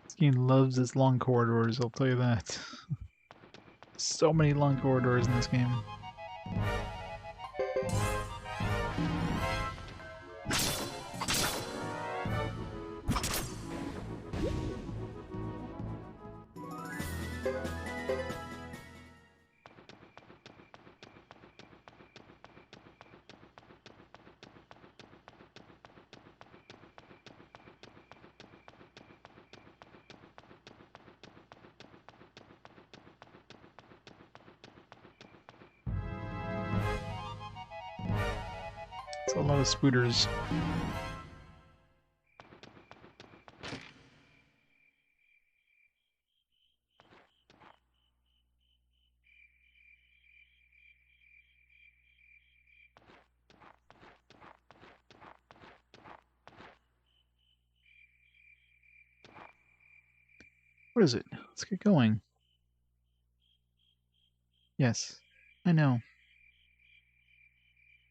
This game loves its long corridors, I'll tell you that. So many long corridors in this game. It's a lot of spooters. What is it? Let's get going. Yes, I know.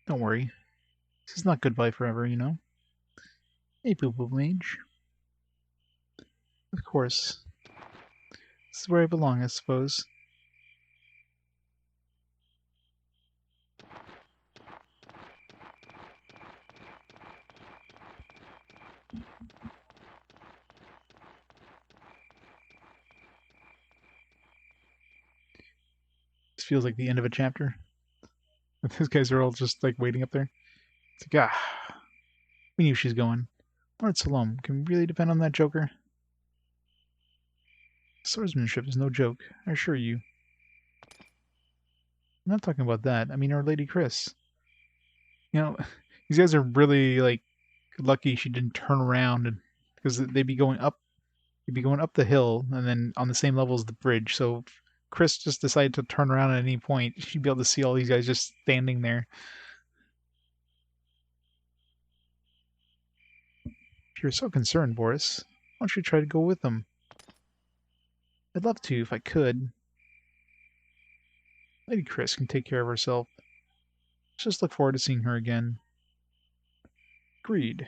Don't worry. This is not goodbye forever, you know? Hey, Poo-Poo Mage. Of course. This is where I belong, I suppose. This feels like the end of a chapter. These guys are all just like waiting up there. It's like, we knew she's going. Lord Salome, can we really depend on that joker? Swordsmanship is no joke, I assure you. I'm not talking about that. I mean Our Lady Chris. You know, these guys are really like lucky she didn't turn around, and because they'd be going up the hill and then on the same level as the bridge. So if Chris just decided to turn around at any point, she'd be able to see all these guys just standing there. If you're so concerned, Boris, why don't you try to go with them? I'd love to if I could. Lady Chris can take care of herself. Let's just look forward to seeing her again. Agreed.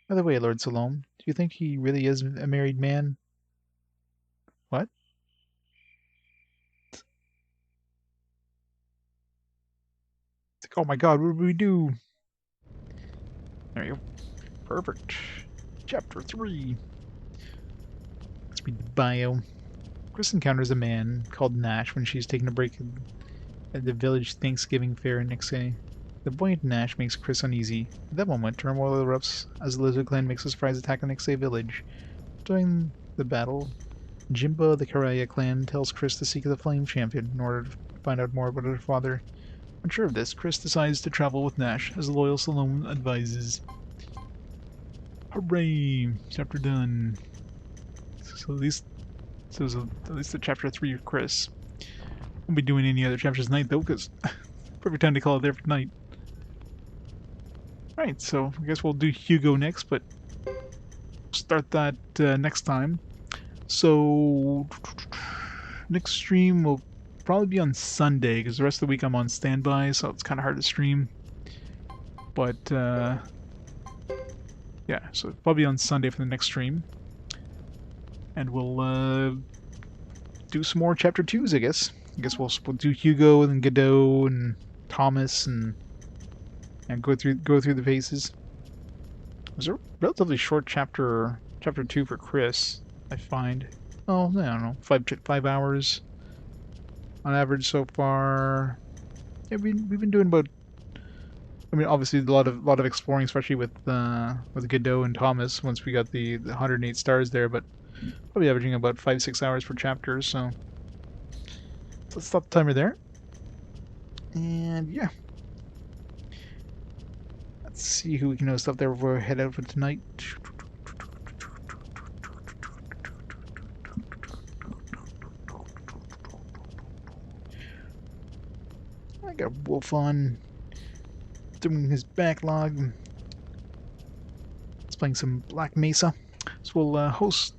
By the way, Lord Salome, do you think he really is a married man? What? It's like, oh my god, what did we do? There you go. Perfect. Chapter 3. Let's read the bio. Chris encounters a man called Nash when she's taking a break at the village Thanksgiving fair next day. The buoyant Nash makes Chris uneasy. At that moment, turmoil erupts as the Lizard Clan makes a surprise attack on the next day village. During the battle, Jimba, the Karaya clan, tells Chris to seek the Flame Champion in order to find out more about her father. Unsure of this, Chris decides to travel with Nash, as the loyal Salome advises. Hooray! Chapter done. So at least the chapter 3 of Chris. Won't be doing any other chapters tonight though, because perfect time to call it there for tonight. Alright, so I guess we'll do Hugo next, but start that next time. So next stream will probably be on Sunday, because the rest of the week I'm on standby, so it's kind of hard to stream. But yeah, so probably on Sunday for the next stream. And we'll do some more chapter 2s, I guess. I guess we'll do Hugo and Geddoe and Thomas and go through the phases. It was a relatively short chapter 2 for Chris, I find. Oh, I don't know, 5 hours on average so far. Yeah, we've been doing about. I mean, obviously a lot of exploring, especially with Geddoe and Thomas. Once we got the 108 stars there, but probably averaging about 5-6 hours per chapter. So let's stop the timer there. And yeah, let's see who we can host up there before we head out for tonight. I got Wolf on doing his backlog. He's playing some Black Mesa. So we'll host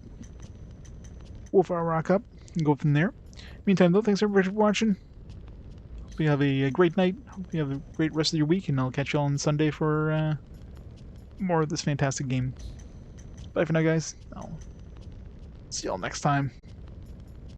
Wolf our Rock up and go from there. Meantime, though, thanks everybody for watching. Hope you have a great night. Hope you have a great rest of your week, and I'll catch you all on Sunday for more of this fantastic game. Bye for now, guys. I'll see y'all next time.